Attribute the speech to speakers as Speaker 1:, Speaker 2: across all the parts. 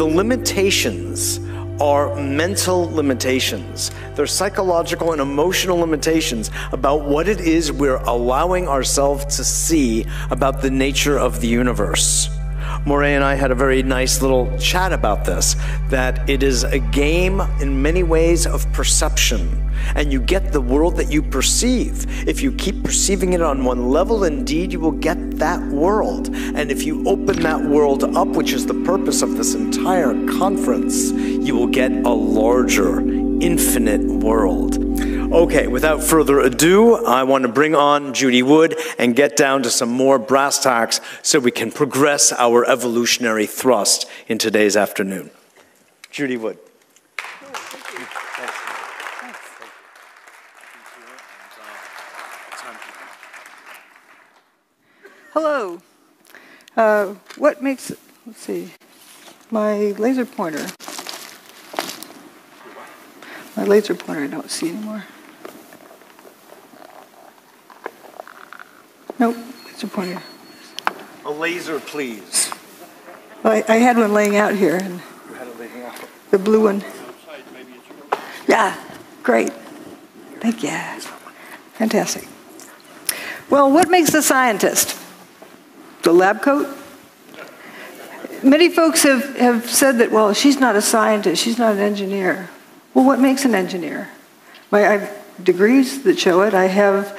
Speaker 1: the limitations are mental limitations. They're psychological and emotional limitations about what it is we're allowing ourselves to see about the nature of the universe. Moray and I had a very nice little chat about this, that it is a game in many ways of perception, and you get the world that you perceive. If you keep perceiving it on one level, indeed, you will get that world. And if you open that world up, which is the purpose of this entire conference, you will get a larger, infinite world. Okay, without further ado, I want to bring on Judy Wood and get down to some more brass tacks so we can progress our evolutionary thrust in today's afternoon. Judy Wood.
Speaker 2: Hello. What makes, let's see, my laser pointer. My laser pointer I don't see anymore. Nope, laser pointer.
Speaker 1: A laser, please.
Speaker 2: Well, I had one laying out here. And
Speaker 1: you had it laying out.
Speaker 2: The blue one. Yeah, great. Thank you. Fantastic. Well, what makes a scientist? The lab coat? Many folks have said that, well, she's not a scientist, she's not an engineer. Well, what makes an engineer? I have degrees that show it. I have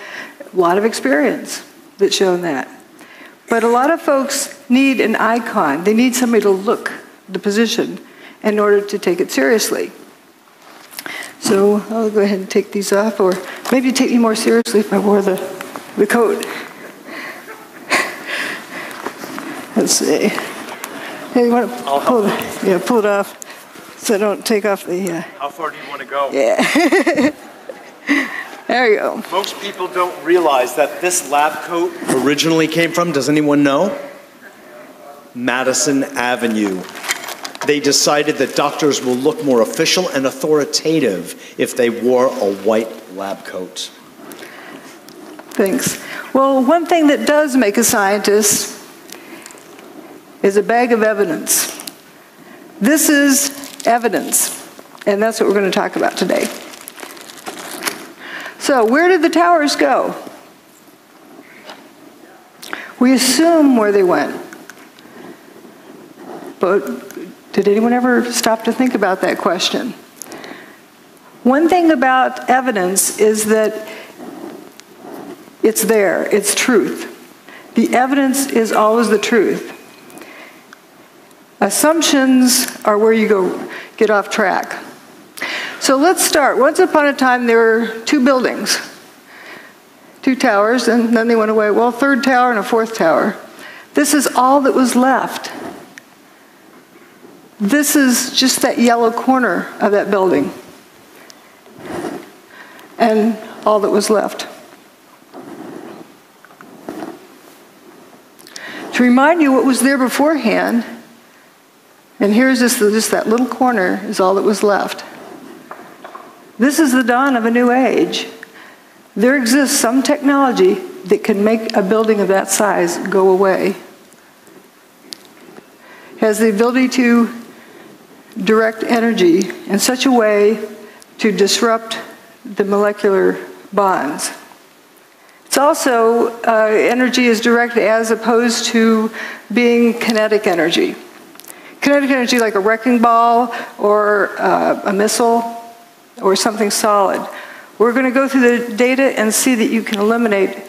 Speaker 2: a lot of experience that show that. But a lot of folks need an icon. They need somebody to look the position in order to take it seriously. So I'll go ahead and take these off, or maybe take me more seriously if I wore the coat. Let's see. Hey, you want to pull it off so I don't take off the...
Speaker 1: How far do you want to go?
Speaker 2: Yeah. There you go.
Speaker 1: Most people don't realize that this lab coat originally came from, does anyone know? Madison Avenue. They decided that doctors will look more official and authoritative if they wore a white lab coat.
Speaker 2: Thanks. Well, one thing that does make a scientist is a bag of evidence. This is evidence, and that's what we're going to talk about today. So, where did the towers go? We assume where they went. But did anyone ever stop to think about that question? One thing about evidence is that it's there, it's truth. The evidence is always the truth. Assumptions are where you get off track. So let's start. Once upon a time, there were two buildings, two towers, and then they went away. Well, third tower and a fourth tower. This is all that was left. This is just that yellow corner of that building, and all that was left. To remind you what was there beforehand, and here's just that little corner is all that was left. This is the dawn of a new age. There exists some technology that can make a building of that size go away. It has the ability to direct energy in such a way to disrupt the molecular bonds. It's also, energy is direct as opposed to being kinetic energy. Kinetic energy like a wrecking ball or a missile or something solid. We're going to go through the data and see that you can eliminate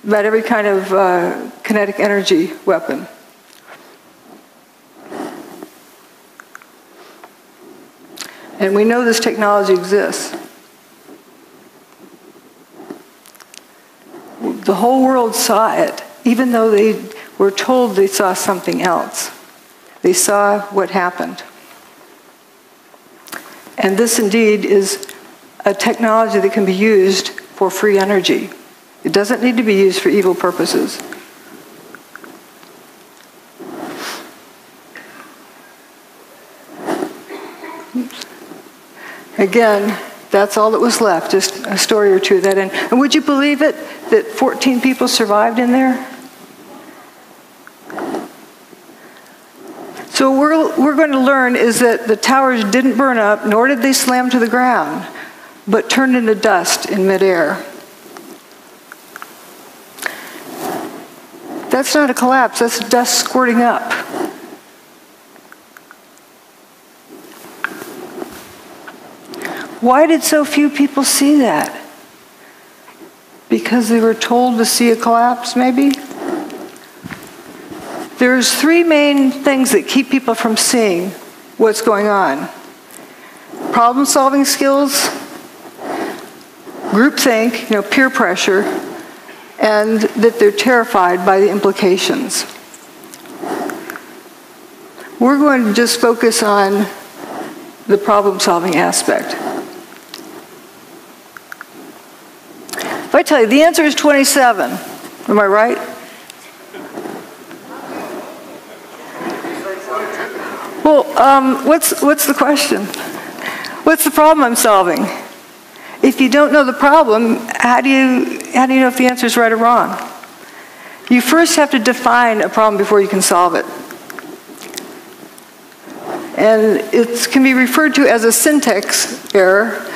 Speaker 2: about every kind of kinetic energy weapon. And we know this technology exists. The whole world saw it, even though they were told they saw something else. They saw what happened. And this indeed is a technology that can be used for free energy. It doesn't need to be used for evil purposes. Oops. Again, that's all that was left, just a story or two of that. And would you believe it, that 14 people survived in there? So So what we're going to learn is that the towers didn't burn up, nor did they slam to the ground, but turned into dust in midair. That's not a collapse, that's dust squirting up. Why did so few people see that? Because they were told to see a collapse, maybe? There's three main things that keep people from seeing what's going on. Problem-solving skills, groupthink, peer pressure, and that they're terrified by the implications. We're going to just focus on the problem-solving aspect. If I tell you the answer is 27, am I right? Well, what's the question? What's the problem I'm solving? If you don't know the problem, how do you know if the answer is right or wrong? You first have to define a problem before you can solve it. And it can be referred to as a syntax error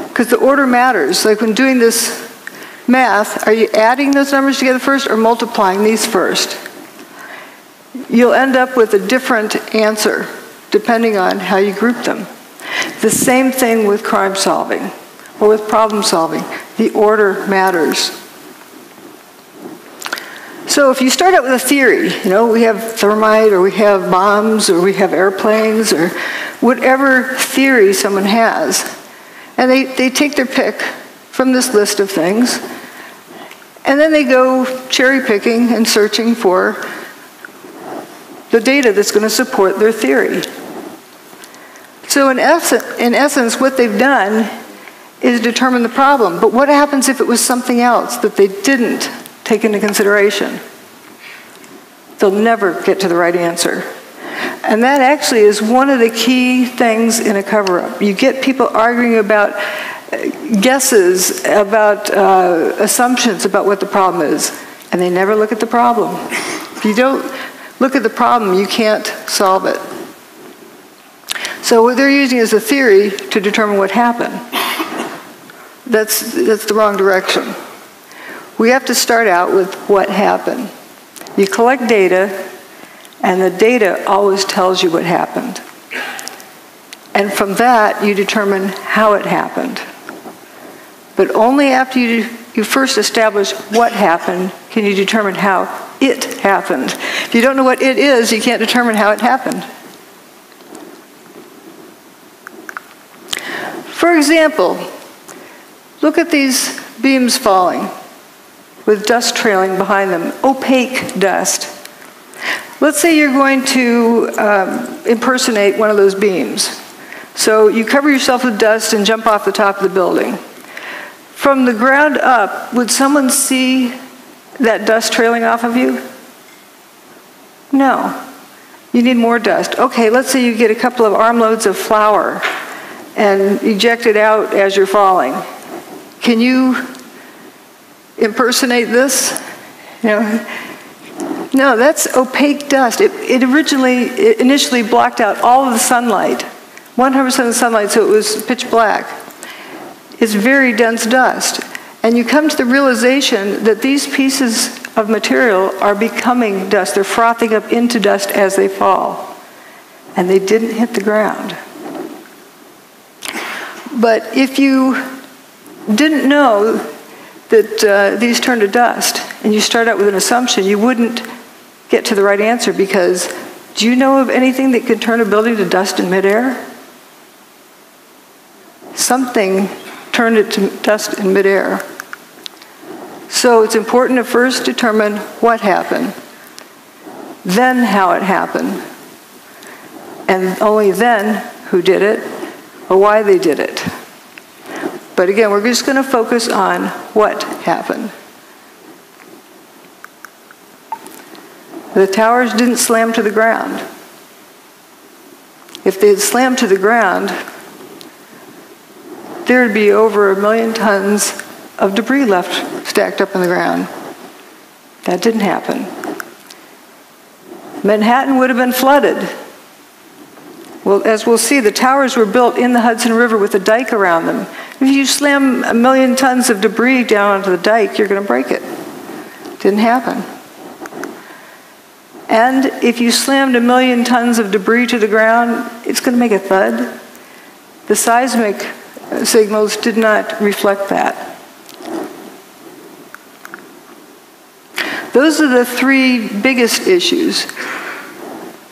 Speaker 2: because the order matters. Like when doing this math, are you adding those numbers together first or multiplying these first? You'll end up with a different answer depending on how you group them. The same thing with crime solving or with problem solving. The order matters. So if you start out with a theory, we have thermite or we have bombs or we have airplanes or whatever theory someone has, and they take their pick from this list of things, and then they go cherry picking and searching for the data that's going to support their theory. So in essence, what they've done is determine the problem. But what happens if it was something else that they didn't take into consideration? They'll never get to the right answer. And that actually is one of the key things in a cover-up. You get people arguing about guesses, about assumptions about what the problem is, and they never look at the problem. If you don't look at the problem, you can't solve it. So what they're using is a theory to determine what happened. That's the wrong direction. We have to start out with what happened. You collect data, and the data always tells you what happened. And from that, you determine how it happened. But only after you first establish what happened can you determine how it happened. If you don't know what it is, you can't determine how it happened. For example, look at these beams falling with dust trailing behind them, opaque dust. Let's say you're going to impersonate one of those beams. So you cover yourself with dust and jump off the top of the building. From the ground up, would someone see that dust trailing off of you? No. You need more dust. Okay, let's say you get a couple of armloads of flour and eject it out as you're falling. Can you impersonate this? No, that's opaque dust. It initially blocked out all of the sunlight, 100% of the sunlight, so it was pitch black. It's very dense dust. And you come to the realization that these pieces of material are becoming dust. They're frothing up into dust as they fall. And they didn't hit the ground. But if you didn't know that these turn to dust, and you start out with an assumption, you wouldn't get to the right answer because do you know of anything that could turn a building to dust in midair? Something turned it to dust in midair. So it's important to first determine what happened, then how it happened, and only then who did it or why they did it. But again, we're just going to focus on what happened. The towers didn't slam to the ground. If they had slammed to the ground, there would be over 1 million tons of debris left stacked up in the ground. That didn't happen. Manhattan would have been flooded Well, as we'll see, the towers were built in the Hudson River with a dike around them. If you slam 1 million tons of debris down onto the dike, you're going to break it. Didn't happen. And if you slammed 1 million tons of debris to the ground, it's going to make a thud. The seismic signals did not reflect that. Those are the 3 biggest issues,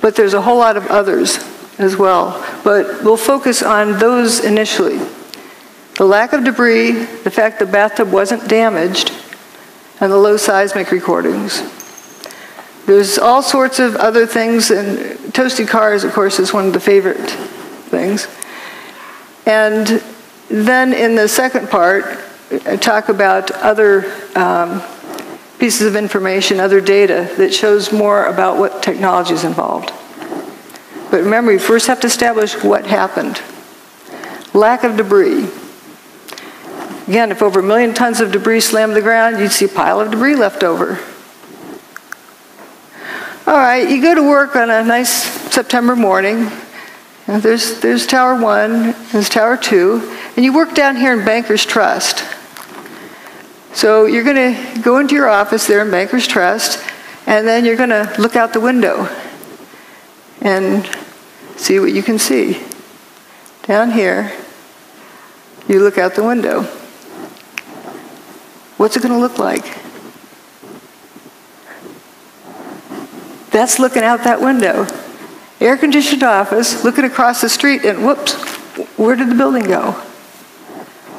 Speaker 2: but there's a whole lot of others as well. But we'll focus on those initially. The lack of debris, the fact the bathtub wasn't damaged, and the low seismic recordings. There's all sorts of other things, and toasted cars, of course, is one of the favorite things. And then in the second part, I talk about other pieces of information, other data that shows more about what technology is involved. But remember, you first have to establish what happened. Lack of debris. Again, if over 1 million tons of debris slammed the ground, you'd see a pile of debris left over. All right, you go to work on a nice September morning. And there's Tower 1, there's Tower 2, and you work down here in Bankers Trust. So you're going to go into your office there in Bankers Trust, and then you're going to look out the window and see what you can see. Down here, you look out the window. What's it going to look like? That's looking out that window. Air-conditioned office, looking across the street, and whoops, where did the building go?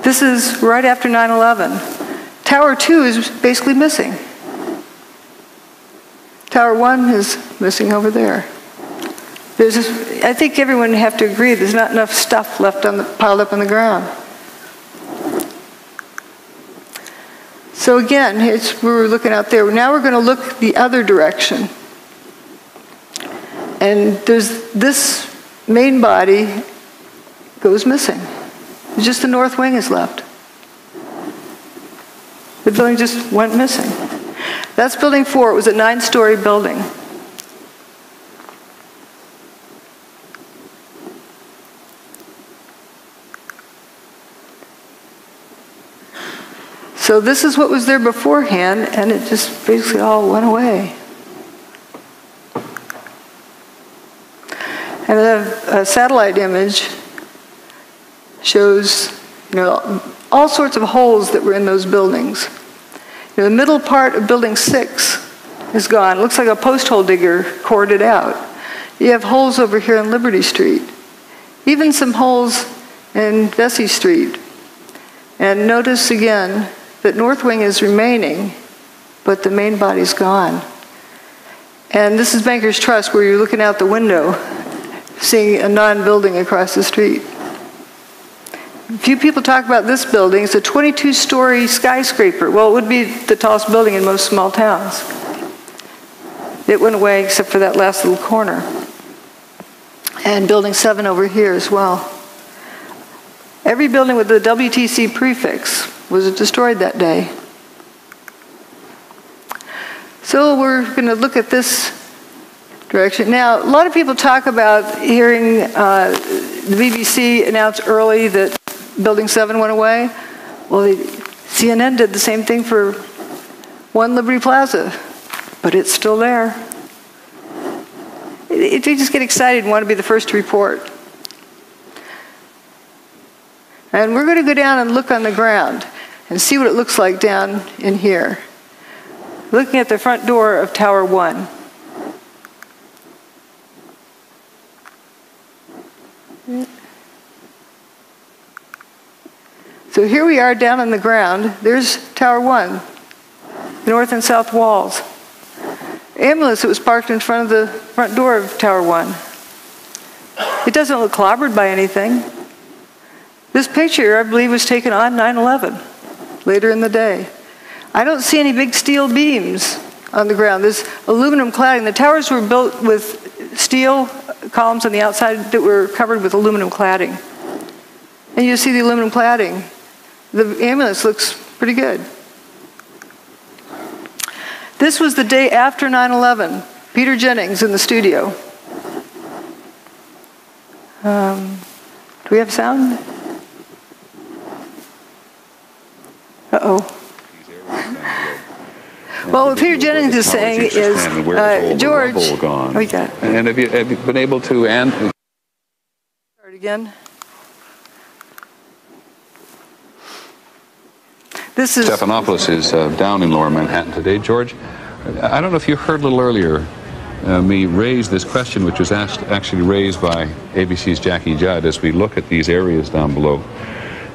Speaker 2: This is right after 9/11. Tower 2 is basically missing. Tower 1 is missing over there. I think everyone would have to agree there's not enough stuff left piled up on the ground. So again, we're looking out there. Now we're going to look the other direction. And there's this main body goes missing. Just the north wing is left. The building just went missing. That's building 4. It was a 9-story building. So this is what was there beforehand, and it just basically all went away. And a satellite image shows, all sorts of holes that were in those buildings. The middle part of Building 6 is gone. It looks like a post hole digger cored it out. You have holes over here on Liberty Street. Even some holes in Vesey Street. And notice again that North Wing is remaining, but the main body's gone. And this is Bankers Trust, where you're looking out the window, seeing a non-building across the street. Few people talk about this building. It's a 22-story skyscraper. Well, it would be the tallest building in most small towns. It went away except for that last little corner. And Building 7 over here as well. Every building with the WTC prefix was destroyed that day. So we're going to look at this direction. Now, a lot of people talk about hearing the BBC announce early that Building 7 went away. Well, CNN did the same thing for 1 Liberty Plaza, but it's still there. They just get excited and want to be the first to report. And we're going to go down and look on the ground and see what it looks like down in here. Looking at the front door of Tower 1. So here we are down on the ground. There's Tower 1, the north and south walls. Ambulance that was parked in front of the front door of Tower 1. It doesn't look clobbered by anything. This picture, I believe, was taken on 9/11, later in the day. I don't see any big steel beams on the ground. There's aluminum cladding. The towers were built with steel columns on the outside that were covered with aluminum cladding. And you see the aluminum cladding. The ambulance looks pretty good. This was the day after 9/11. Peter Jennings in the studio. Do we have sound? Uh-oh. Well, what Peter Jennings is saying is, George, oh, you got it.
Speaker 3: And have you been able to answer?
Speaker 2: Start again. This is
Speaker 3: Stephanopoulos is down in Lower Manhattan today. George, I don't know if you heard a little earlier me raise this question, which was actually raised by ABC's Jackie Judd as we look at these areas down below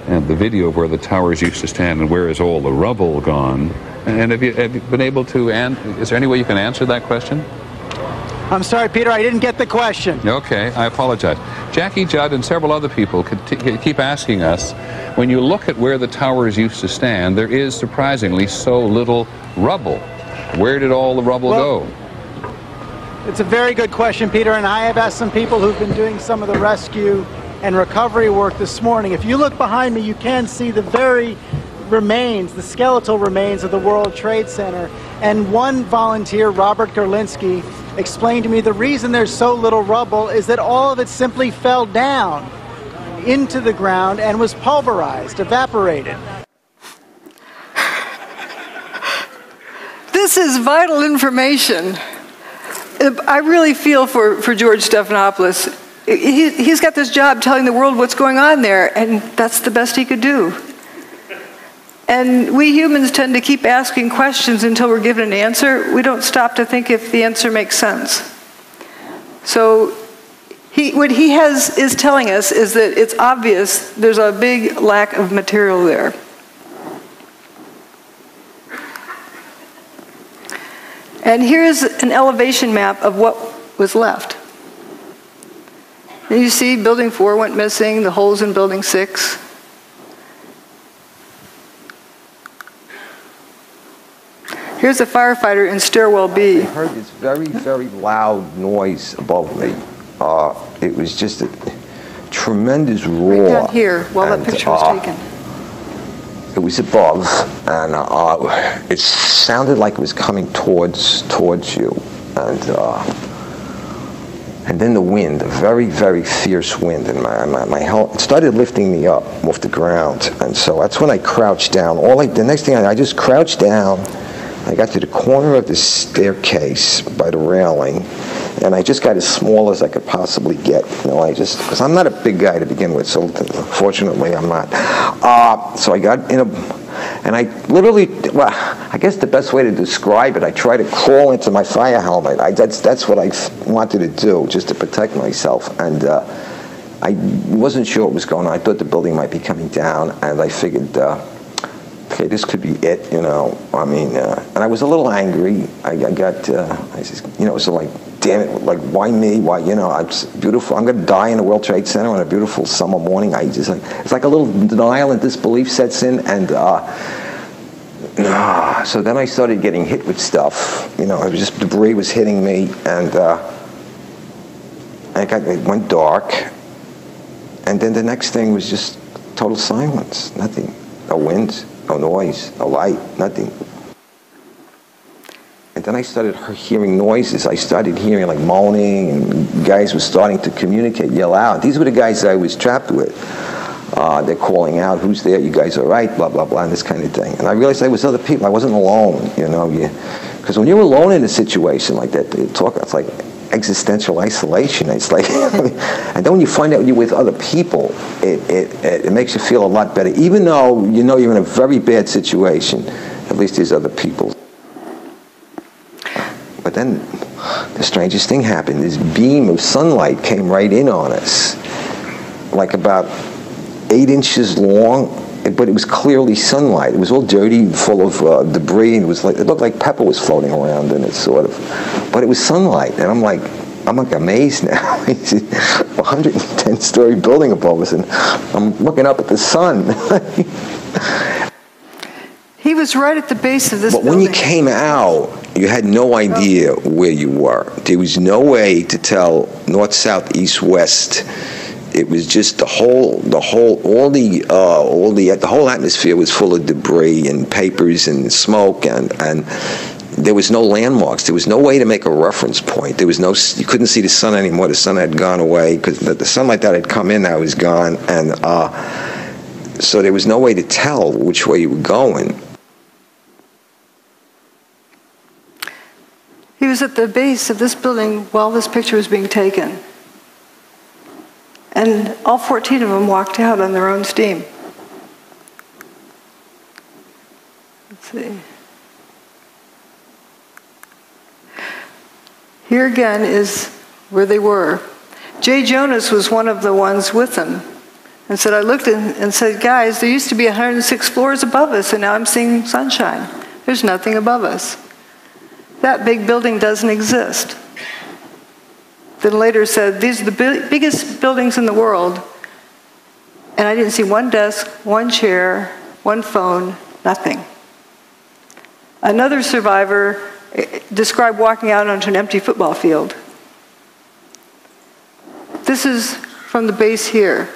Speaker 3: and the video of where the towers used to stand and where is all the rubble gone. And have you been able to, is there any way you can answer that question?
Speaker 4: I'm sorry, Peter, I didn't get the question.
Speaker 3: Okay, I apologize. Jackie Judd and several other people keep asking us, when you look at where the towers used to stand, there is surprisingly so little rubble. Where did all the rubble go?
Speaker 4: It's a very good question, Peter, and I have asked some people who've been doing some of the rescue and recovery work this morning. If you look behind me, you can see the very remains, the skeletal remains of the World Trade Center. And one volunteer, Robert Gerlinski, explained to me the reason there's so little rubble is that all of it simply fell down into the ground and was pulverized, evaporated.
Speaker 2: This is vital information. I really feel for George Stephanopoulos. He's got this job telling the world what's going on there, and that's the best he could do. And we humans tend to keep asking questions until we're given an answer. We don't stop to think if the answer makes sense. So what he is telling us is that it's obvious there's a big lack of material there. And here's an elevation map of what was left. And you see Building 4 went missing, the holes in Building 6. Here's a firefighter in stairwell B.
Speaker 5: I heard this very, very loud noise above me. It was just a tremendous roar.
Speaker 2: Right down here, while that picture was taken.
Speaker 5: It was above, and it sounded like it was coming towards you, and then the wind, a very, very fierce wind, and my health started lifting me up off the ground, and so that's when I crouched down. The next thing I just crouched down. I got to the corner of the staircase by the railing, and I just got as small as I could possibly get. Because I'm not a big guy to begin with, so fortunately I'm not. So I got in and I literally, well, I guess the best way to describe it, I tried to crawl into my fire helmet. That's what I wanted to do, just to protect myself. And I wasn't sure what was going on. I thought the building might be coming down, and I figured, okay, this could be it, and I was a little angry. I said, so like, damn it, like, why me? Why, I'm beautiful. I'm going to die in the World Trade Center on a beautiful summer morning. It's like a little denial and disbelief sets in, and so then I started getting hit with stuff. It was just debris was hitting me, and it went dark, and then the next thing was just total silence, nothing, no wind. No noise, no light, nothing. And then I started hearing noises. I started hearing like moaning, and guys were starting to communicate, yell out. These were the guys I was trapped with. They're calling out, who's there? You guys all right? Blah, blah, blah, and this kind of thing. And I realized there was other people. I wasn't alone, because when you're alone in a situation like that, it's like existential isolation. It's like, and then when you find out you're with other people, it makes you feel a lot better. Even though you're in a very bad situation, at least there's other people. But then the strangest thing happened. This beam of sunlight came right in on us, like about 8 inches long, but it was clearly sunlight. It was all dirty, full of debris, and it looked like pepper was floating around in it, sort of. But it was sunlight, and I'm like amazed now. It's a 110-story building above us, and I'm looking up at the sun.
Speaker 2: He was right at the base of this building.
Speaker 5: But when you came out, you had no idea where you were. There was no way to tell north, south, east, west. It was just the whole atmosphere was full of debris and papers and smoke, and there was no landmarks. There was no way to make a reference point. There was no, you couldn't see the sun anymore. The sun had gone away because the sunlight that had come in now was gone, and so there was no way to tell which way you were going.
Speaker 2: He was at the base of this building while this picture was being taken. And all 14 of them walked out on their own steam. Let's see. Here again is where they were. Jay Jonas was one of the ones with them and said, I looked and said, guys, there used to be 106 floors above us, and now I'm seeing sunshine. There's nothing above us. That big building doesn't exist. Then later said, these are the biggest buildings in the world, and I didn't see one desk, one chair, one phone, nothing. Another survivor described walking out onto an empty football field. This is from the base here.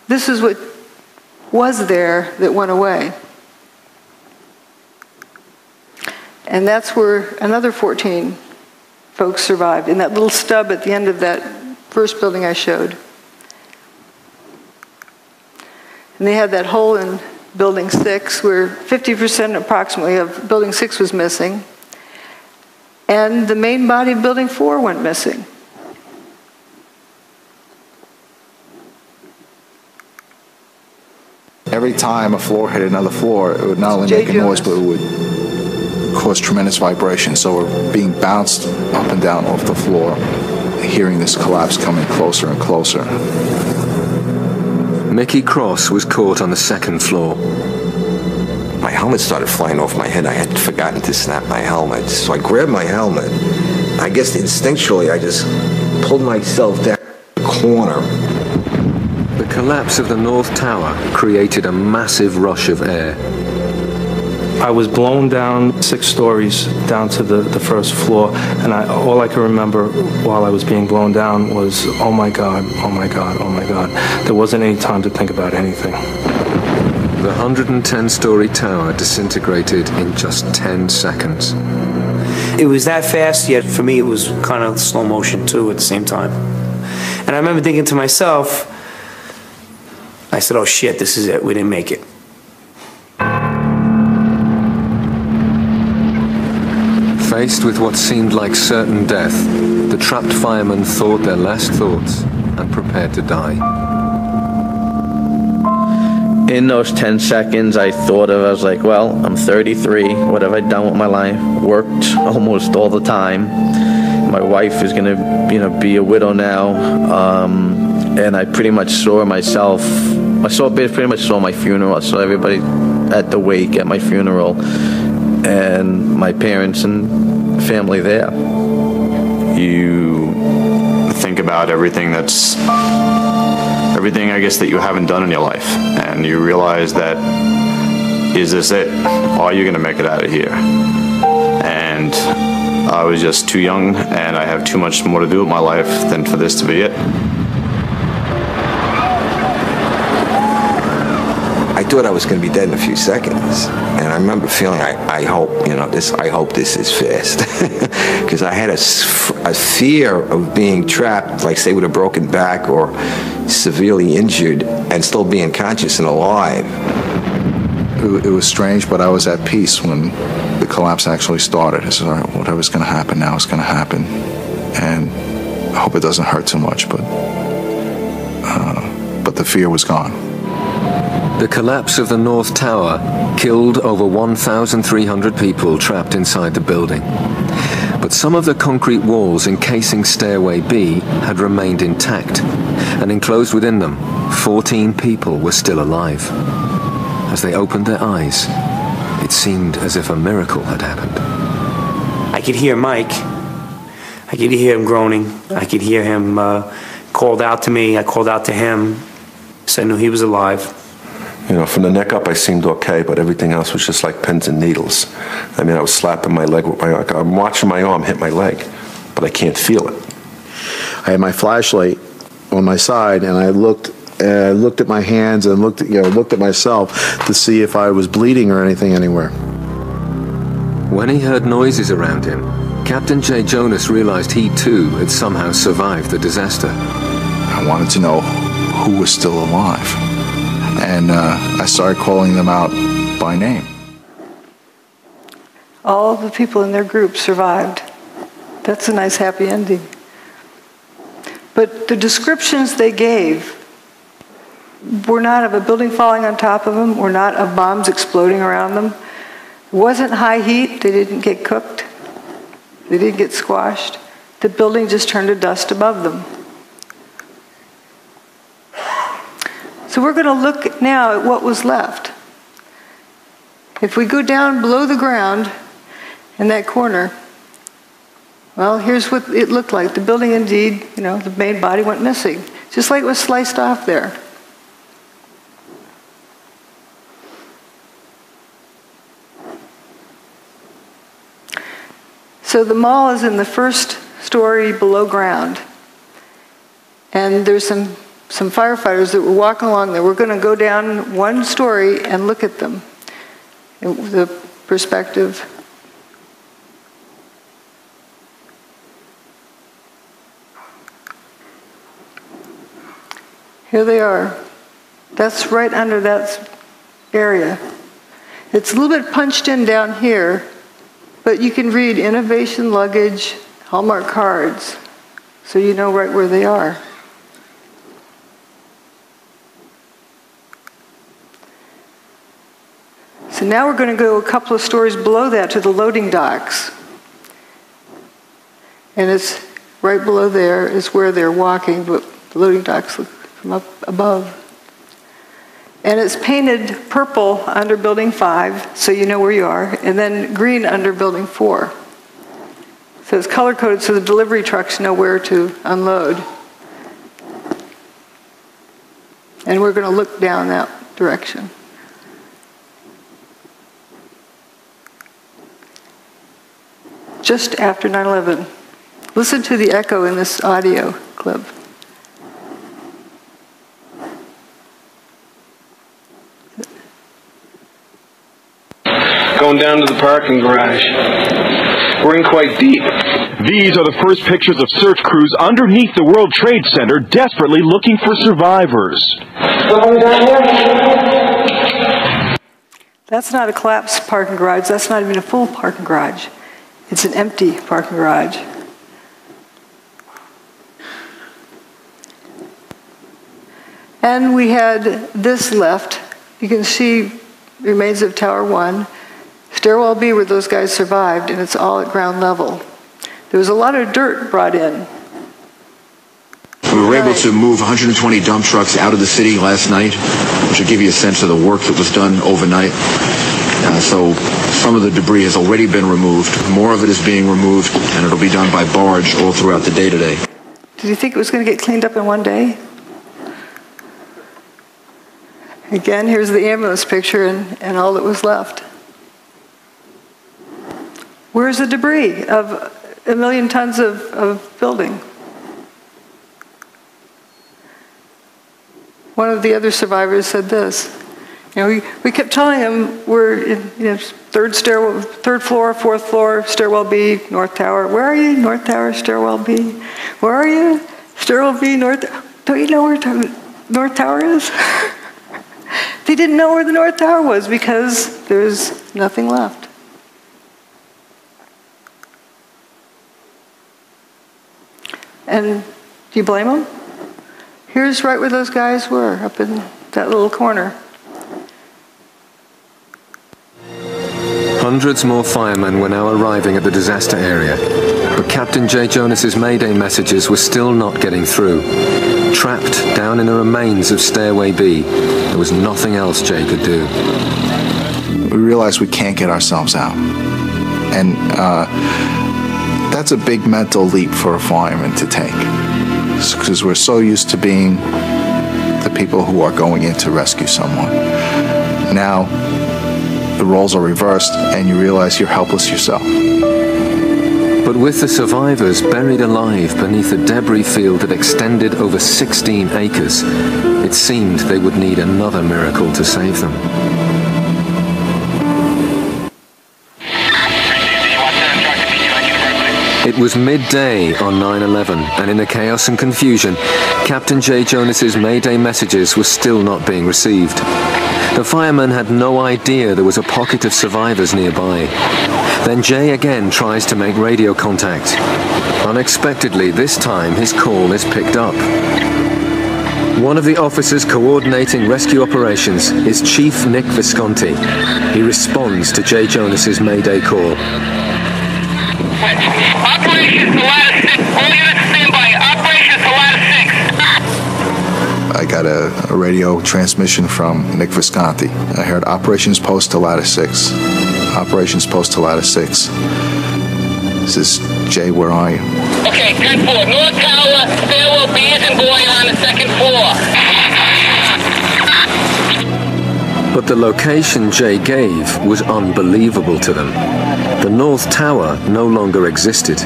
Speaker 2: This is what was there that went away. And that's where another 14 folks survived, in that little stub at the end of that first building I showed. And they had that hole in Building 6 where 50% approximately of Building 6 was missing. And the main body of Building 4 went missing.
Speaker 6: Every time a floor hit another floor, it would not only make a noise, but it would cause tremendous vibration. So we're being bounced up and down off the floor, hearing this collapse coming closer and closer.
Speaker 7: Mickey Cross was caught on the second floor.
Speaker 5: My helmet started flying off my head. I had forgotten to snap my helmet. So I grabbed my helmet. I guess instinctually I just pulled myself down the corner.
Speaker 7: The collapse of the North Tower created a massive rush of air.
Speaker 8: I was blown down 6 stories down to the first floor, and all I can remember while I was being blown down was, oh my God, oh my God, oh my God. There wasn't any time to think about anything.
Speaker 7: The 110-story tower disintegrated in just 10 seconds.
Speaker 9: It was that fast, yet for me it was kind of slow motion too at the same time. And I remember thinking to myself, I said, oh shit, this is it, we didn't make it.
Speaker 7: Faced with what seemed like certain death, the trapped firemen thought their last thoughts and prepared to die.
Speaker 10: In those 10 seconds, I was like, well, I'm 33. What have I done with my life? Worked almost all the time. My wife is gonna, be a widow now. And I pretty much saw myself. Pretty much saw my funeral. I saw everybody at the wake at my funeral, and my parents and family there.
Speaker 11: You think about everything I guess, that you haven't done in your life, and you realize that, is this it? Are you going to make it out of here? And I was just too young, and I have too much more to do with my life than for this to be it.
Speaker 5: I thought I was going to be dead in a few seconds, and I remember feeling, I hope this is fast, because I had a fear of being trapped, like say with a broken back or severely injured, and still being conscious and alive.
Speaker 6: It was strange, but I was at peace when the collapse actually started. I said, all right, whatever's going to happen now is going to happen, and I hope it doesn't hurt too much, but the fear was gone.
Speaker 7: The collapse of the North Tower killed over 1,300 people trapped inside the building. But some of the concrete walls encasing Stairway B had remained intact, and enclosed within them, 14 people were still alive. As they opened their eyes, it seemed as if a miracle had happened.
Speaker 9: I could hear Mike. I could hear him groaning. I could hear him called out to me. I called out to him, so I knew he was alive.
Speaker 12: From the neck up, I seemed okay, but everything else was just like pins and needles. I mean, I was slapping my leg with I'm watching my arm hit my leg, but I can't feel it.
Speaker 6: I had my flashlight on my side, and I looked at my hands and looked at myself to see if I was bleeding or anything anywhere.
Speaker 7: When he heard noises around him, Captain J. Jonas realized he too had somehow survived the disaster.
Speaker 6: I wanted to know who was still alive. And I started calling them out by name.
Speaker 2: All the people in their group survived. That's a nice happy ending. But the descriptions they gave were not of a building falling on top of them, were not of bombs exploding around them. It wasn't high heat. They didn't get cooked. They didn't get squashed. The building just turned to dust above them. So we're going to look now at what was left. If we go down below the ground in that corner, well, here's what it looked like. The building indeed, the main body went missing, just like it was sliced off there. So the mall is in the first story below ground. And there's some firefighters that were walking along there. We're going to go down one story and look at them. The perspective. Here they are. That's right under that area. It's a little bit punched in down here, but you can read Innovation Luggage, Hallmark cards, so you know right where they are. So now we're going to go a couple of stories below that to the loading docks. And it's right below there is where they're walking, but the loading docks look from up above. And it's painted purple under Building 5, so you know where you are, and then green under Building 4. So it's color-coded so the delivery trucks know where to unload. And we're going to look down that direction. Just after 9/11. Listen to the echo in this audio clip.
Speaker 13: Going down to the parking garage. We're in quite deep.
Speaker 14: These are the first pictures of search crews underneath the World Trade Center, desperately looking for survivors.
Speaker 2: That's not a collapsed parking garage. That's not even a full parking garage. It's an empty parking garage. And we had this left. You can see remains of Tower 1. Stairwell B where those guys survived, and it's all at ground level. There was a lot of dirt brought in.
Speaker 15: We were able to move 120 dump trucks out of the city last night, which will give you a sense of the work that was done overnight. So some of the debris has already been removed. More of it is being removed, and it'll be done by barge all throughout the day today.
Speaker 2: Did you think it was going to get cleaned up in one day? Again, here's the ambulance picture and all that was left. Where's the debris of 1 million tons of building? One of the other survivors said this. We kept telling him we're in third floor, fourth floor, stairwell B, North Tower. Where are you? North Tower, stairwell B. Where are you? Stairwell B, North. Don't you know where North Tower is? They didn't know where the North Tower was because there's nothing left. And do you blame them? Here's right where those guys were, up in that little corner.
Speaker 7: Hundreds more firemen were now arriving at the disaster area, but Captain J. Jonas's Mayday messages were still not getting through. Trapped down in the remains of Stairway B, there was nothing else Jay could do.
Speaker 6: We realized we can't get ourselves out. And that's a big mental leap for a fireman to take, because we're so used to being the people who are going in to rescue someone. Now, the roles are reversed, and you realize you're helpless yourself.
Speaker 7: But with the survivors buried alive beneath a debris field that extended over 16 acres, it seemed they would need another miracle to save them. It was midday on 9/11, and in the chaos and confusion, Captain Jay Jonas's Mayday messages were still not being received. The firemen had no idea there was a pocket of survivors nearby. Then Jay again tries to make radio contact. Unexpectedly, this time his call is picked up. One of the officers coordinating rescue operations is Chief Nick Visconti. He responds to Jay Jonas's Mayday call.
Speaker 16: Operations to Lattice 6. All units stand by. Operations to Lattice 6.
Speaker 6: I got a radio transmission from Nick Visconti. I heard Operations Post to Lattice 6. Operations Post to Lattice 6. This is Jay, where are you?
Speaker 16: Okay, 10-4. North Tower, stairwell B as in boy on the second floor.
Speaker 7: But the location Jay gave was unbelievable to them. The North Tower no longer existed.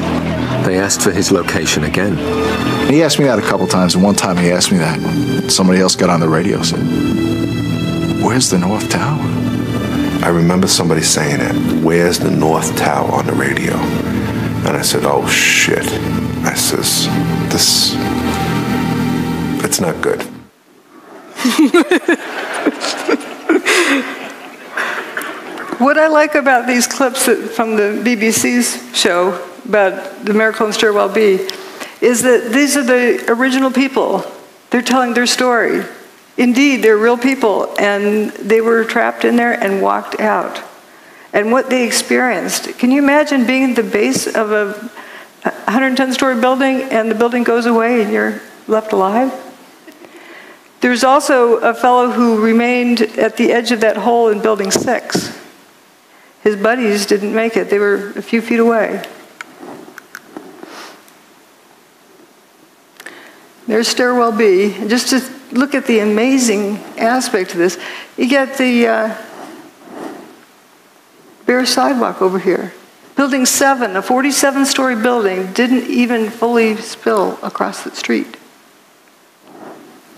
Speaker 7: They asked for his location again.
Speaker 6: He asked me that a couple times, and one time he asked me that. Somebody else got on the radio and said, "Where's the North Tower?"
Speaker 12: I remember somebody saying it, "Where's the North Tower?" on the radio. And I said, "Oh shit." I says, it's not good.
Speaker 2: What I like about these clips from the BBC's show about the miracle in Stairwell B is that these are the original people. They're telling their story. Indeed, they're real people, and they were trapped in there and walked out. And what they experienced. Can you imagine being at the base of a 110-story building and the building goes away and you're left alive? There's also a fellow who remained at the edge of that hole in Building 6. His buddies didn't make it. They were a few feet away. There's Stairwell B. Just to look at the amazing aspect of this, you get the bare sidewalk over here. Building 7, a 47-story building, didn't even fully spill across the street.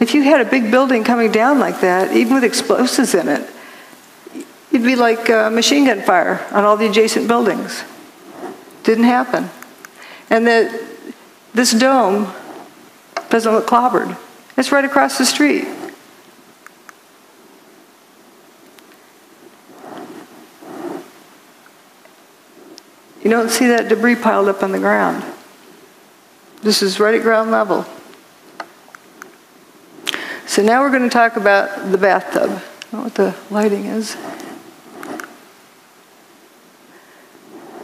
Speaker 2: If you had a big building coming down like that, even with explosives in it, it'd be like machine gun fire on all the adjacent buildings. Didn't happen. And this dome doesn't look clobbered. It's right across the street. You don't see that debris piled up on the ground. This is right at ground level. So now we're going to talk about the bathtub. I don't know what the lighting is.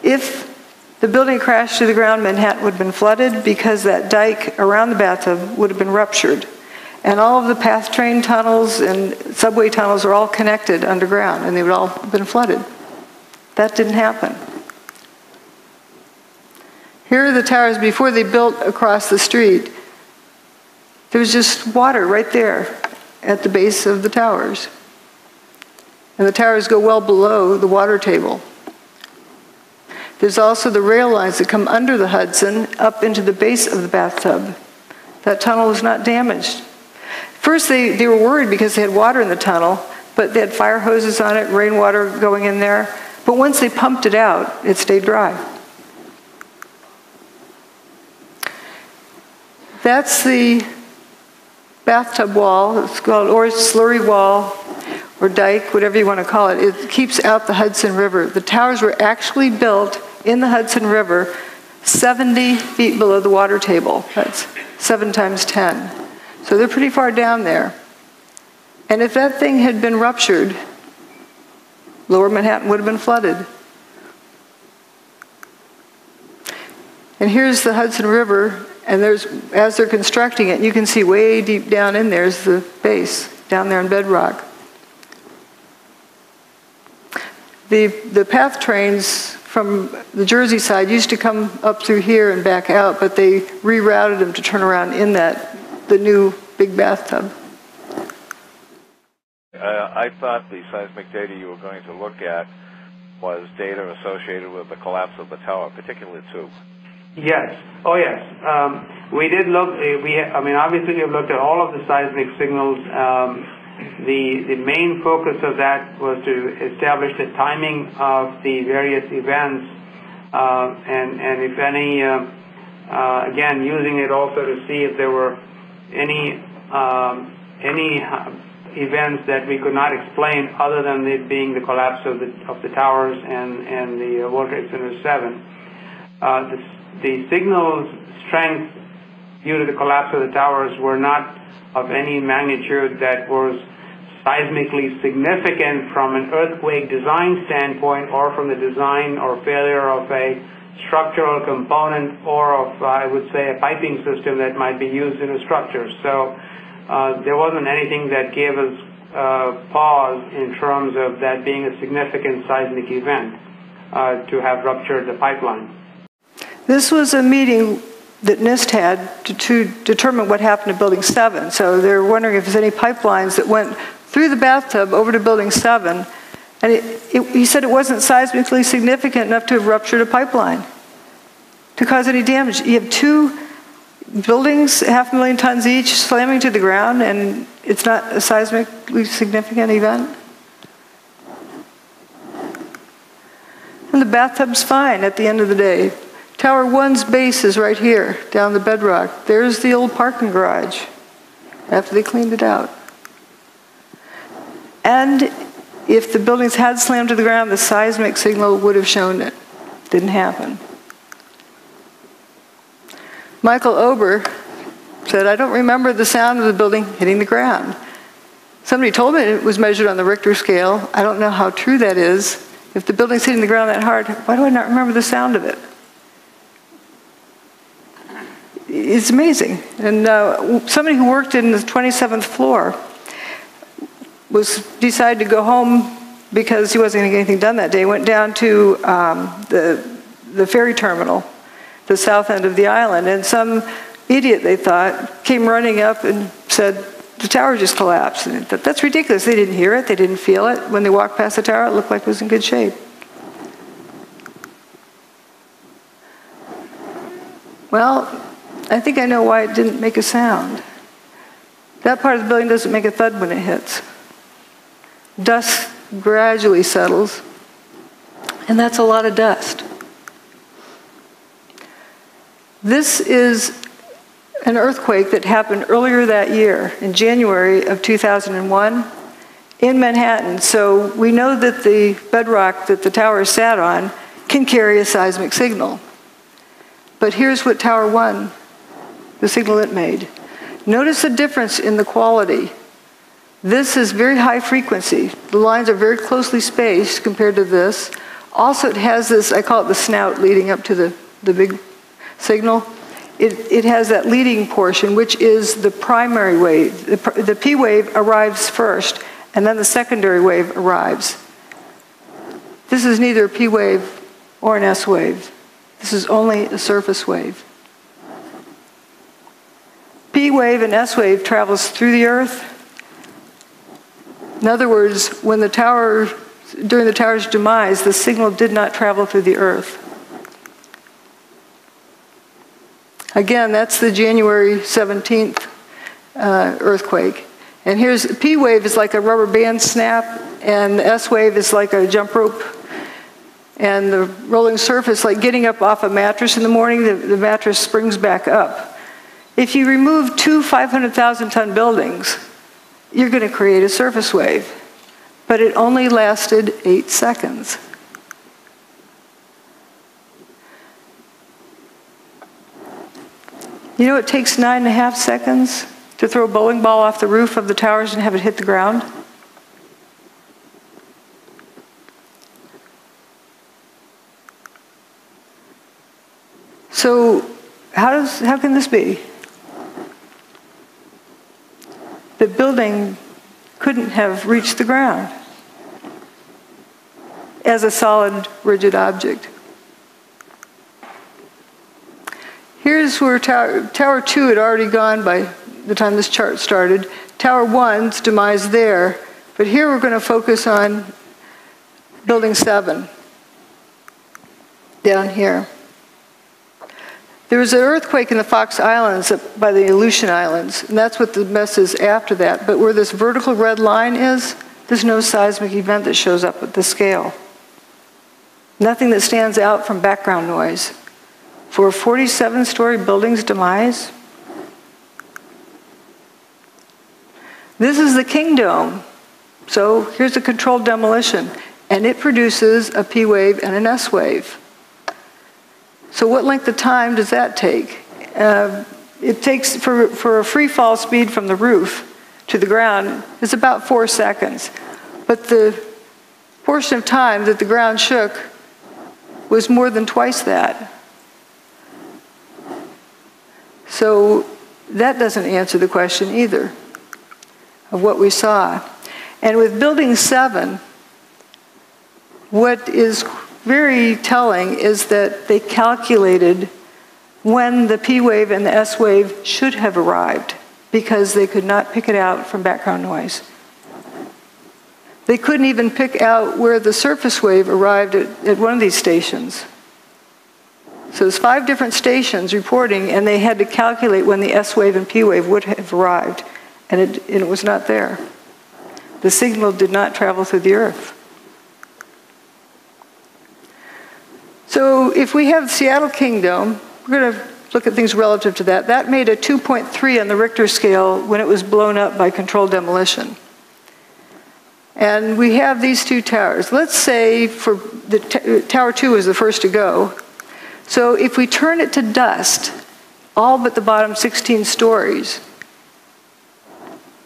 Speaker 2: If the building crashed to the ground, Manhattan would have been flooded because that dike around the bathtub would have been ruptured. And all of the PATH train tunnels and subway tunnels are all connected underground, and they would all have been flooded. That didn't happen. Here are the towers before they built across the street. There was just water right there at the base of the towers. And the towers go well below the water table. There's also the rail lines that come under the Hudson up into the base of the bathtub. That tunnel was not damaged. First, they were worried because they had water in the tunnel, but they had fire hoses on it, rainwater going in there. But once they pumped it out, it stayed dry. That's the bathtub wall. It's called, or slurry wall, or dike, whatever you want to call it. It keeps out the Hudson River. The towers were actually built in the Hudson River 70 feet below the water table. That's 7 times 10. So they're pretty far down there. And if that thing had been ruptured, Lower Manhattan would have been flooded. And here's the Hudson River, and as they're constructing it, you can see way deep down in there is the base, down there in bedrock. The PATH trains from the Jersey side used to come up through here and back out, but they rerouted them to turn around in the new big bathtub.
Speaker 17: I thought the seismic data you were going to look at was data associated with the collapse of the tower, particularly 2.
Speaker 9: Yes. Oh, yes. We did look. Obviously, we've looked at all of the seismic signals. The main focus of that was to establish the timing of the various events and if any, again, using it also to see if there were any events that we could not explain other than it being the collapse of the towers and the World Trade Center 7. The signal strength due to the collapse of the towers were not of any magnitude that was seismically significant from an earthquake design standpoint, or from the design or failure of a structural component, or of, I would say, a piping system that might be used in a structure. So there wasn't anything that gave us pause in terms of that being a significant seismic event to have ruptured the pipeline.
Speaker 2: This was a meeting that NIST had to determine what happened to Building 7. So they're wondering if there's any pipelines that went through the bathtub over to Building 7. And he said it wasn't seismically significant enough to have ruptured a pipeline to cause any damage. You have two buildings, 500,000 tons each, slamming to the ground, and it's not a seismically significant event? And the bathtub's fine at the end of the day. Tower 1's base is right here, down the bedrock. There's the old parking garage, after they cleaned it out. And if the buildings had slammed to the ground, the seismic signal would have shown it. Didn't happen. Michael Ober said, I don't remember the sound of the building hitting the ground. Somebody told me it was measured on the Richter scale. I don't know how true that is. If the building's hitting the ground that hard, why do I not remember the sound of it? It's amazing. And somebody who worked in the 27th floor decided to go home because he wasn't going to get anything done that day. Went down to the ferry terminal, the south end of the island, and some idiot, they thought, came running up and said, the tower just collapsed. And they thought, that's ridiculous. They didn't hear it. They didn't feel it. When they walked past the tower, it looked like it was in good shape. Well, I think I know why it didn't make a sound. That part of the building doesn't make a thud when it hits. Dust gradually settles, and that's a lot of dust. This is an earthquake that happened earlier that year, in January of 2001, in Manhattan. So we know that the bedrock that the tower sat on can carry a seismic signal. But here's what Tower 1, the signal it made. Notice the difference in the quality. This is very high frequency. The lines are very closely spaced compared to this. Also, it has this, I call it the snout leading up to the big signal. It has that leading portion, which is the primary wave. The P wave arrives first, and then the secondary wave arrives. This is neither a P wave or an S wave. This is only a surface wave. P wave and S wave travels through the Earth. In other words, when the tower, during the tower's demise, the signal did not travel through the Earth. Again, that's the January 17th earthquake. And here's, P wave is like a rubber band snap, and the S wave is like a jump rope. And the rolling surface, like getting up off a mattress in the morning, the mattress springs back up. If you remove two 500,000-ton buildings, you're going to create a surface wave. But it only lasted 8 seconds. You know it takes 9.5 seconds to throw a bowling ball off the roof of the towers and have it hit the ground? So how can this be? The building couldn't have reached the ground as a solid, rigid object. Here's where Tower 2 had already gone by the time this chart started. Tower 1's demise there. But here we're going to focus on Building 7, down here. There was an earthquake in the Fox Islands up by the Aleutian Islands, and that's what the mess is after that. But where this vertical red line is, there's no seismic event that shows up at the scale. Nothing that stands out from background noise. For a 47-story building's demise? This is the King Dome. So here's a controlled demolition, and it produces a P wave and an S wave. So what length of time does that take? It takes, for a free fall speed from the roof to the ground, it's about 4 seconds. But the portion of time that the ground shook was more than twice that. So that doesn't answer the question either of what we saw. And with Building 7, what is very telling is that they calculated when the P wave and the S wave should have arrived because they could not pick it out from background noise. They couldn't even pick out where the surface wave arrived at one of these stations. So there's 5 different stations reporting, and they had to calculate when the S wave and P wave would have arrived, and it was not there. The signal did not travel through the Earth. So if we have Seattle King Dome, we're going to look at things relative to that. That made a 2.3 on the Richter scale when it was blown up by controlled demolition. And we have these 2 towers. Let's say for Tower 2 was the first to go. So if we turn it to dust, all but the bottom 16 stories,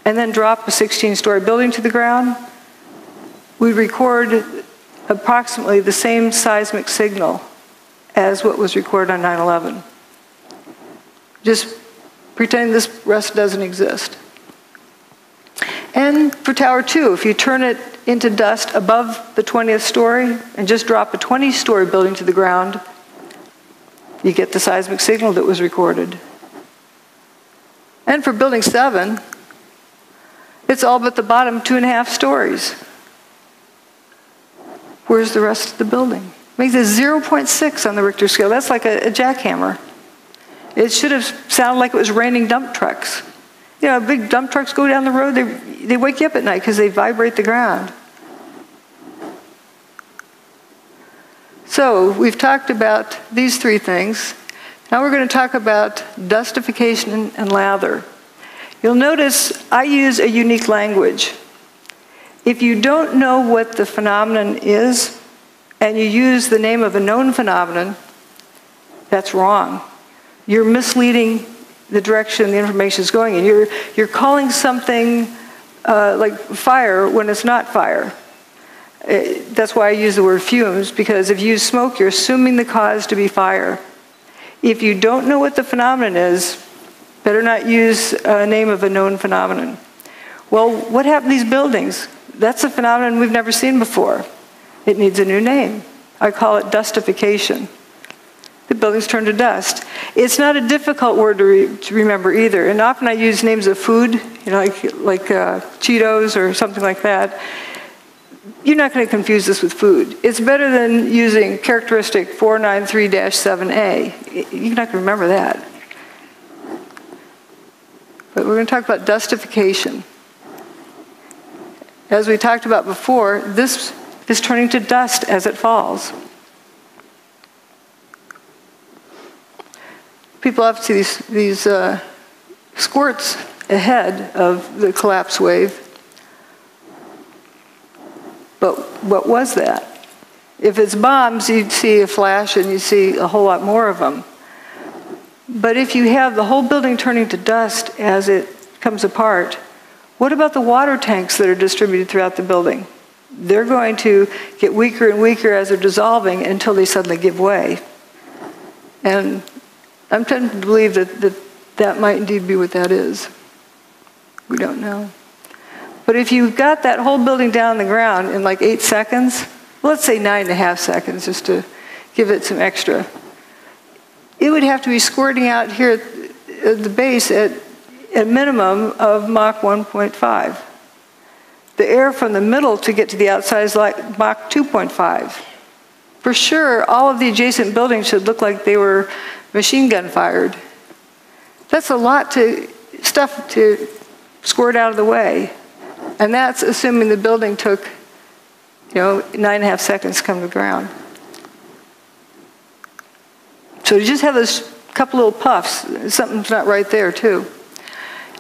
Speaker 2: and then drop a 16-story building to the ground, we record approximately the same seismic signal as what was recorded on 9/11. Just pretend this rest doesn't exist. And for Tower 2, if you turn it into dust above the 20th story and just drop a 20-story building to the ground, you get the seismic signal that was recorded. And for Building 7, it's all but the bottom 2.5 stories. Where's the rest of the building? It makes it 0.6 on the Richter scale. That's like a jackhammer. It should have sounded like it was raining dump trucks. You know, big dump trucks go down the road, they wake you up at night because they vibrate the ground. So we've talked about these 3 things. Now we're going to talk about dustification and lather. You'll notice I use a unique language. If you don't know what the phenomenon is, and you use the name of a known phenomenon, that's wrong. You're misleading the direction the information is going in. You're calling something like fire when it's not fire. That's why I use the word fumes, because if you use smoke, you're assuming the cause to be fire. If you don't know what the phenomenon is, better not use a name of a known phenomenon. Well, what happened to these buildings? That's a phenomenon we've never seen before. It needs a new name. I call it dustification. The buildings turn to dust. It's not a difficult word to remember either. And often I use names of food, you know, like Cheetos or something like that. You're not going to confuse this with food. It's better than using characteristic 493-7A. You're not going to remember that. But we're going to talk about dustification. As we talked about before, this is turning to dust as it falls. People often see these squirts ahead of the collapse wave. But what was that? If it's bombs, you'd see a flash and you'd see a whole lot more of them. But if you have the whole building turning to dust as it comes apart, what about the water tanks that are distributed throughout the building? They're going to get weaker and weaker as they're dissolving until they suddenly give way. And I'm tempted to believe that might indeed be what that is. We don't know. But if you got that whole building down on the ground in like 8 seconds, let's say 9.5 seconds just to give it some extra, it would have to be squirting out here at the base at a minimum of Mach 1.5. The air from the middle to get to the outside is like Mach 2.5. For sure, all of the adjacent buildings should look like they were machine gun fired. That's a lot of stuff to squirt out of the way. And that's assuming the building took, 9.5 seconds to come to the ground. So you just have this couple little puffs. Something's not right there, too.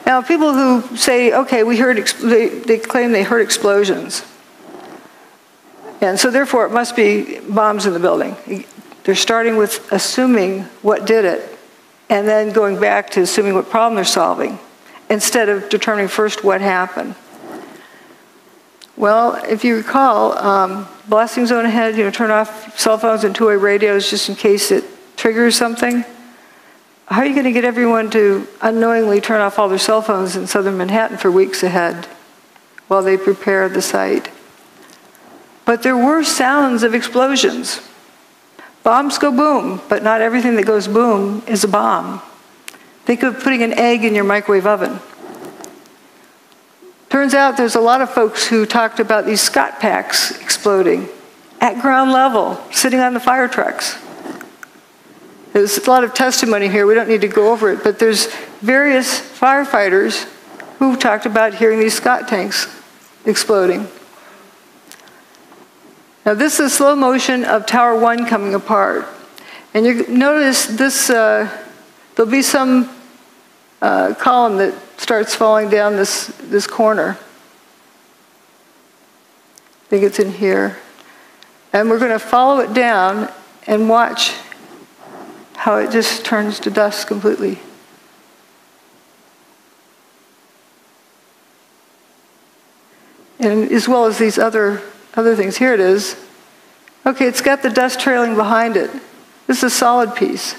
Speaker 2: Now, people who say, okay, they claim they heard explosions. And so therefore, it must be bombs in the building. They're starting with assuming what did it, and then going back to assuming what problem they're solving, instead of determining first what happened. Well, if you recall, blasting zone ahead, turn off cell phones and two-way radios just in case it triggers something. How are you going to get everyone to unknowingly turn off all their cell phones in southern Manhattan for weeks ahead while they prepare the site? But there were sounds of explosions. Bombs go boom, but not everything that goes boom is a bomb. Think of putting an egg in your microwave oven. Turns out there's a lot of folks who talked about these Scott packs exploding at ground level, sitting on the fire trucks. There's a lot of testimony here. We don't need to go over it, but there's various firefighters who talked about hearing these Scott tanks exploding. Now this is slow motion of Tower 1 coming apart. And you notice this, there'll be some column that starts falling down this corner. I think it's in here. And we're going to follow it down and watch how it just turns to dust completely. And as well as these other things. Here it is. Okay, it's got the dust trailing behind it. This is a solid piece.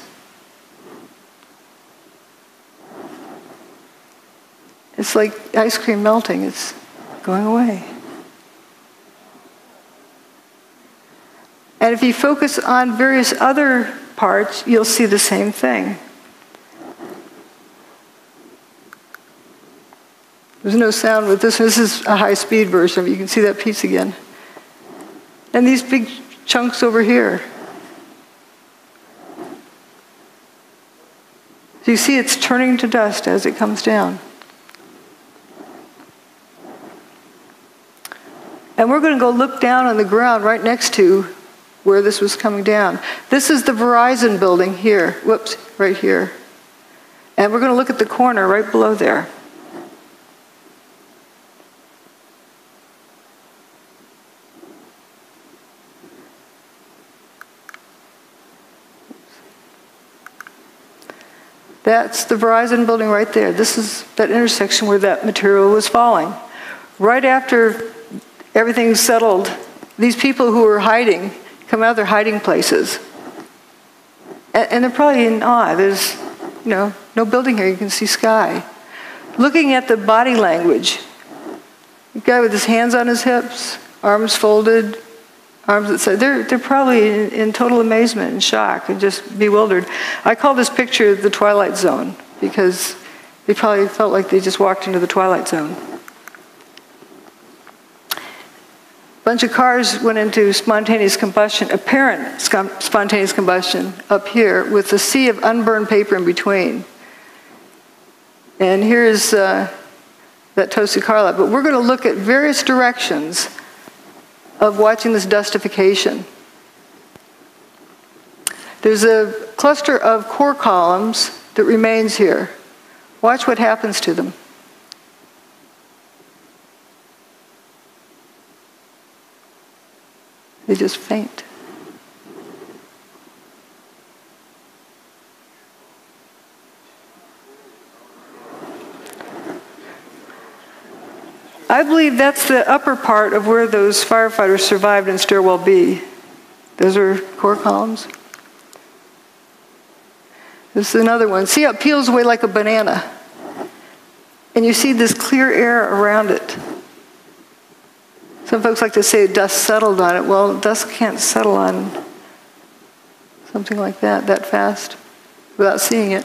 Speaker 2: It's like ice cream melting. It's going away. And if you focus on various other parts, you'll see the same thing. There's no sound with this. This is a high-speed version. You can see that piece again. And these big chunks over here. So you see it's turning to dust as it comes down. And we're going to go look down on the ground right next to where this was coming down. This is the Verizon building here. Whoops, right here. And we're going to look at the corner right below there. That's the Verizon building right there. This is that intersection where that material was falling. Right after everything's settled, these people who were hiding come out of their hiding places. And they're probably in awe. There's, no building here. You can see sky. Looking at the body language, the guy with his hands on his hips, arms folded, arms that side, they're probably in total amazement and shock and just bewildered. I call this picture the Twilight Zone because they probably felt like they just walked into the Twilight Zone. A bunch of cars went into spontaneous combustion, apparent spontaneous combustion up here with a sea of unburned paper in between. And here's that toasted car lot. But we're going to look at various directions of watching this dustification. There's a cluster of core columns that remains here. Watch what happens to them. They just faint. I believe that's the upper part of where those firefighters survived in Stairwell B. Those are core columns. This is another one. See how it peels away like a banana? And you see this clear air around it. Some folks like to say dust settled on it. Well, dust can't settle on something like that fast without seeing it.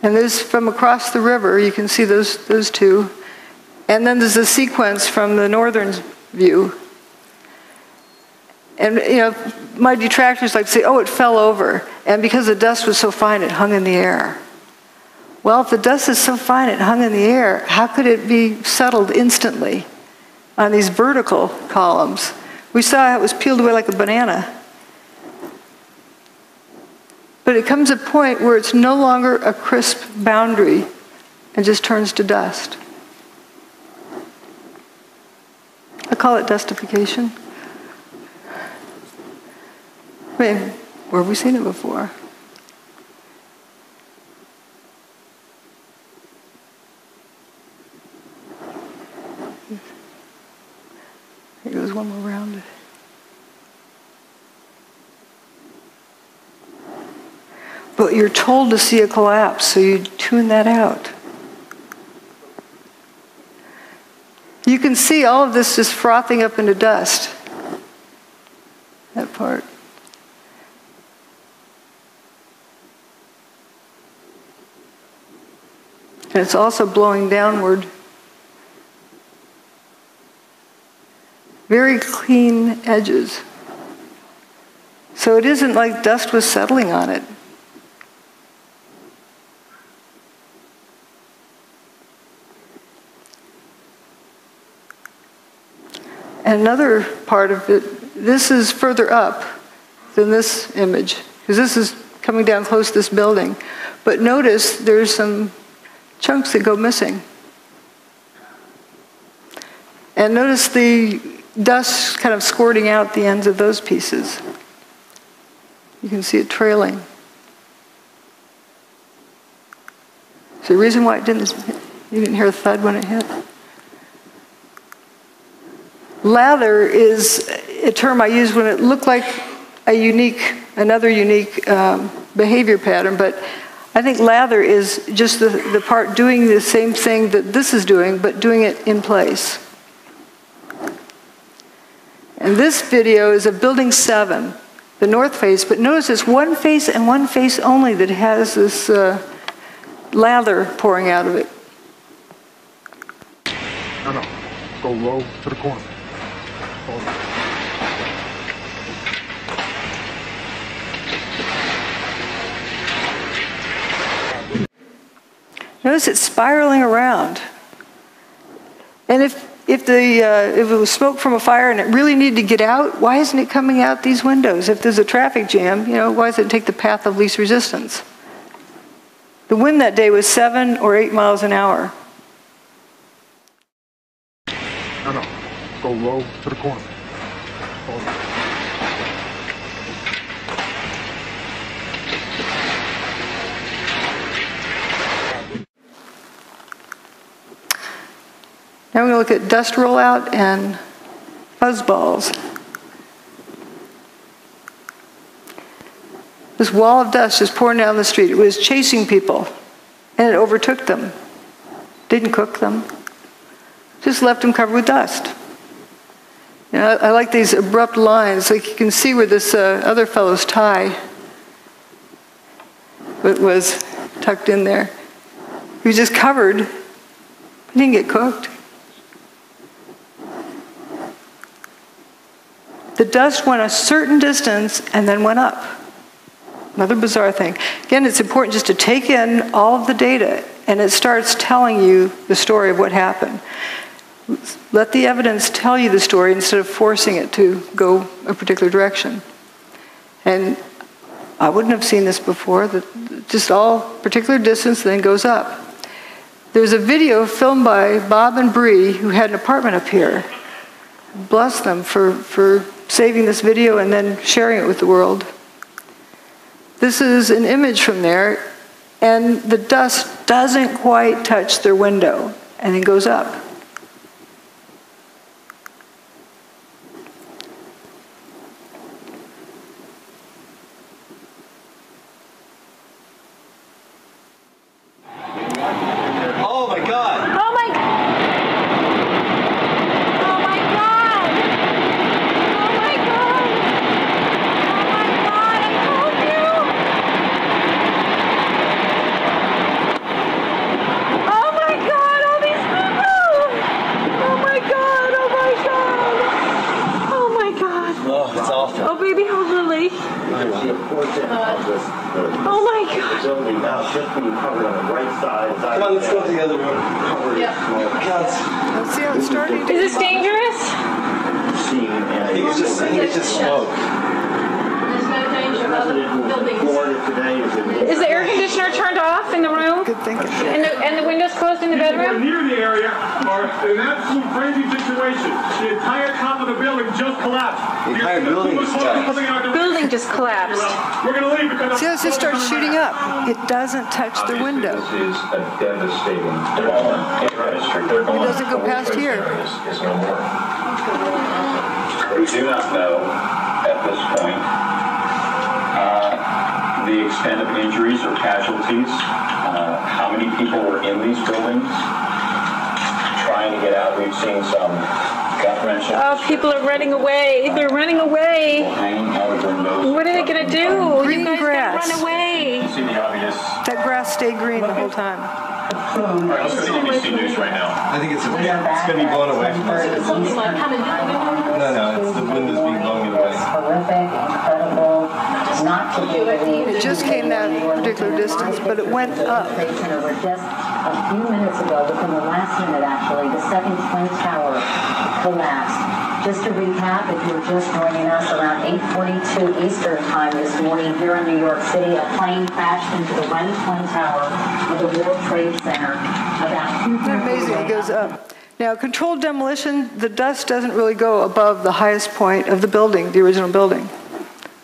Speaker 2: And there's from across the river, you can see those two. And then there's a sequence from the northern view. And my detractors like to say, oh, it fell over. And because the dust was so fine, it hung in the air. Well, if the dust is so fine it hung in the air, how could it be settled instantly on these vertical columns. We saw how it was peeled away like a banana. But it comes a point where it's no longer a crisp boundary and just turns to dust. I call it dustification. I mean, where have we seen it before? Here goes one more round. But you're told to see a collapse, so you tune that out. You can see all of this just frothing up into dust. That part. And it's also blowing downward. Very clean edges. So it isn't like dust was settling on it. And another part of it, this is further up than this image, because this is coming down close to this building. But notice there's some chunks that go missing. And notice the dust kind of squirting out the ends of those pieces. You can see it trailing. So the reason why you didn't hear a thud when it hit? Lather is a term I use when it looked like another unique behavior pattern, but I think lather is just the part doing the same thing that this is doing, but doing it in place. And this video is of Building 7, the north face, but notice it's one face and one face only that has this lather pouring out of it.
Speaker 18: No, go low to the corner.
Speaker 2: Notice it's spiraling around. And if it was smoke from a fire and it really needed to get out, why isn't it coming out these windows? If there's a traffic jam, why does it take the path of least resistance? The wind that day was 7 or 8 miles an hour.
Speaker 18: No, go low to the corner.
Speaker 2: Now we're going to look at dust rollout and fuzzballs. This wall of dust is pouring down the street. It was chasing people, and it overtook them. Didn't cook them. Just left them covered with dust. I like these abrupt lines. Like you can see where this other fellow's tie was tucked in there. He was just covered. He didn't get cooked. The dust went a certain distance and then went up. Another bizarre thing. Again, it's important just to take in all of the data, and it starts telling you the story of what happened. Let the evidence tell you the story instead of forcing it to go a particular direction. And I wouldn't have seen this before, just all particular distance then goes up. There's a video filmed by Bob and Bree, who had an apartment up here. Bless them for saving this video and then sharing it with the world. This is an image from there, and the dust doesn't quite touch their window and then goes up.
Speaker 16: God. Oh my God.
Speaker 19: The building now just being covered on the right side. Come on, let's go to the other room.
Speaker 16: Yeah.
Speaker 2: Let's see how it's starting.
Speaker 16: Is this dangerous?
Speaker 19: I think it's just smoke.
Speaker 16: There's no danger of other buildings. Is the air conditioner turned off in the room?
Speaker 2: Good thinking.
Speaker 16: And the windows closed in the bedroom?
Speaker 18: Near the area are an absolute crazy situation. The entire top of the building just collapsed.
Speaker 19: The entire building just collapsed.
Speaker 16: Building just collapsed.
Speaker 18: We're going to leave because
Speaker 2: See how it just starts shooting up? It doesn't touch the window.
Speaker 19: This is a devastating blow.
Speaker 2: It doesn't go past here.
Speaker 19: Is no more. We do not know at this point the extent of injuries or casualties, how many people were in these buildings trying to get out. We've seen some gut wrenching.
Speaker 16: Oh, people are running away. They're running away.
Speaker 19: Hanging out of windows.
Speaker 16: What are they going to do?
Speaker 2: Green
Speaker 16: You guys
Speaker 2: grass.
Speaker 16: gotta run away.
Speaker 19: You see the obvious.
Speaker 2: That grass stayed green the whole time.
Speaker 19: All right, let's go to ABC News right now.
Speaker 20: I think it's going to be blown away from us.
Speaker 16: Something like coming down the window.
Speaker 20: No, it's the wind is being blown away.
Speaker 21: Horrific, incredible, not to be believed.
Speaker 2: It just came that particular distance, but it went up.
Speaker 21: Just a few minutes ago, within the last minute actually, the second Twin Tower collapsed. Just to recap, if you were just joining us, around 8:42 Eastern Time this morning here in New York City, a plane crashed into the right Twin Tower of the World Trade Center.
Speaker 2: It's amazing, it goes up. Now, controlled demolition, the dust doesn't really go above the highest point of the building, the original building.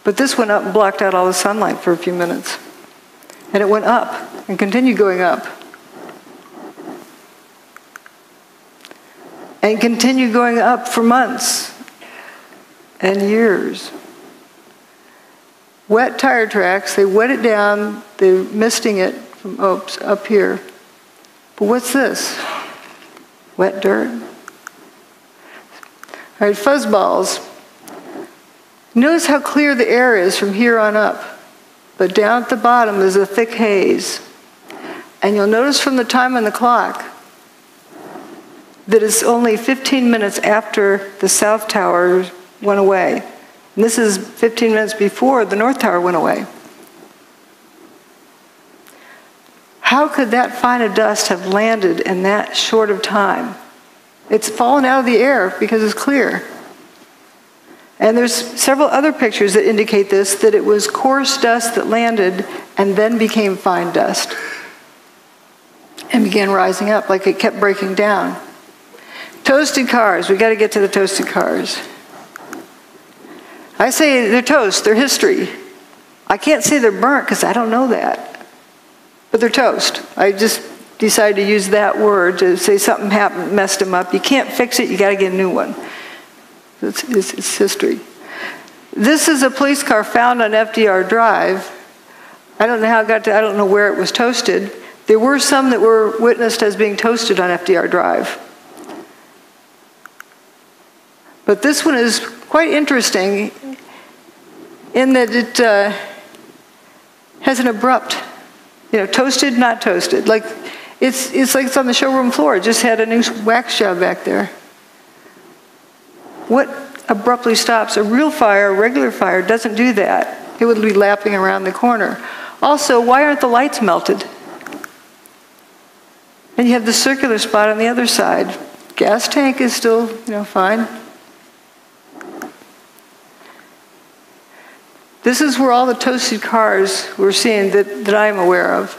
Speaker 2: But this went up and blocked out all the sunlight for a few minutes. And it went up and continued going up. And continued going up for months and years. Wet tire tracks, they wet it down, they're misting it from up here. But what's this? Wet dirt. All right, fuzzballs. Notice how clear the air is from here on up. But down at the bottom is a thick haze. And you'll notice from the time on the clock that it's only 15 minutes after the South Tower went away. And this is 15 minutes before the North Tower went away. How could that fine of dust have landed in that short of time? It's fallen out of the air because it's clear. And there's several other pictures that indicate this, that it was coarse dust that landed and then became fine dust and began rising up like it kept breaking down. Toasted cars, we got to get to the toasted cars. I say they're toast, they're history. I can't say they're burnt because I don't know that. But they're toast. I just decided to use that word to say something happened, messed them up. You can't fix it, you got to get a new one. It's history. This is a police car found on FDR Drive. I don't know how it got to, I don't know where it was toasted. There were some that were witnessed as being toasted on FDR Drive. But this one is quite interesting in that it has an abrupt, toasted, not toasted. Like it's like it's on the showroom floor. It just had a new wax job back there. What abruptly stops? A real fire, a regular fire, doesn't do that. It would be lapping around the corner. Also, why aren't the lights melted? And you have the circular spot on the other side. Gas tank is still, fine. This is where all the toasted cars we're seeing that I'm aware of,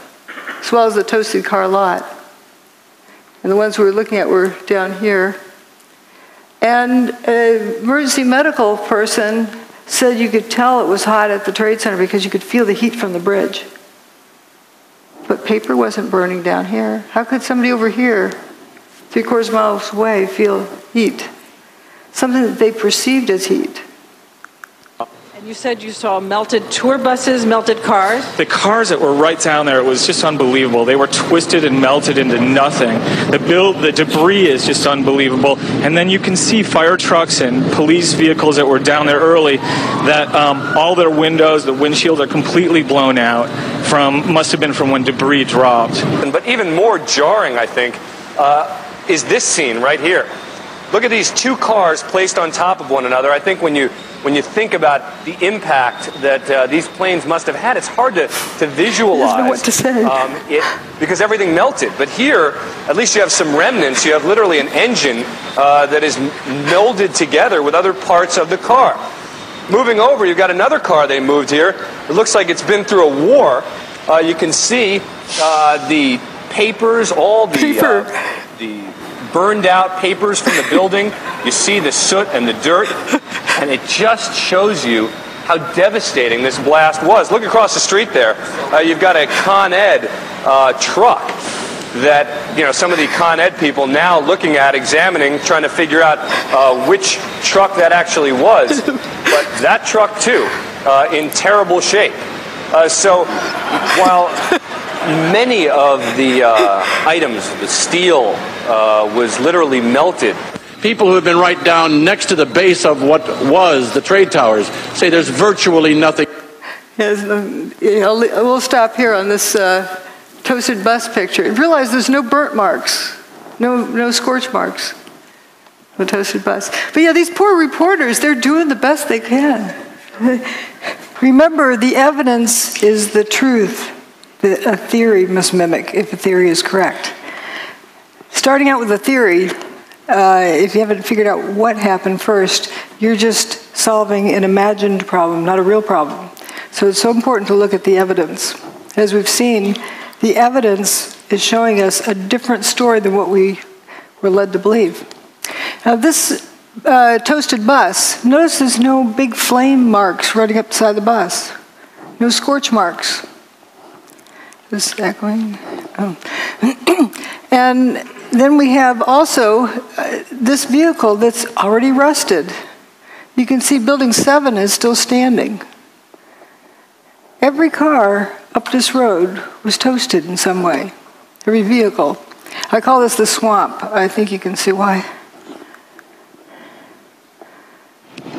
Speaker 2: as well as the toasted car lot. And the ones we were looking at were down here. And an emergency medical person said you could tell it was hot at the Trade Center because you could feel the heat from the bridge. But paper wasn't burning down here. How could somebody over here, 3/4 miles away, feel heat? Something that they perceived as heat.
Speaker 22: You said you saw melted tour buses, melted cars?
Speaker 23: The cars that were right down there, it was just unbelievable. They were twisted and melted into nothing. The debris is just unbelievable. And then you can see fire trucks and police vehicles that were down there early that all their windows, the windshields are completely blown out must have been from when debris dropped.
Speaker 24: But even more jarring, I think, is this scene right here.
Speaker 1: Look at these two cars placed on top of one another. I think when you think about the impact that these planes must have had, it's hard to visualize.
Speaker 2: I don't know what to say.
Speaker 1: Because everything melted. But here, at least you have some remnants. You have literally an engine that is melded together with other parts of the car. Moving over, you've got another car they moved here. It looks like it's been through a war. You can see the papers, all the burned out papers from the building. You see the soot and the dirt, and it just shows you how devastating this blast was. Look across the street there. You've got a Con Ed truck that, you know, some of the Con Ed people now looking at, examining, trying to figure out which truck that actually was. But that truck, too, in terrible shape. So while many of the items, the steel, was literally melted.
Speaker 3: People who have been right down next to the base of what was the trade towers say there's virtually nothing.
Speaker 2: Yes, we'll stop here on this toasted bus picture. Realize there's no burnt marks, no scorch marks. The toasted bus. But yeah, these poor reporters, they're doing the best they can. Remember, the evidence is the truth that a theory must mimic if a theory is correct. Starting out with a theory, if you haven't figured out what happened first, you're just solving an imagined problem, not a real problem. So it's so important to look at the evidence. As we've seen, the evidence is showing us a different story than what we were led to believe. Now this toasted bus, notice there's no big flame marks running up beside the bus. No scorch marks. Is this echoing? Oh. And then we have also this vehicle that's already rusted. You can see Building 7 is still standing. Every car up this road was toasted in some way. Every vehicle. I call this the swamp. I think you can see why.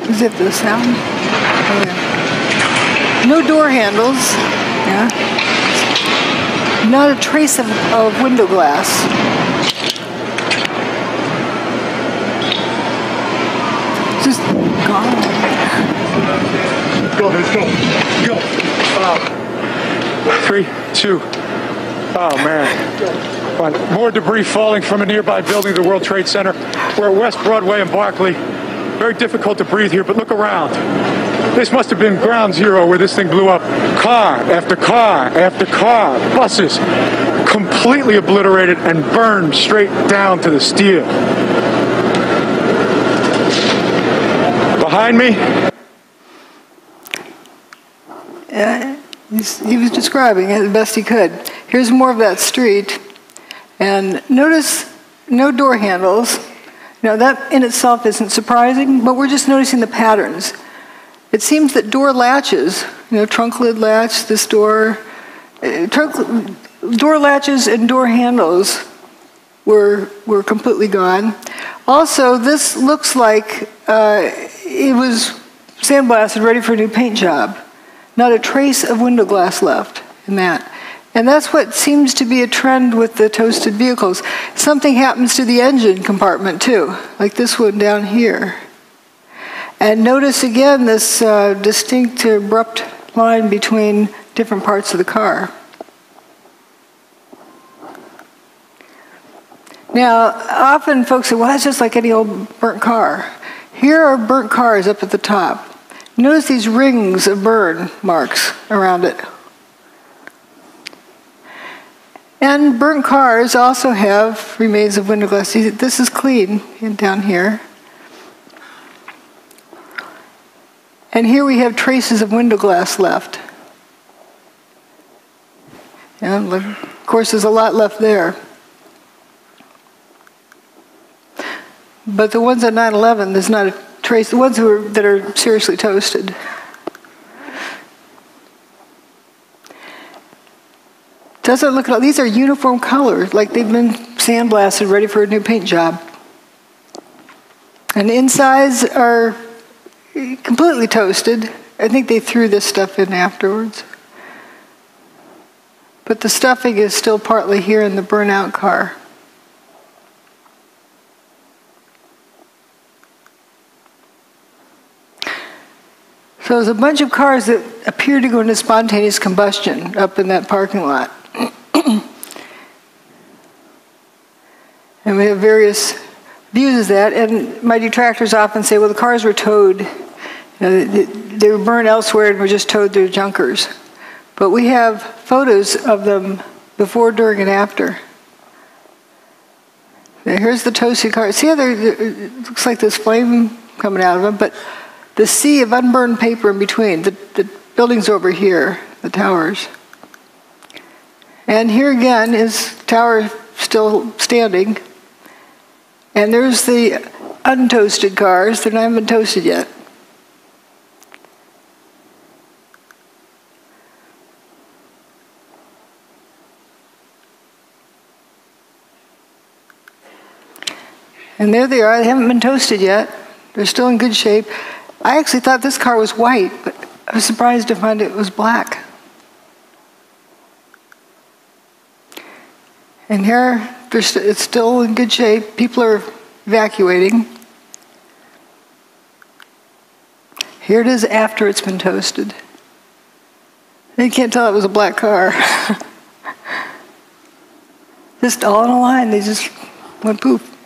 Speaker 2: Is it the sound? Oh, yeah. No door handles. Yeah. Not a trace of window glass. Just gone.
Speaker 18: Go, let's go. Go. 3, 2. Oh, man. More debris falling from a nearby building, the World Trade Center. We're at West Broadway and Barclay. Very difficult to breathe here, but look around. This must have been ground zero where this thing blew up. Car after car after car, buses, completely obliterated and burned straight down to the steel. Behind me.
Speaker 2: He was describing it the best he could. Here's more of that street. And notice no door handles. Now that in itself isn't surprising, but we're just noticing the patterns. It seems that door latches, trunk lid latch, this door, door latches and door handles were completely gone. Also, this looks like it was sandblasted, ready for a new paint job. Not a trace of window glass left in that. And that's what seems to be a trend with the toasted vehicles. Something happens to the engine compartment too, like this one down here. And notice again this distinct abrupt line between different parts of the car. Now, often folks say, well, that's just like any old burnt car. Here are burnt cars up at the top. Notice these rings of burn marks around it. And burnt cars also have remains of window glass. See, this is clean down here. And here we have traces of window glass left. And of course, there's a lot left there. But the ones at 9/11, there's not a trace. The ones that are seriously toasted. Doesn't look like these are uniform colors, like they've been sandblasted, ready for a new paint job. And the insides are completely toasted. I think they threw this stuff in afterwards. But the stuffing is still partly here in the burnout car. So there's a bunch of cars that appear to go into spontaneous combustion up in that parking lot. And we have various views of that. And my detractors often say, well, the cars were towed. They were burned elsewhere and were just towed through junkers. But we have photos of them before, during, and after. Now, here's the toasted car. See how it looks like this flame coming out of them? But the sea of unburned paper in between. The building's over here, the towers. And here again is the tower still standing. And there's the untoasted cars. They're not even toasted yet. And there they are. They haven't been toasted yet. They're still in good shape. I actually thought this car was white, but I was surprised to find it was black. And here, it's still in good shape. People are evacuating. Here it is after it's been toasted. You can't tell it was a black car. Just all in a line. They just went poof.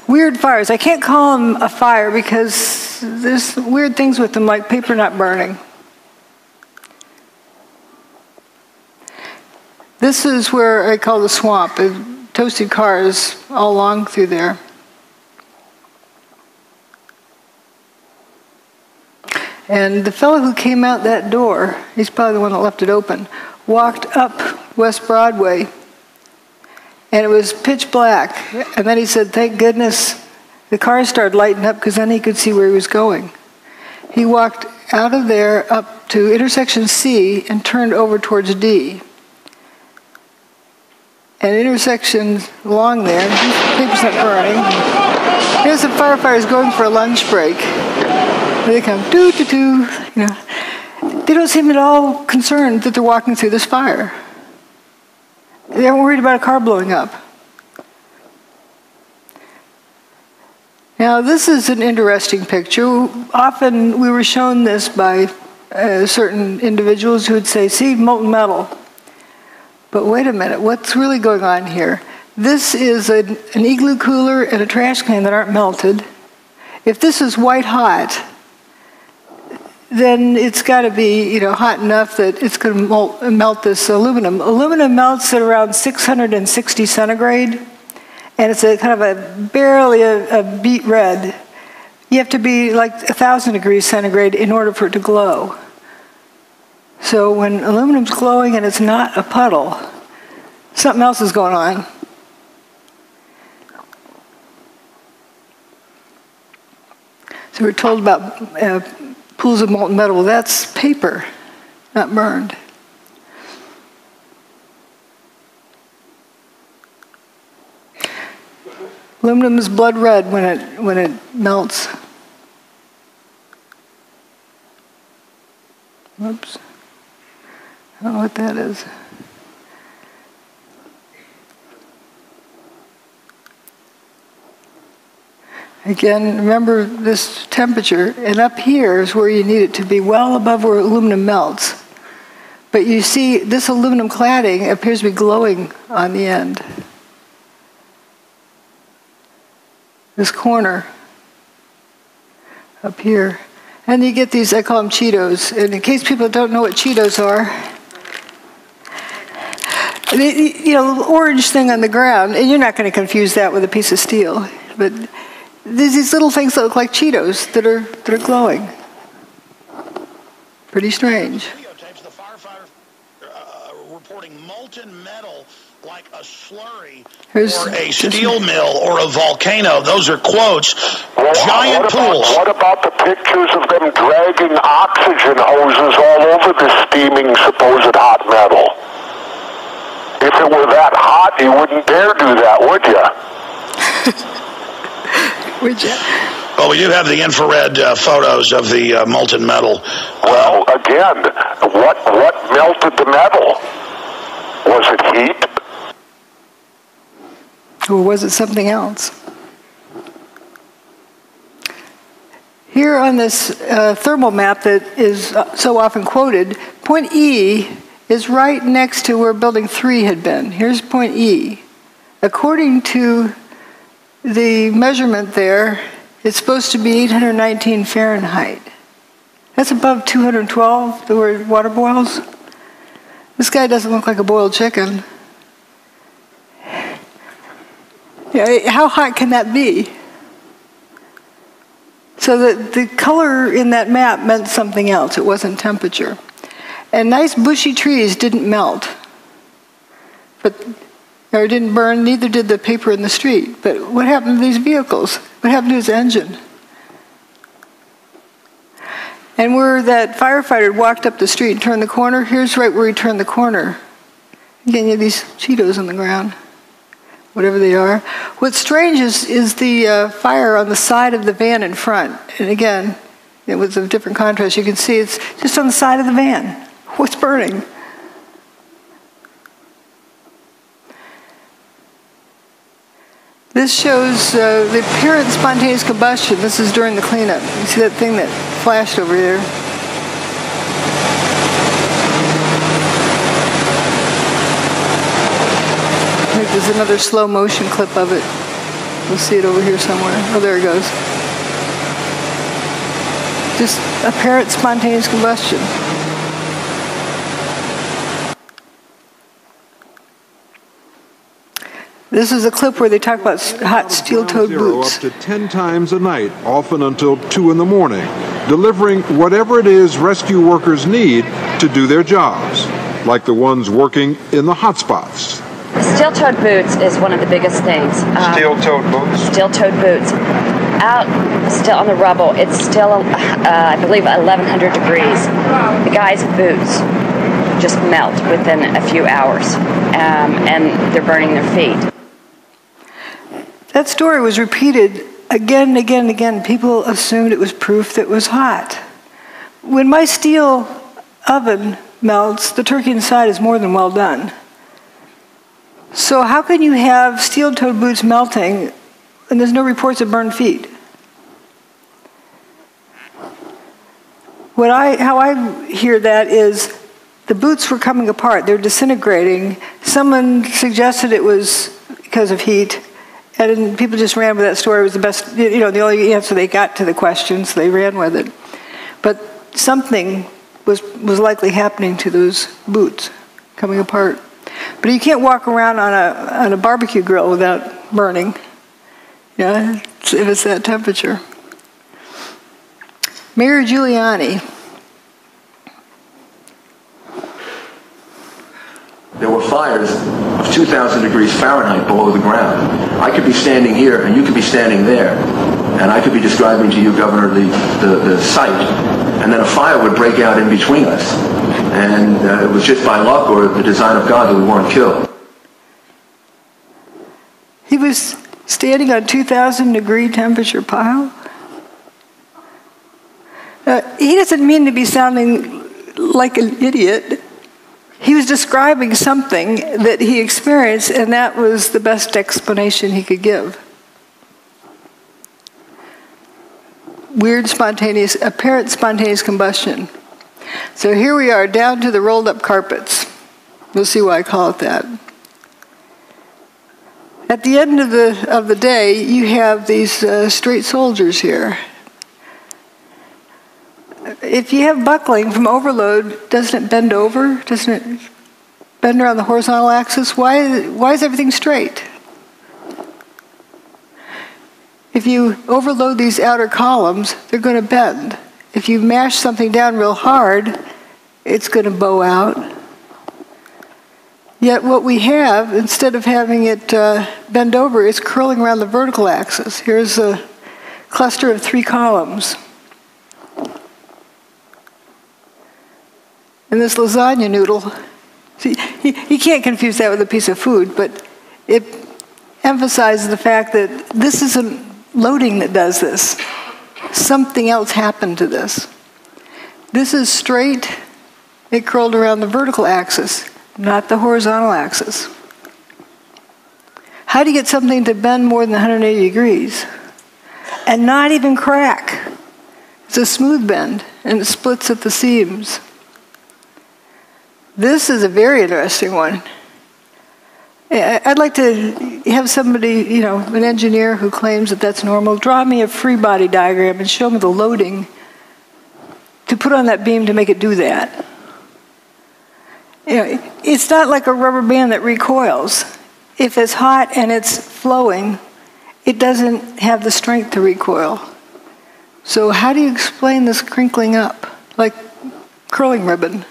Speaker 2: Weird fires. I can't call them a fire because there's weird things with them, like paper not burning. This is where I call the swamp. Toasted cars all along through there. And the fellow who came out that door, he's probably the one that left it open, walked up West Broadway. And it was pitch black. And then he said, thank goodness the cars started lighting up because then he could see where he was going. He walked out of there up to intersection C and turned over towards D. And intersections along there, paper's not burning. Here's the firefighters going for a lunch break. They come, doo-doo-doo, you know. They don't seem at all concerned that they're walking through this fire. They aren't worried about a car blowing up. Now, this is an interesting picture. Often we were shown this by certain individuals who would say, see, molten metal. But wait a minute, what's really going on here? This is an igloo cooler and a trash can that aren't melted. If this is white hot, then it's got to be, hot enough that it's going to melt this aluminum. Aluminum melts at around 660 centigrade, and it's a kind of barely a beet red. You have to be like 1,000 degrees centigrade in order for it to glow. So when aluminum's glowing and it's not a puddle, something else is going on. So we're told about pools of molten metal. Well, that's paper, not burned. Aluminum is blood red when it melts. Whoops. I don't know what that is. Again, remember this temperature, and up here is where you need it to be well above where aluminum melts. But you see, this aluminum cladding appears to be glowing on the end. This corner up here. And you get these, I call them Cheetos. And in case people don't know what Cheetos are, the orange thing on the ground, and you're not going to confuse that with a piece of steel, but there's these little things that look like Cheetos that are glowing. Pretty strange.
Speaker 4: Videotapes the firefighter reporting molten metal like a slurry or a steel mill or a volcano. Those are quotes. Giant pools.
Speaker 8: What about the pictures of them dragging oxygen hoses all over the steaming supposed hot metal? If it were that hot, you wouldn't dare do that, would you?
Speaker 2: Would you?
Speaker 4: Well, we do have the infrared photos of the molten metal.
Speaker 8: Well, again, what melted the metal? Was it heat?
Speaker 2: Or was it something else? Here on this thermal map that is so often quoted, point E is right next to where building 3 had been. Here's point E. According to the measurement there, it's supposed to be 819 Fahrenheit. That's above 212, the word water boils. This guy doesn't look like a boiled chicken. Yeah, how hot can that be? So the color in that map meant something else. It wasn't temperature. And nice bushy trees didn't melt, or didn't burn, neither did the paper in the street. But what happened to these vehicles? What happened to his engine? And where that firefighter walked up the street and turned the corner, here's right where he turned the corner. Again, you have these Cheetos on the ground, whatever they are. What's strange is the fire on the side of the van in front. And again, it was of different contrast. You can see it's just on the side of the van. What's burning? This shows the apparent spontaneous combustion. This is during the cleanup. You see that thing that flashed over there? I think there's another slow motion clip of it. We'll see it over here somewhere. Oh, there it goes. Just apparent spontaneous combustion. This is a clip where they talk about hot steel-toed boots.
Speaker 5: Up to 10 times a night, often until 2 in the morning, delivering whatever it is rescue workers need to do their jobs, like the ones working in the hot spots.
Speaker 10: Steel-toed boots is one of the biggest things.
Speaker 5: Steel-toed boots?
Speaker 10: Steel-toed boots. Out still on the rubble, it's still, I believe, 1,100 degrees. The guy's boots just melt within a few hours, and they're burning their feet.
Speaker 2: That story was repeated again and again and again. People assumed it was proof that it was hot. When my steel oven melts, the turkey inside is more than well done. So how can you have steel-toed boots melting and there's no reports of burned feet? How I hear that is the boots were coming apart. They're disintegrating. Someone suggested it was because of heat. And people just ran with that story. It was the best, the only answer they got to the questions. They ran with it. But something was likely happening to those boots, coming apart. But you can't walk around on a barbecue grill without burning, if it's that temperature. Mayor Giuliani.
Speaker 11: There were fires of 2,000 degrees Fahrenheit below the ground. I could be standing here and you could be standing there. And I could be describing to you, Governor, the site. And then a fire would break out in between us. And it was just by luck or the design of God that we weren't killed.
Speaker 2: He was standing on 2,000 degree temperature pile. He doesn't mean to be sounding like an idiot. He was describing something that he experienced, and that was the best explanation he could give. Weird apparent spontaneous combustion. So here we are, down to the rolled up carpets. We'll see why I call it that. At the end of the day, you have these straight soldiers here. If you have buckling from overload, doesn't it bend over? Doesn't it bend around the horizontal axis? Why is everything straight? If you overload these outer columns, they're going to bend. If you mash something down real hard, it's going to bow out. Yet what we have, instead of having it bend over, is curling around the vertical axis. Here's a cluster of 3 columns. And this lasagna noodle, see, you can't confuse that with a piece of food, but it emphasizes the fact that this isn't loading that does this. Something else happened to this. This is straight, it curled around the vertical axis, not the horizontal axis. How do you get something to bend more than 180 degrees and not even crack? It's a smooth bend, and it splits at the seams. This is a very interesting one. I'd like to have somebody, an engineer who claims that that's normal, draw me a free body diagram and show me the loading to put on that beam to make it do that. It's not like a rubber band that recoils. If it's hot and it's flowing, it doesn't have the strength to recoil. So how do you explain this crinkling up, like curling ribbon?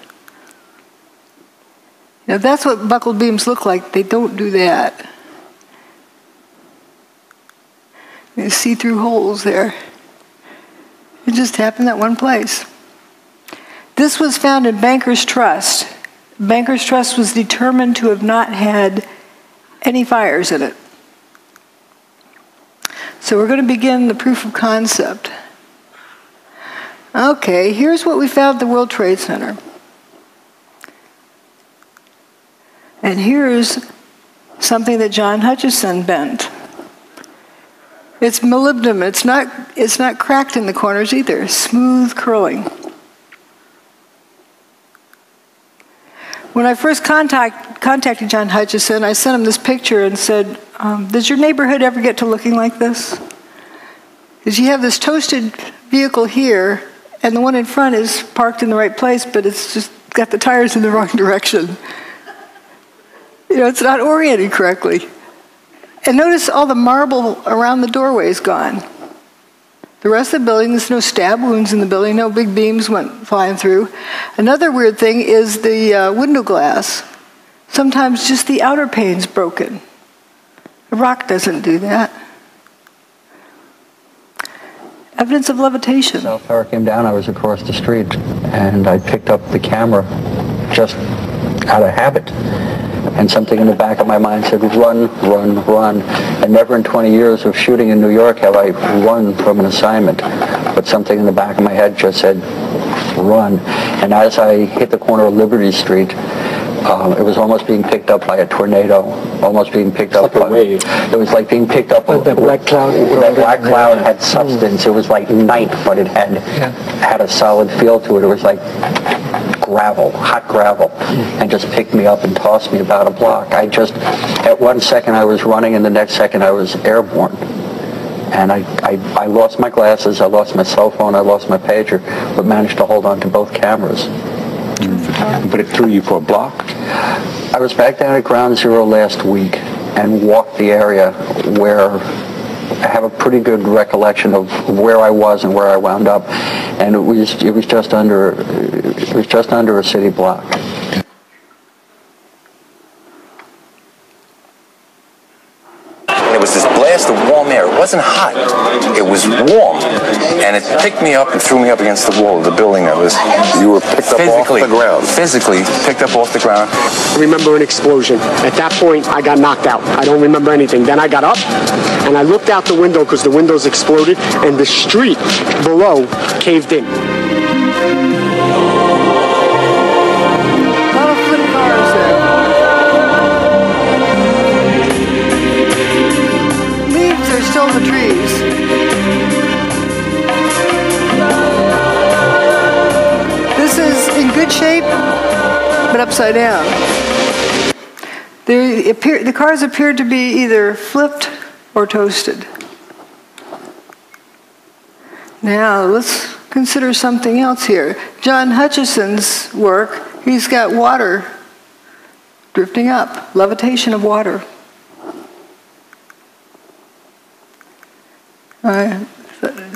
Speaker 2: Now that's what buckled beams look like. They don't do that. You see through holes there. It just happened that one place. This was found in Banker's Trust. Banker's Trust was determined to have not had any fires in it. So we're going to begin the proof of concept. Okay, here's what we found at the World Trade Center. And here's something that John Hutchison bent. It's molybdenum. It's not cracked in the corners either. Smooth curling. When I first contacted John Hutchison, I sent him this picture and said, does your neighborhood ever get to looking like this? Because you have this toasted vehicle here, and the one in front is parked in the right place, but it's just got the tires in the wrong direction. It's not oriented correctly. And notice all the marble around the doorway is gone. The rest of the building, there's no stab wounds in the building, no big beams went flying through. Another weird thing is the window glass. Sometimes just the outer pane's broken. The rock doesn't do that. Evidence of levitation.
Speaker 13: Cell tower came down, I was across the street, and I picked up the camera just out of habit. And something in the back of my mind said, run, run, run. And never in 20 years of shooting in New York have I run from an assignment. But something in the back of my head just said, run. And as I hit the corner of Liberty Street, it was almost being picked up by a tornado, almost being picked up by a wave. It was like being picked up by the black cloud. That black cloud had substance. It was like night, but it had a solid feel to it. It was like gravel, hot gravel, and just picked me up and tossed me about a block. At one second I was running, and the next second I was airborne. And I lost my glasses, I lost my cell phone, I lost my pager, but managed to hold on to both cameras. But it threw you for a block? I was back down at Ground Zero last week and walked the area where I have a pretty good recollection of where I was and where I wound up, and it was just under a city block.
Speaker 14: It was this blast of warm air. It wasn't hot. It was warm. And it picked me up and threw me up against the wall of the building that was... You were picked up off the ground? Physically picked up off the ground.
Speaker 15: I remember an explosion. At that point, I got knocked out. I don't remember anything. Then I got up, and I looked out the window because the windows exploded, and the street below caved in.
Speaker 2: The trees. This is in good shape, but upside down. The cars appeared to be either flipped or toasted. Now let's consider something else here. John Hutchison's work, he's got water drifting up, levitation of water.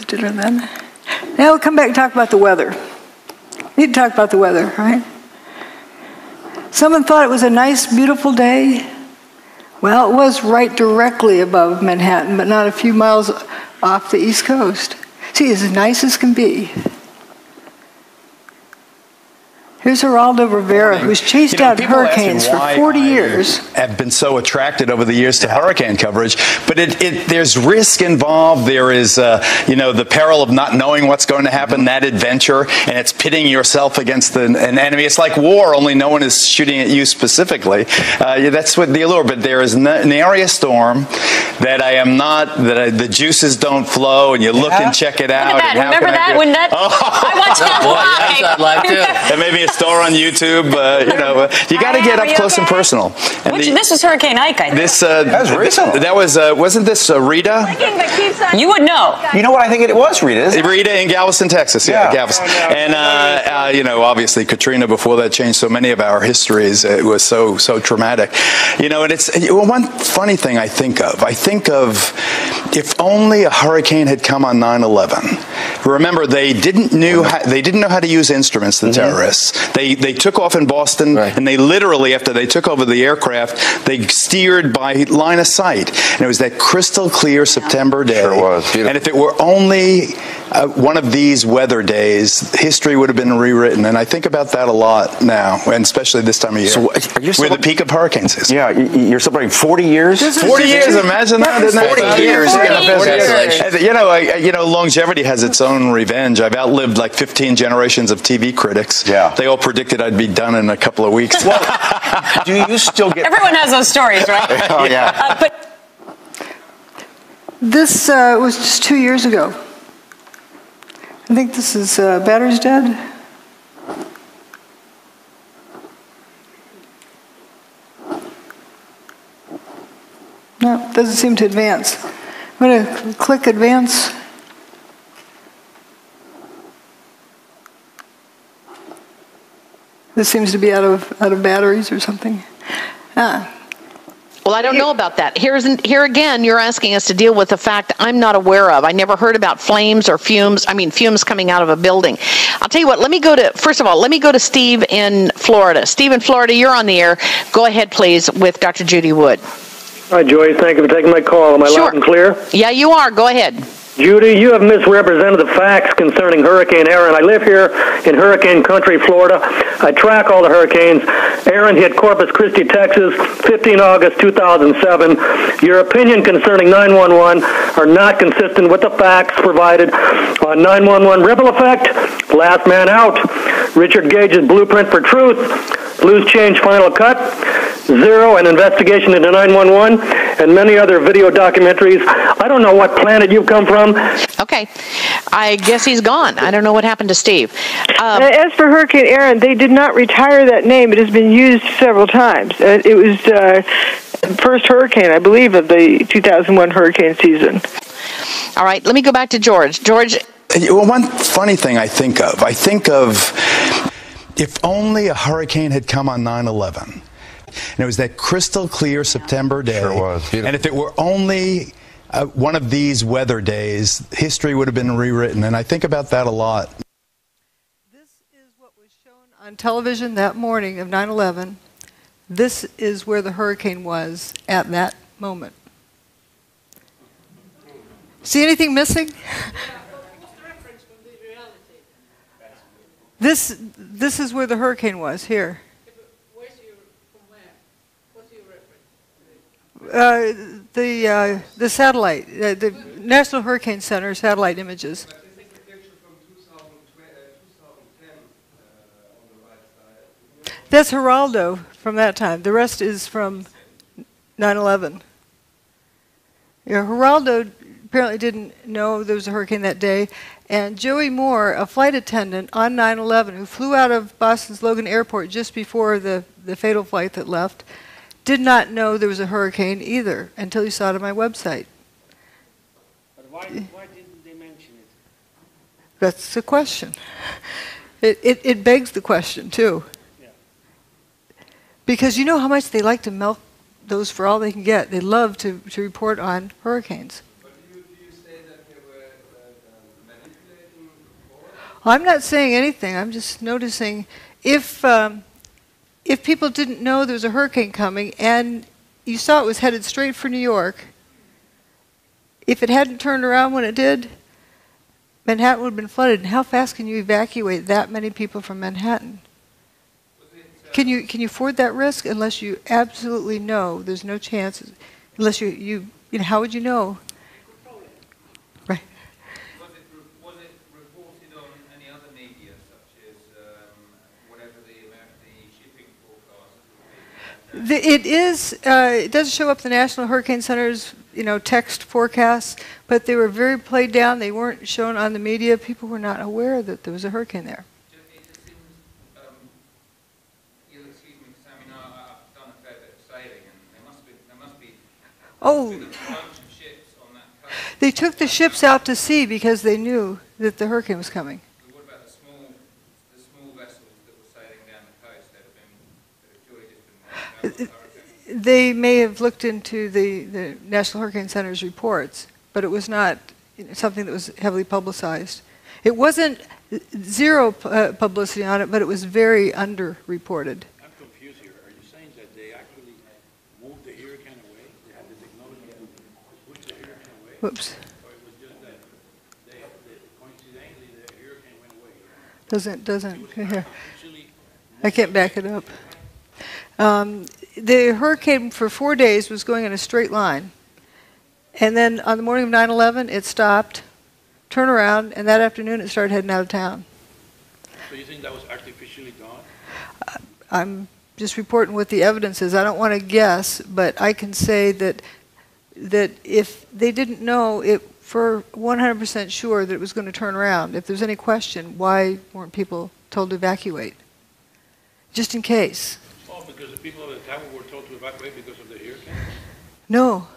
Speaker 2: Dinner then. Now we'll come back and talk about the weather. We need to talk about the weather, right? Someone thought it was a nice, beautiful day. Well, it was right directly above Manhattan, but not a few miles off the East Coast. See, it's as nice as can be. Here's Geraldo Rivera, who's chased out hurricanes for 40 years.
Speaker 6: Have been so attracted over the years to hurricane coverage, but there's risk involved. There is, the peril of not knowing what's going to happen, that adventure, and it's pitting yourself against an enemy. It's like war, only no one is shooting at you specifically. That's what the allure. But there is an area storm that the juices don't flow, and you look and check it out.
Speaker 10: Look at that. Remember that? I watched that live.
Speaker 6: And maybe a store on YouTube. You got to get up close and personal. And
Speaker 10: this was Hurricane Ike, I think.
Speaker 6: That was recent. That was wasn't this Rita?
Speaker 10: You would know.
Speaker 14: You know what? I think it was Rita.
Speaker 6: Rita in Galveston, Texas. Yeah, Galveston. And obviously Katrina before that changed so many of our histories. It was so traumatic. And it's one funny thing I think of if only a hurricane had come on 9/11. Remember, they didn't know how to use instruments. The terrorists. They took off in Boston, and they literally, after they took over the aircraft, they steered by line of sight. And it was that crystal clear September day.
Speaker 14: Sure was. Beautiful.
Speaker 6: And if it were only one of these weather days, history would have been rewritten. And I think about that a lot now, and especially this time of year.
Speaker 14: So
Speaker 6: where the peak of hurricanes is.
Speaker 14: Yeah, you're celebrating 40 years?
Speaker 6: 40 years, imagine that.
Speaker 14: 40 years.
Speaker 6: 40 years. Longevity has its own revenge. I've outlived like 15 generations of TV critics.
Speaker 14: Yeah.
Speaker 6: They all predicted I'd be done in a couple of weeks.
Speaker 14: Well, do you still get...
Speaker 10: Everyone has those stories, right?
Speaker 14: Oh, yeah.
Speaker 2: This was just 2 years ago. I think this is Batter's Dead. No, it doesn't seem to advance. I'm going to click advance. This seems to be out of batteries or something.
Speaker 7: Well, I don't know about that. Here again, you're asking us to deal with a fact I'm not aware of. I never heard about flames or fumes. I mean, fumes coming out of a building. I'll tell you what, let me go to Steve in Florida. Steve in Florida, you're on the air. Go ahead, please, with Dr. Judy Wood.
Speaker 12: Hi, Joy. Thank you for taking my call. Am I loud and clear?
Speaker 7: Yeah, you are. Go ahead.
Speaker 12: Judy, you have misrepresented the facts concerning Hurricane Aaron. I live here in hurricane country, Florida. I track all the hurricanes. Aaron hit Corpus Christi, Texas, 15 August 2007. Your opinion concerning 911 are not consistent with the facts provided on 911 ripple effect, last man out, Richard Gage's blueprint for truth, loose change final cut, Zero, an investigation into 911, and many other video documentaries. I don't know what planet you've come from.
Speaker 7: Okay. I guess he's gone. I don't know what happened to Steve.
Speaker 24: As for Hurricane Aaron, they did not retire that name. It has been used several times. It was first hurricane, I believe, of the 2001 hurricane season.
Speaker 7: All right. Let me go back to George. George.
Speaker 6: Well, one funny thing I think of if only a hurricane had come on 9/11. And it was that crystal clear September day.
Speaker 14: Sure was. Beautiful.
Speaker 6: And if it were only one of these weather days, history would have been rewritten. And I think about that a lot.
Speaker 2: This is what was shown on television that morning of 9/11. This is where the hurricane was at that moment. See anything missing? This is where the hurricane was, here. The satellite, the National Hurricane Center satellite images. That's Geraldo from that time. The rest is from 9/11. Yeah, Geraldo apparently didn't know there was a hurricane that day. And Joey Moore, a flight attendant on 9/11 who flew out of Boston's Logan Airport just before the fatal flight that left, did not know there was a hurricane either until he saw it on my website.
Speaker 25: But why didn't they mention it?
Speaker 2: That's the question. It begs the question, too.
Speaker 25: Yeah.
Speaker 2: Because you know how much they like to milk those for all they can get. They love to report on hurricanes.
Speaker 20: But do you say that they were manipulating before?
Speaker 2: I'm not saying anything. I'm just noticing if people didn't know there was a hurricane coming and you saw it was headed straight for New York, if it hadn't turned around when it did, Manhattan would have been flooded. And how fast can you evacuate that many people from Manhattan? Can you afford that risk unless you absolutely know there's no chance? Unless you know, how would you know? Right.
Speaker 20: Was it reported on any other media, such as whatever the shipping forecast would be?
Speaker 2: It is. It does show up the National Hurricane Center's, text forecasts, but they were very played down. They weren't shown on the media. People were not aware that there was a hurricane there.
Speaker 20: It just seems, you'll excuse me, because I've done a fair bit of sailing, and there must be
Speaker 2: Oh.
Speaker 20: a bunch of ships on that coast.
Speaker 2: They took the ships out to sea because they knew that the hurricane was coming.
Speaker 20: But what about the small vessels that were sailing down the coast that have surely just been wiped out by the hurricane?
Speaker 2: They may have looked into the National Hurricane Center's reports, but it was not something that was heavily publicized. It wasn't zero publicity on it, but it was very underreported.
Speaker 3: I'm confused here. Are you saying that they actually moved the hurricane away? They had the technology to push the hurricane away?
Speaker 2: Whoops.
Speaker 3: Or it was just that coincidentally the hurricane went away?
Speaker 2: Doesn't. Here. I can't back it up. The hurricane for 4 days was going in a straight line. And then on the morning of 9/11, it stopped, turned around, and that afternoon it started heading out of town.
Speaker 3: So you think that was artificially done?
Speaker 2: I'm just reporting what the evidence is. I don't want to guess, but I can say that if they didn't know it for 100% sure that it was going to turn around, if there's any question, why weren't people told to evacuate? Just in case.
Speaker 3: Oh, because the people at the time were told to evacuate because of the hurricane?
Speaker 2: No.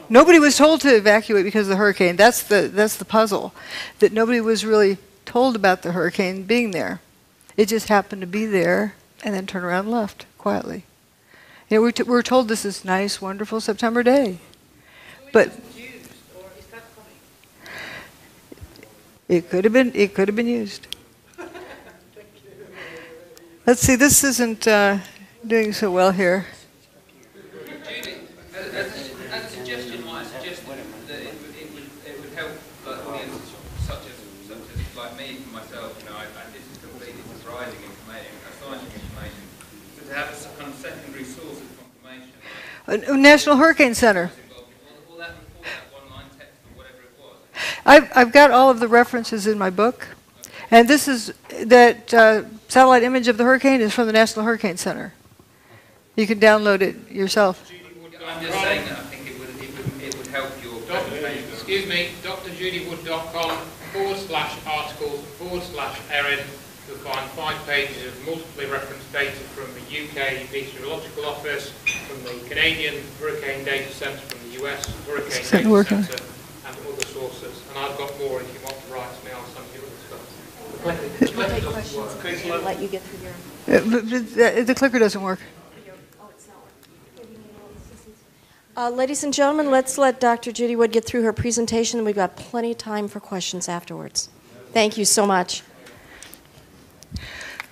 Speaker 2: Nobody was told to evacuate because of the hurricane. That's the puzzle, that nobody was really told about the hurricane being there. It just happened to be there and then turned around and left quietly. We're told this is nice, wonderful September day. But it could have been used. Let's see, this isn't doing so well here.
Speaker 20: Judy, as a suggestion, might I suggest that it would help audiences such as like me and myself. This is completely surprising information, astonishing information. So to have a kind of secondary source of confirmation.
Speaker 2: National Hurricane Center.
Speaker 20: All that report, that one-line text or whatever it was.
Speaker 2: I've got all of the references in my book. And this is that satellite image of the hurricane is from the National Hurricane Center. You can download it yourself.
Speaker 20: I'm just saying that I think it would help your presentation.
Speaker 9: Excuse me, drjudywood.com/articles/Erin. You'll find 5 pages of multiply referenced data from the UK Meteorological Office, from the Canadian Hurricane Data Centre, from the US Hurricane Data Centre, and other sources. And I've got more if you want to write to me, I'll send you other stuff.
Speaker 10: We'll take questions. We'll let you get through your...
Speaker 2: The clicker doesn't work.
Speaker 16: Ladies and gentlemen, let's let Dr. Judy Wood get through her presentation. We've got plenty of time for questions afterwards. Thank you so much.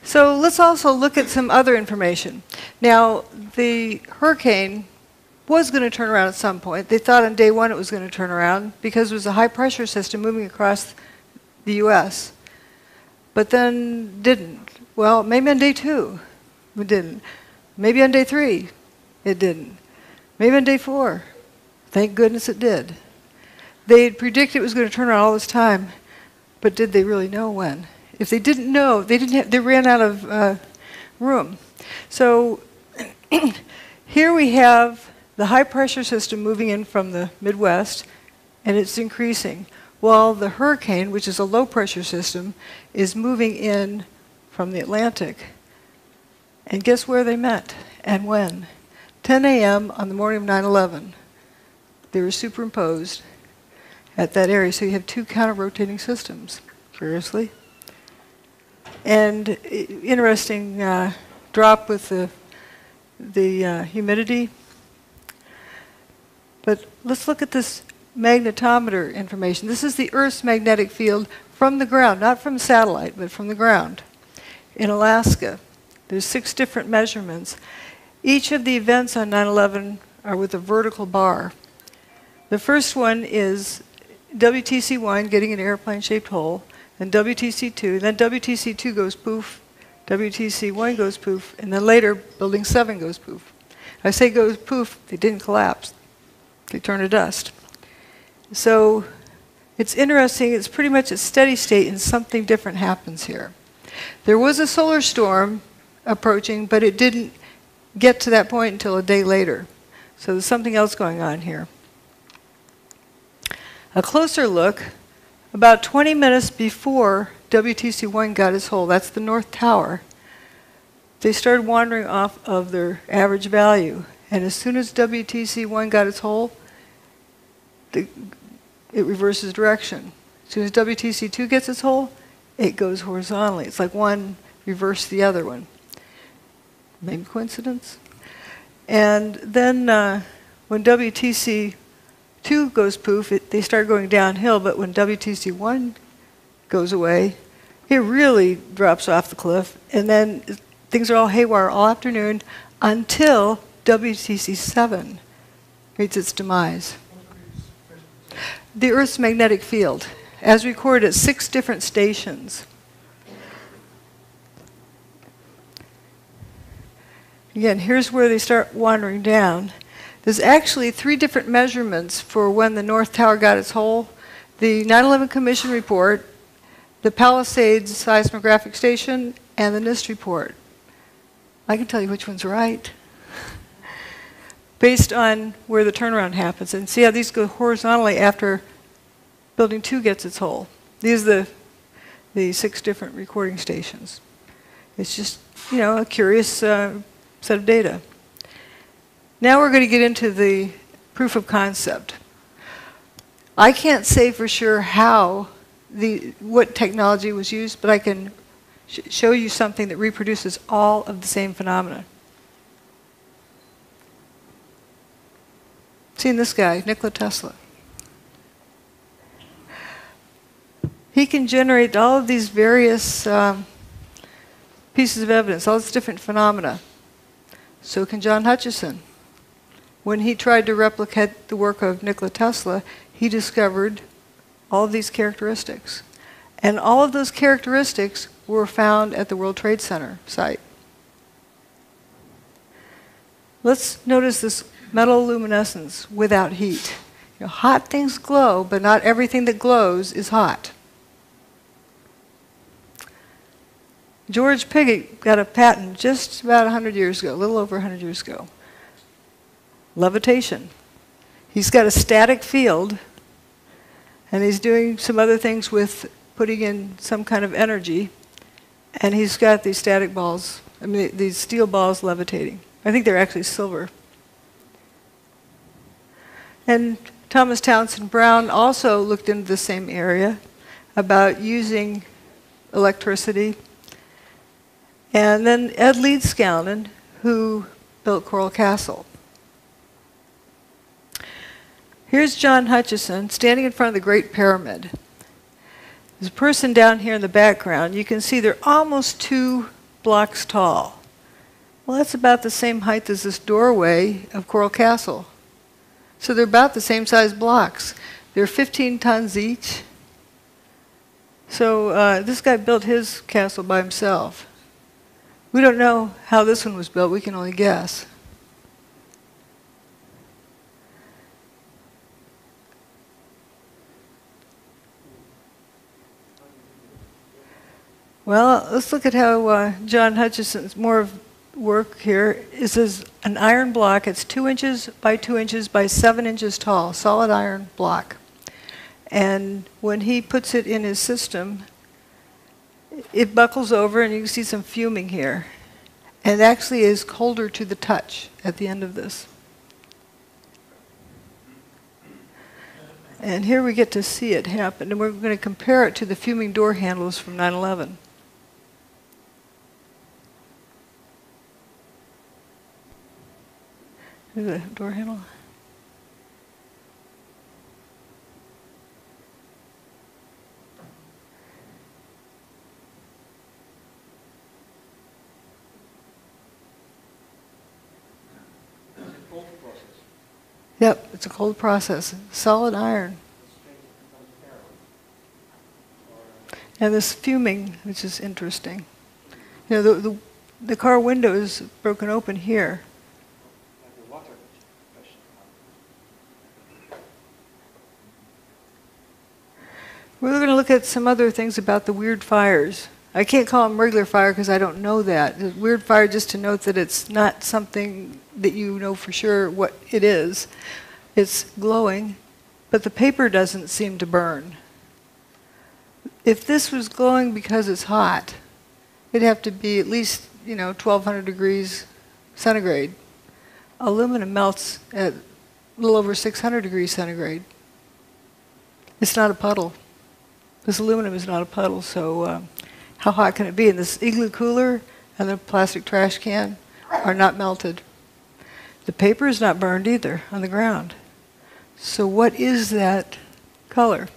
Speaker 2: So let's also look at some other information. Now, the hurricane was going to turn around at some point. They thought on day 1 it was going to turn around because it was a high-pressure system moving across the U.S., but then didn't. Well, maybe on day 2 it didn't. Maybe on day 3 it didn't. Maybe on day 4. Thank goodness it did. They had predicted it was going to turn around all this time, but did they really know when? If they didn't know, they ran out of room. So here we have the high-pressure system moving in from the Midwest, and it's increasing, while the hurricane, which is a low-pressure system, is moving in from the Atlantic. And guess where they met and when? 10 a.m. on the morning of 9/11. They were superimposed at that area, so you have 2 counter-rotating systems, curiously. And interesting drop with the humidity. But let's look at this magnetometer information. This is the Earth's magnetic field from the ground, not from satellite, but from the ground. In Alaska, there's 6 different measurements. Each of the events on 9/11 are with a vertical bar. The first one is WTC1 getting an airplane-shaped hole, and WTC2, and then WTC2 goes poof WTC1 goes poof, and then later building 7 goes poof. I say goes poof, they didn't collapse. They turn to dust. So it's interesting, it's pretty much a steady state and something different happens here. There was a solar storm approaching, but it didn't get to that point until a day later. So there's something else going on here. A closer look, about 20 minutes before WTC1 got its hole, that's the North Tower, they started wandering off of their average value. And as soon as WTC1 got its hole, it reverses direction. As soon as WTC2 gets its hole, it goes horizontally. It's like one reversed the other one. Maybe coincidence? And then when WTC2 goes poof, they start going downhill, but when WTC1 goes away, it really drops off the cliff, and then things are all haywire all afternoon until WTC7 meets its demise. The Earth's magnetic field, as recorded at 6 different stations. Again, here's where they start wandering down. There's actually 3 different measurements for when the North Tower got its hole. The 9/11 Commission report, the Palisades seismographic station, and the NIST report. I can tell you which one's right, based on where the turnaround happens. And see how these go horizontally after Building 2 gets its hole. These are the 6 different recording stations. It's just, you know, a curious set of data. Now we're going to get into the proof of concept. I can't say for sure what technology was used, but I can show you something that reproduces all of the same phenomena. Seen this guy, Nikola Tesla. He can generate all of these various pieces of evidence, all these different phenomena. So can John Hutchison. When he tried to replicate the work of Nikola Tesla, he discovered all of these characteristics. And all of those characteristics were found at the World Trade Center site. Let's notice this metal luminescence without heat. You know, hot things glow, but not everything that glows is hot. George Pigott got a patent just about 100 years ago, a little over 100 years ago. Levitation. He's got a static field, and he's doing some other things with putting in some kind of energy, and he's got these static balls, I mean these steel balls levitating. I think they're actually silver. And Thomas Townsend Brown also looked into the same area about using electricity. And then Ed Leedskalnin, who built Coral Castle. Here's John Hutchison standing in front of the Great Pyramid. There's a person down here in the background. You can see they're almost 2 blocks tall. Well, that's about the same height as this doorway of Coral Castle. So they're about the same size blocks. They're 15 tons each. So this guy built his castle by himself. We don't know how this one was built. We can only guess. Well, let's look at how John Hutchison's more of work here. This is an iron block. It's 2 inches by 2 inches by 7 inches tall, solid iron block. And when he puts it in his system, it buckles over, and you can see some fuming here. And it actually is colder to the touch at the end of this. And here we get to see it happen. And we're going to compare it to the fuming door handles from 9/11. Here's the door handle. Yep, it's a cold process. Solid iron. And this fuming, which is interesting. You know, the car window is broken open here. We're going to look at some other things about the weird fires. I can't call them regular fire because I don't know that. The weird fire, just to note that it's not something that you know for sure what it is. It's glowing, but the paper doesn't seem to burn. If this was glowing because it's hot, it'd have to be at least, 1,200 degrees centigrade. Aluminum melts at a little over 600 degrees centigrade. It's not a puddle. This aluminum is not a puddle, so how hot can it be? And this igloo cooler and the plastic trash can are not melted. The paper is not burned either on the ground. So what is that color?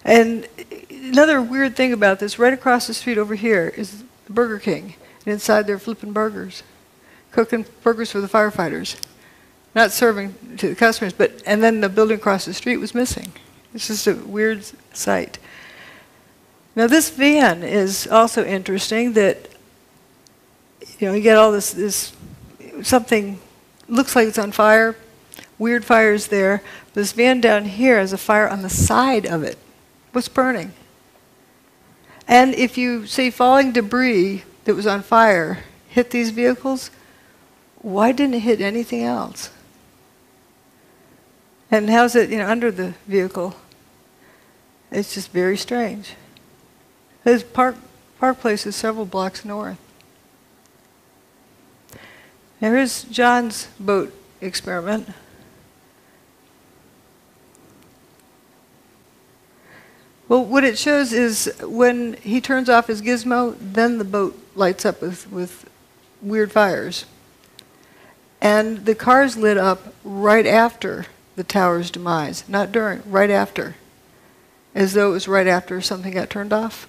Speaker 2: And another weird thing about this, right across the street over here is Burger King. And inside they're flipping burgers, cooking burgers for the firefighters. Not serving to the customers, and then the building across the street was missing. It's just a weird sight. Now this van is also interesting that, you get all this something looks like it's on fire, weird fires there. This van down here has a fire on the side of it. What's burning? And if you say falling debris that was on fire hit these vehicles, why didn't it hit anything else? And how's it, under the vehicle? It's just very strange. This Park Place is several blocks north. Now here's John's boat experiment. Well, what it shows is when he turns off his gizmo, then the boat lights up with weird fires. And the car's lit up right after the tower's demise, not during, right after, as though it was right after something got turned off.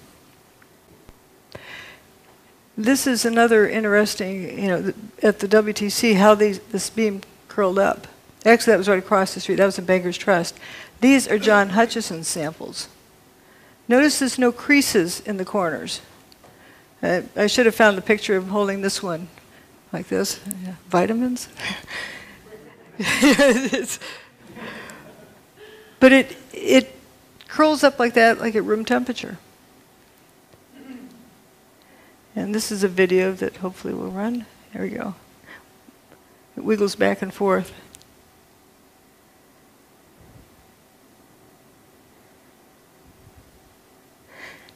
Speaker 2: This is another interesting, at the WTC, how this beam curled up. Actually, that was right across the street. That was in Banker's Trust. These are John Hutchison's samples. Notice there's no creases in the corners. I should have found the picture of him holding this one like this. Yeah. Vitamins? But it curls up like that, like at room temperature. And this is a video that hopefully will run. There we go. It wiggles back and forth.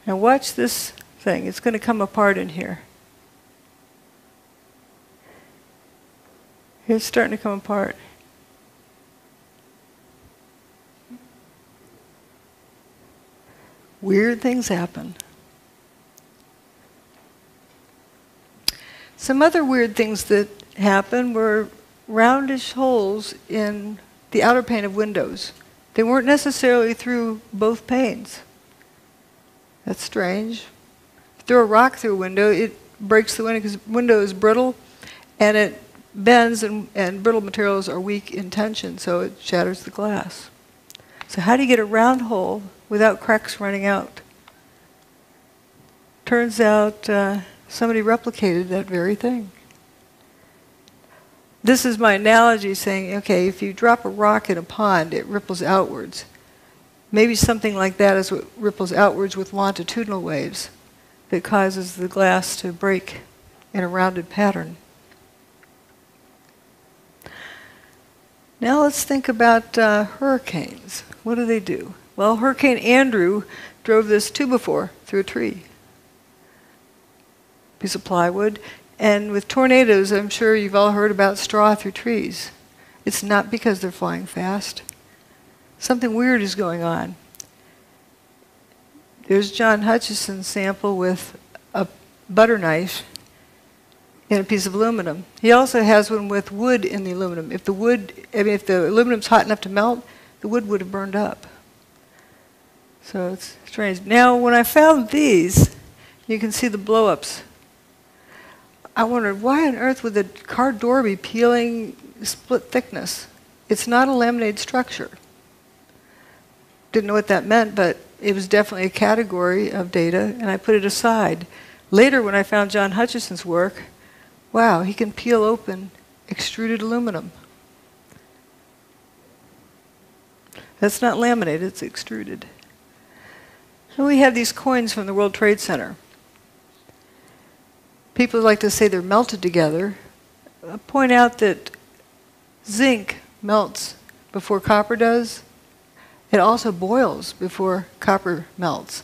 Speaker 2: Now watch this thing. It's going to come apart in here. It's starting to come apart. Weird things happen. Some other weird things that happened were roundish holes in the outer pane of windows. They weren't necessarily through both panes. That's strange. Throw a rock through a window, it breaks the window because the window is brittle and it bends, and brittle materials are weak in tension, so it shatters the glass. So how do you get a round hole without cracks running out? Turns out somebody replicated that very thing. This is my analogy saying, okay, if you drop a rock in a pond, it ripples outwards. Maybe something like that is what ripples outwards with longitudinal waves that causes the glass to break in a rounded pattern. Now let's think about hurricanes. What do they do? Well, Hurricane Andrew drove this 2x4 through a tree. Piece of plywood. And with tornadoes, I'm sure you've all heard about straw through trees. It's not because they're flying fast. Something weird is going on. There's John Hutchison's sample with a butter knife in a piece of aluminum. He also has one with wood in the aluminum. If the aluminum's hot enough to melt, the wood would have burned up. So it's strange. Now, when I found these, you can see the blow-ups. I wondered, why on earth would the car door be peeling split thickness? It's not a laminated structure. Didn't know what that meant, but it was definitely a category of data, and I put it aside. Later, when I found John Hutchison's work, wow, he can peel open extruded aluminum. That's not laminated, it's extruded. And we have these coins from the World Trade Center. People like to say they're melted together. I point out that zinc melts before copper does. It also boils before copper melts.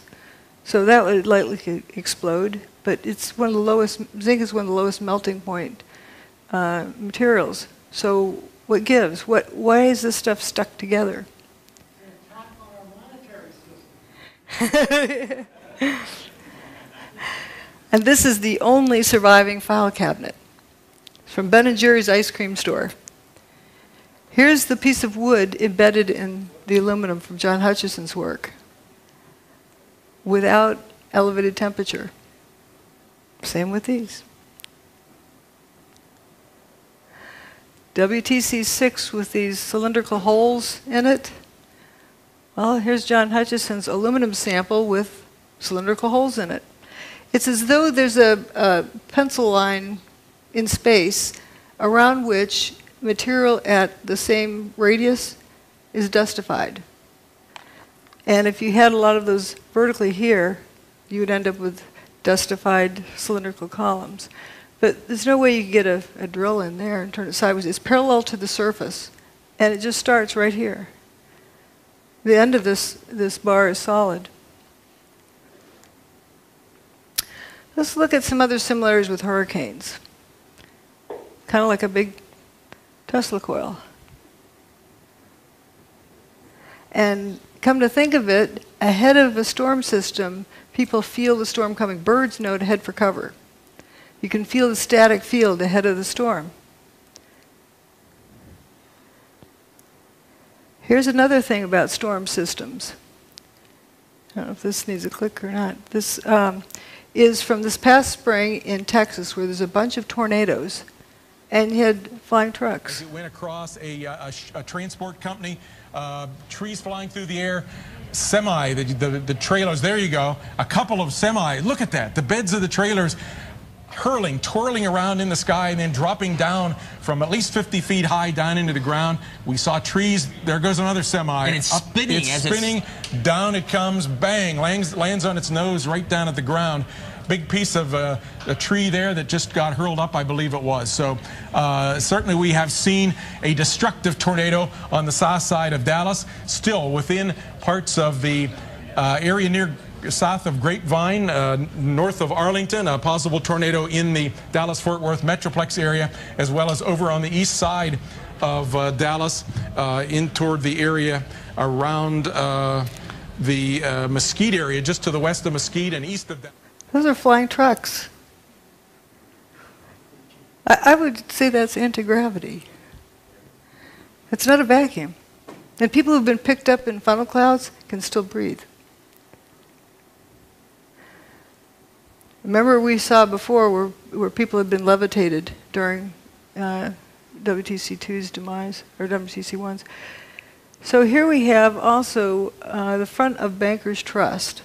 Speaker 2: So that would likely explode, but it's one of the lowest, zinc is one of the lowest melting point materials. So what gives? Why is this stuff stuck together? And this is the only surviving file cabinet from Ben & Jerry's ice cream store. Here's the piece of wood embedded in the aluminum from John Hutchison's work without elevated temperature. Same with these. WTC6 with these cylindrical holes in it. Well, here's John Hutchison's aluminum sample with cylindrical holes in it. It's as though there's a pencil line in space around which material at the same radius is dustified. And if you had a lot of those vertically here, you would end up with dustified cylindrical columns. But there's no way you could get a drill in there and turn it sideways. It's parallel to the surface, and it just starts right here. The end of this bar is solid. Let's look at some other similarities with hurricanes. Kind of like a big Tesla coil. And come to think of it, ahead of a storm system, people feel the storm coming. Birds know to head for cover. You can feel the static field ahead of the storm. Here's another thing about storm systems. I don't know if this needs a click or not. This is from this past spring in Texas, where there's a bunch of tornadoes, and you had flying trucks.
Speaker 17: As it went across a transport company, trees flying through the air, semi, the trailers, there you go, a couple of semi, look at that, the beds of the trailers hurling, twirling around in the sky and then dropping down from at least 50 feet high down into the ground. We saw trees, there goes another semi.
Speaker 19: And it's spinning.
Speaker 17: It's spinning, down it comes, bang, lands on its nose right down at the ground. Big piece of a tree there that just got hurled up, I believe it was. So certainly we have seen a destructive tornado on the south side of Dallas, still within parts of the area near south of Grapevine, north of Arlington, a possible tornado in the Dallas-Fort Worth Metroplex area, as well as over on the east side of Dallas, in toward the area around the Mesquite area, just to the west of Mesquite and east of Dallas.
Speaker 2: Those are flying trucks. I would say that's anti-gravity. It's not a vacuum. And people who've been picked up in funnel clouds can still breathe. Remember we saw before where people had been levitated during WTC2's demise, or WTC1's. So here we have also the front of Bankers Trust.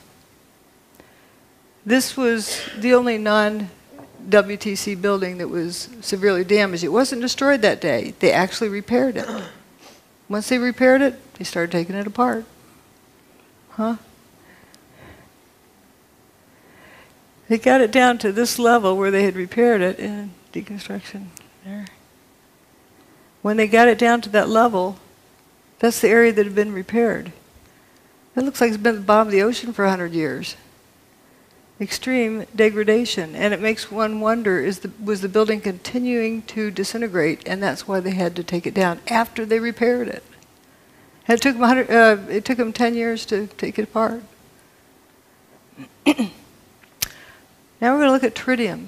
Speaker 2: This was the only non-WTC building that was severely damaged. It wasn't destroyed that day. They actually repaired it. Once they repaired it, they started taking it apart. Huh? They got it down to this level where they had repaired it in deconstruction there. When they got it down to that level, that's the area that had been repaired. That looks like it's been at the bottom of the ocean for 100 years. Extreme degradation. And it makes one wonder, was the building continuing to disintegrate, and that's why they had to take it down after they repaired it. And it took them 10 years to take it apart. Now we're going to look at tritium.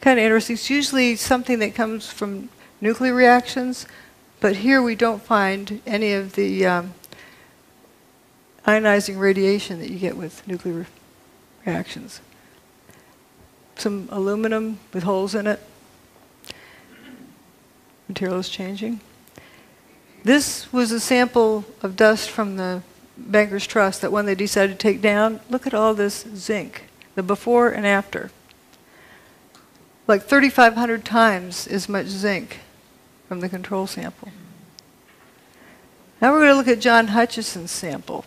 Speaker 2: Kind of interesting. It's usually something that comes from nuclear reactions, but here we don't find any of the ionizing radiation that you get with nuclear reactions. Some aluminum with holes in it. Material is changing. This was a sample of dust from the Bankers Trust that when they decided to take down, look at all this zinc. the before and after. Like 3,500 times as much zinc from the control sample. Now we're going to look at John Hutchison's sample.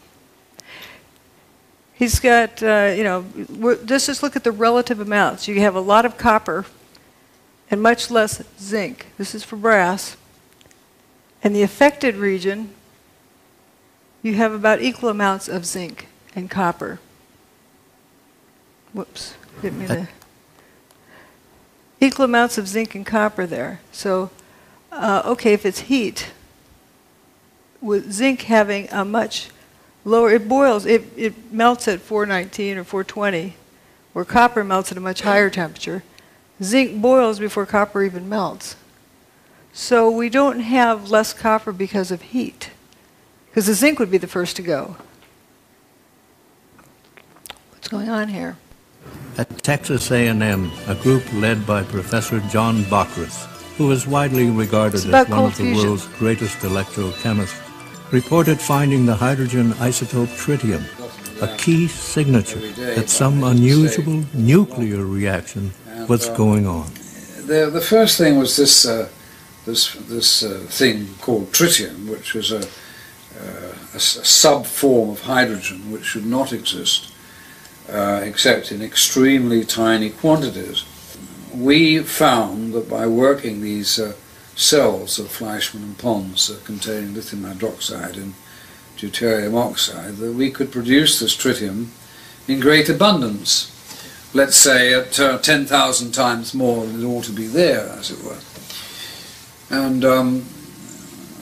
Speaker 2: He's got, let's just look at the relative amounts. You have a lot of copper and much less zinc. This is for brass. In the affected region, you have about equal amounts of zinc and copper. Whoops, didn't mean to. Equal amounts of zinc and copper there. So, okay, if it's heat, with zinc having a much lower, it boils, it melts at 419 or 420, where copper melts at a much higher temperature. Zinc boils before copper even melts. So we don't have less copper because of heat, because the zinc would be the first to go. What's going on here?
Speaker 1: At Texas A&M, a group led by Professor John Bockris, who is widely regarded as one of the world's greatest electrochemists, reported finding the hydrogen isotope tritium, a key signature that some unusual nuclear reaction was going on.
Speaker 19: The first thing was this thing called tritium, which was a sub-form of hydrogen which should not exist except in extremely tiny quantities. We found that by working these cells of Fleischmann and Pons containing lithium hydroxide and deuterium oxide, that we could produce this tritium in great abundance, let's say at 10,000 times more than it ought to be there, as it were. And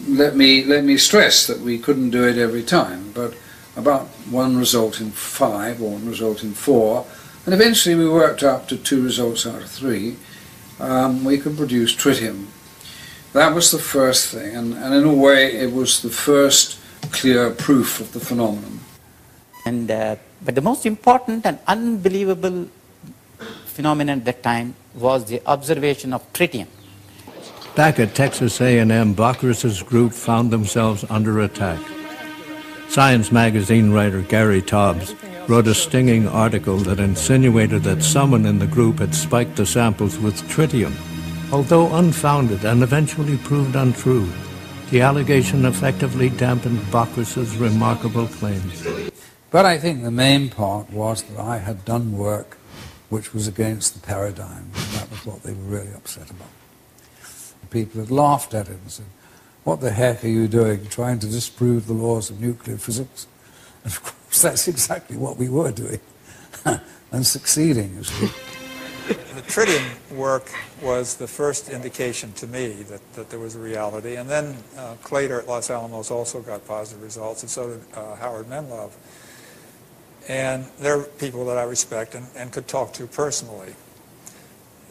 Speaker 19: let me stress that we couldn't do it every time, but about one result in 5 or one result in 4, and eventually we worked up to 2 results out of 3. We could produce tritium. That was the first thing, and in a way it was the first clear proof of the phenomenon.
Speaker 21: And but the most important and unbelievable phenomenon at that time was the observation of tritium.
Speaker 1: Back at Texas A&M, Bockris's group found themselves under attack. Science magazine writer Gary Taubes wrote a stinging article that insinuated that someone in the group had spiked the samples with tritium. Although unfounded and eventually proved untrue, the allegation effectively dampened Bockris's remarkable claims.
Speaker 19: But I think the main part was that I had done work which was against the paradigm, and that was what they were really upset about. People had laughed at it and said, "What the heck are you doing, trying to disprove the laws of nuclear physics?" And of course, that's exactly what we were doing, and succeeding, you see.
Speaker 22: The tritium work was the first indication to me that there was a reality, and then Claytor at Los Alamos also got positive results, and so did Howard Menlove. And they're people that I respect and could talk to personally.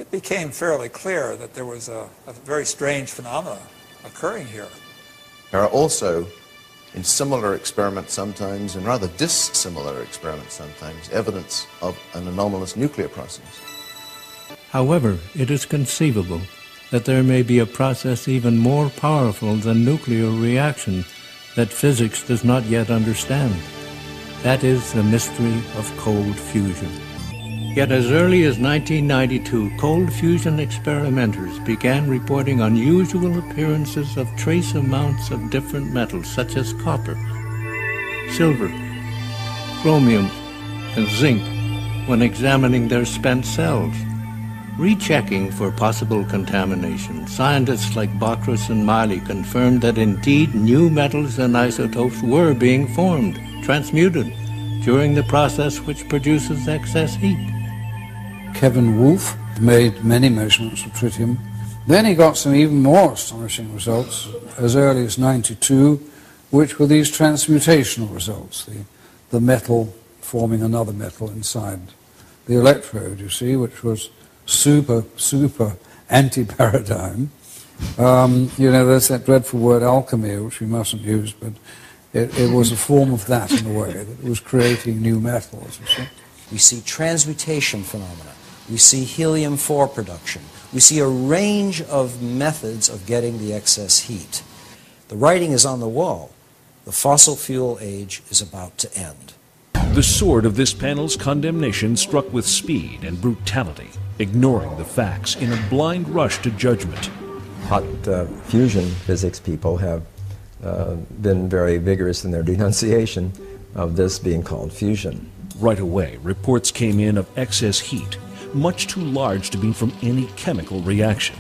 Speaker 22: It became fairly clear that there was a very strange phenomena occurring here.
Speaker 23: There are also, in similar experiments sometimes, and rather dissimilar experiments sometimes, evidence of an anomalous nuclear process.
Speaker 1: However, it is conceivable that there may be a process even more powerful than nuclear reaction that physics does not yet understand. That is the mystery of cold fusion. Yet as early as 1992, cold fusion experimenters began reporting unusual appearances of trace amounts of different metals such as copper, silver, chromium, and zinc when examining their spent cells. Rechecking for possible contamination, scientists like Bockris and Miley confirmed that indeed new metals and isotopes were being formed, transmuted, during the process which produces excess heat.
Speaker 19: Kevin Wolf made many measurements of tritium. Then he got some even more astonishing results as early as '92, which were these transmutational results, the metal forming another metal inside the electrode, you see, which was super anti-paradigm. There's that dreadful word alchemy, which we mustn't use, but it was a form of that in a way, that it was creating new metals, you see.
Speaker 26: We see transmutation phenomena. We see helium-4 production. We see a range of methods of getting the excess heat. The writing is on the wall. The fossil fuel age is about to end.
Speaker 4: The sword of this panel's condemnation struck with speed and brutality, ignoring the facts in a blind rush to judgment.
Speaker 5: Hot fusion physics people have been very vigorous in their denunciation of this being called fusion.
Speaker 4: Right away, reports came in of excess heat, much too large to be from any chemical reaction.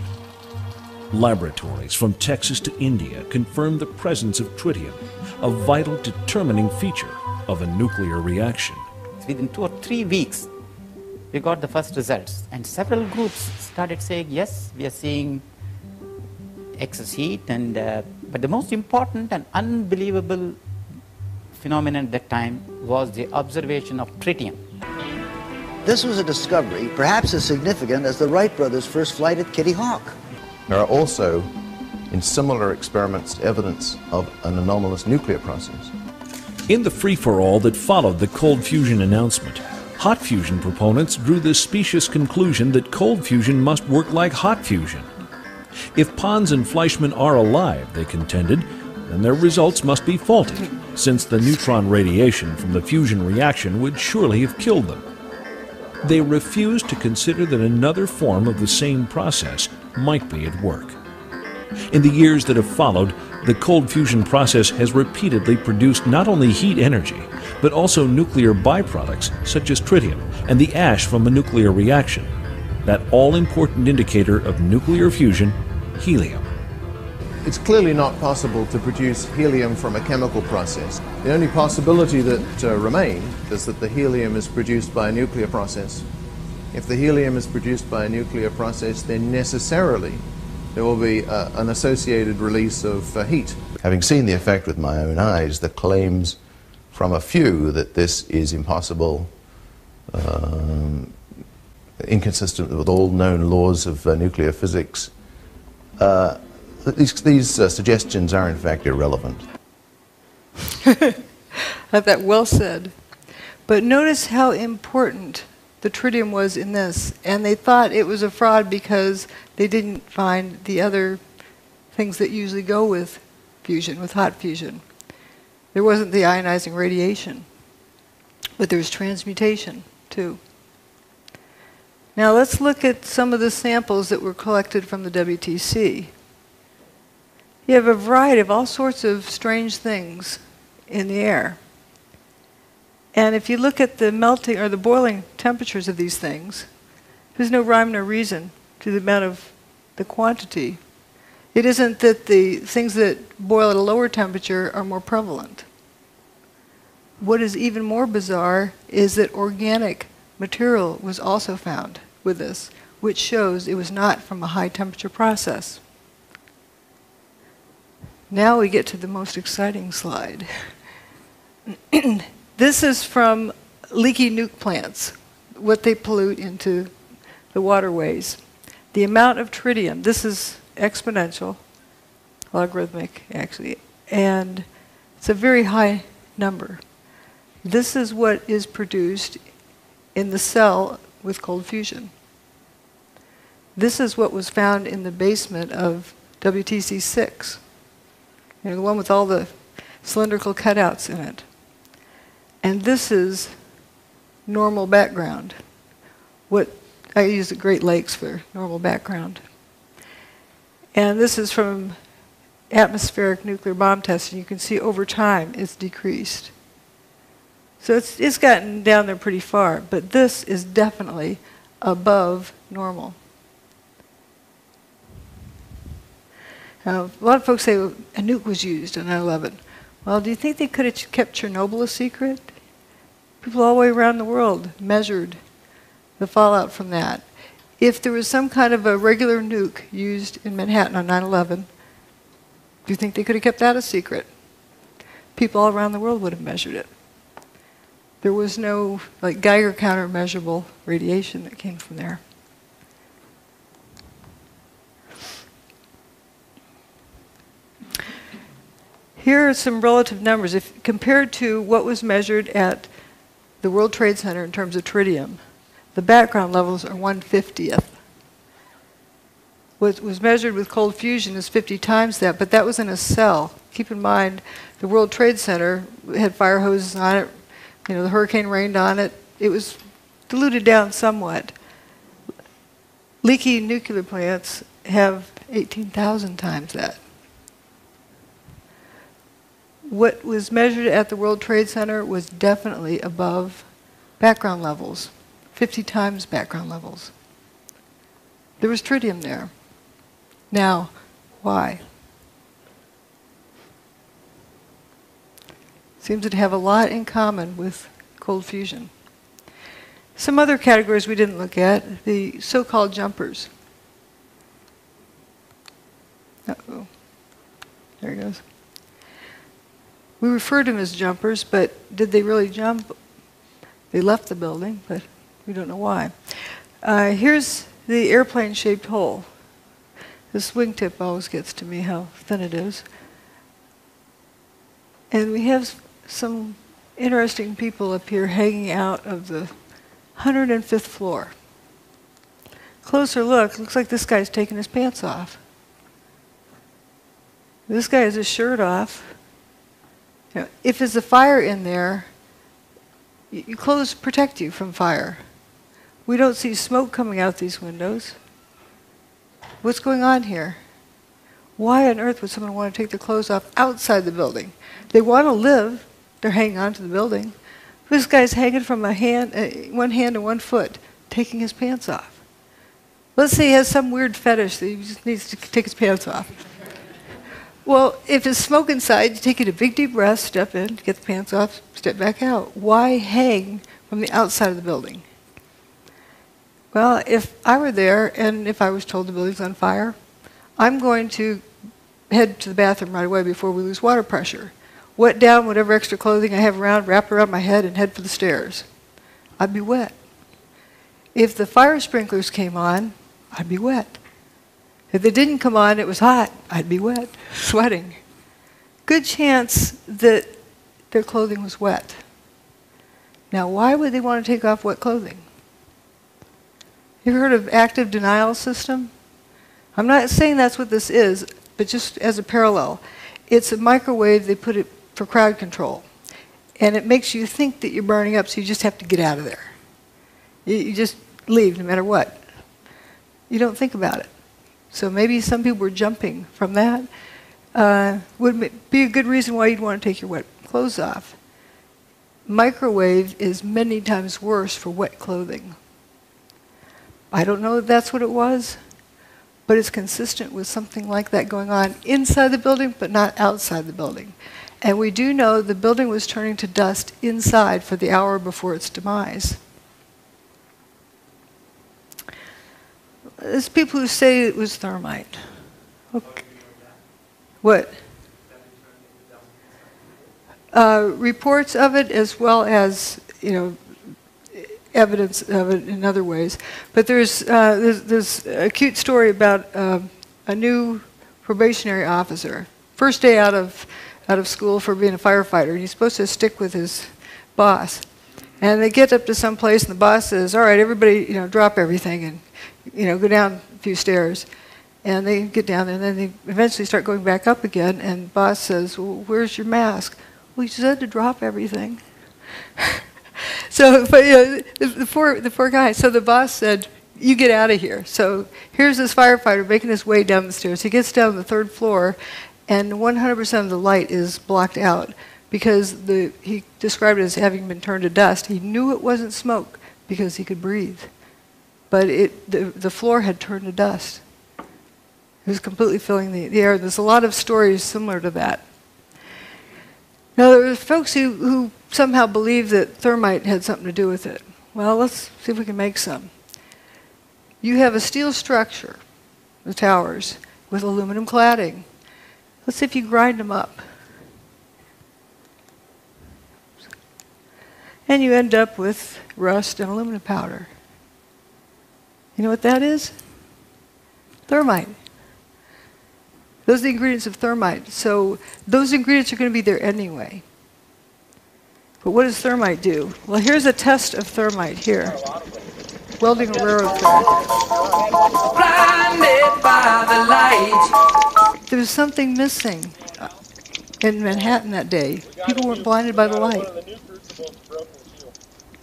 Speaker 4: Laboratories from Texas to India confirmed the presence of tritium, a vital determining feature of a nuclear reaction.
Speaker 21: Within 2 or 3 weeks, we got the first results, and several groups started saying, yes, we are seeing excess heat, and but the most important and unbelievable phenomenon at that time was the observation of tritium.
Speaker 8: This was a discovery perhaps as significant as the Wright brothers' first flight at Kitty Hawk.
Speaker 23: There are also, in similar experiments, evidence of an anomalous nuclear process.
Speaker 4: In the free-for-all that followed the cold fusion announcement, hot fusion proponents drew the specious conclusion that cold fusion must work like hot fusion. If Pons and Fleischmann are alive, they contended, then their results must be faulty, since the neutron radiation from the fusion reaction would surely have killed them. They refused to consider that another form of the same process might be at work. In the years that have followed, the cold fusion process has repeatedly produced not only heat energy, but also nuclear byproducts such as tritium and the ash from a nuclear reaction, that all-important indicator of nuclear fusion, helium.
Speaker 23: It's clearly not possible to produce helium from a chemical process. The only possibility that remains is that the helium is produced by a nuclear process. If the helium is produced by a nuclear process, then necessarily there will be an associated release of heat. Having seen the effect with my own eyes, the claims from a few that this is impossible, inconsistent with all known laws of nuclear physics, these suggestions are in fact irrelevant.
Speaker 2: That well said. But notice how important the tritium was in this, and they thought it was a fraud because they didn't find the other things that usually go with fusion, with hot fusion. There wasn't the ionizing radiation, but there was transmutation too. Now let's look at some of the samples that were collected from the WTC. You have a variety of all sorts of strange things in the air. And if you look at the melting or the boiling temperatures of these things, there's no rhyme nor reason to the amount of the quantity. It isn't that the things that boil at a lower temperature are more prevalent. What is even more bizarre is that organic material was also found with this, which shows it was not from a high temperature process. Now we get to the most exciting slide. This is from leaky nuke plants, what they pollute into the waterways. The amount of tritium, this is exponential, logarithmic actually, and it's a very high number. This is what is produced in the cell with cold fusion. This is what was found in the basement of WTC-6, you know, the one with all the cylindrical cutouts in it. And this is normal background. What I use the Great Lakes for normal background. And this is from atmospheric nuclear bomb testing. You can see over time it's decreased. So it's gotten down there pretty far, but this is definitely above normal. Now, a lot of folks say a nuke was used on 9/11. Well, do you think they could have kept Chernobyl a secret? People all the way around the world measured the fallout from that. If there was some kind of a regular nuke used in Manhattan on 9/11, do you think they could have kept that a secret? People all around the world would have measured it. There was no like Geiger counter measurable radiation that came from there. Here are some relative numbers. If compared to what was measured at the World Trade Center in terms of tritium, the background levels are 1/50th. What was measured with cold fusion is 50 times that, but that was in a cell. Keep in mind, the World Trade Center had fire hoses on it, You know, the hurricane rained on it. It was diluted down somewhat. Leaky nuclear plants have 18,000 times that. What was measured at the World Trade Center was definitely above background levels, 50 times background levels. There was tritium there. Now, why? Seems to have a lot in common with cold fusion. Some other categories we didn't look at, the so-called jumpers. Uh-oh. There he goes. We refer to them as jumpers, but did they really jump? They left the building, but we don't know why. Here's the airplane-shaped hole. This wingtip always gets to me, how thin it is. And we have some interesting people up here hanging out of the 105th floor. Closer look, looks like this guy's taking his pants off. This guy has his shirt off. You know, if there's a fire in there, your clothes protect you from fire. We don't see smoke coming out these windows. What's going on here? Why on earth would someone want to take their clothes off outside the building? They want to live. They're hanging on to the building. This guy's hanging from a hand, one hand and one foot, taking his pants off. Let's say he has some weird fetish that he just needs to take his pants off. Well, if there's smoke inside, you take a big deep breath, step in, get the pants off, step back out. Why hang from the outside of the building? Well, if I were there and if I was told the building's on fire, I'm going to head to the bathroom right away before we lose water pressure. Wet down whatever extra clothing I have around, wrap it around my head, and head for the stairs. I'd be wet. If the fire sprinklers came on, I'd be wet. If they didn't come on, it was hot, I'd be wet, sweating. Good chance that their clothing was wet. Now, why would they want to take off wet clothing? You ever heard of active denial system? I'm not saying that's what this is, but just as a parallel. It's a microwave, they put it for crowd control. And it makes you think that you're burning up, so you just have to get out of there. You just leave no matter what. You don't think about it. So maybe some people were jumping from that. Would be a good reason why you'd want to take your wet clothes off. Microwave is many times worse for wet clothing. I don't know if that's what it was, but it's consistent with something like that going on inside the building, but not outside the building. And we do know the building was turning to dust inside for the hour before its demise. There's people who say it was thermite. Okay. What? Reports of it, as well as, you know, evidence of it in other ways. But there's a cute story about a new probationary officer. First day out of school for being a firefighter, and he's supposed to stick with his boss. And they get up to some place, and the boss says, "All right, everybody, you know, drop everything and, you know, go down a few stairs." And they get down there, and then they eventually start going back up again. And the boss says, "Well, where's your mask?" "Well, you said to drop everything." So, but, you know, the poor guy. So the boss said, "You get out of here." So here's this firefighter making his way down the stairs. He gets down to the third floor, and 100% of the light is blocked out because he described it as having been turned to dust. He knew it wasn't smoke because he could breathe, but the floor had turned to dust. It was completely filling the air. There's a lot of stories similar to that. Now, there were folks who somehow believed that thermite had something to do with it. Well, let's see if we can make some. You have a steel structure, the towers, with aluminum cladding. Let's see if you grind them up. And you end up with rust and aluminum powder. You know what that is? Thermite. Those are the ingredients of thermite. So those ingredients are going to be there anyway. But what does thermite do? Well, here's a test of thermite here. Welding a railroad thread. Blinded by the light. There was something missing in Manhattan that day. People weren't blinded by the light.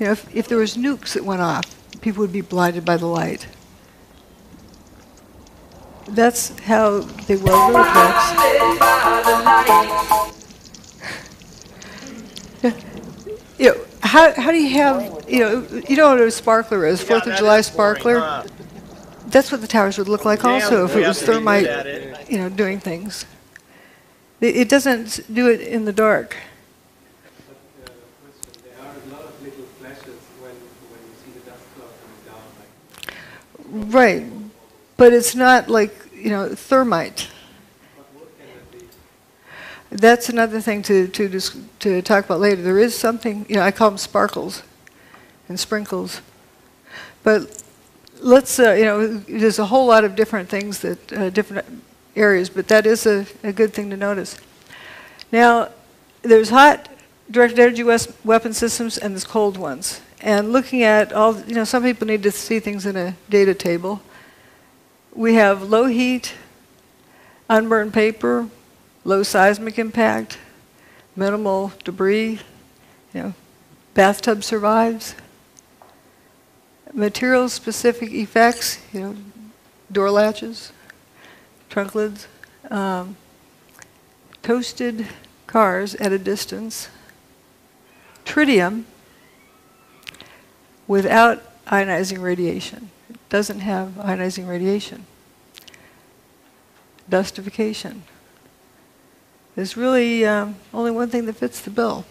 Speaker 2: You know, if there was nukes that went off, people would be blinded by the light. That's how they weld roadblocks. You know, how do you have, you know what a sparkler is, 4th of July sparkler? That's what the towers would look like also if it was thermite, you know, doing things. It doesn't do it in the dark. Right, but it's not like, you know, thermite. That's another thing to talk about later. There is something, you know, I call them sparkles and sprinkles. But let's, you know, there's a whole lot of different things that, different areas, but that is a good thing to notice. Now, there's hot directed energy weapon systems and there's cold ones. And looking at all, you know, some people need to see things in a data table. We have low heat, unburned paper, low seismic impact, minimal debris, you know, bathtub survives. Material-specific effects, you know, door latches, trunk lids, toasted cars at a distance, tritium without ionizing radiation. It doesn't have ionizing radiation. Dustification. There's really only one thing that fits the bill.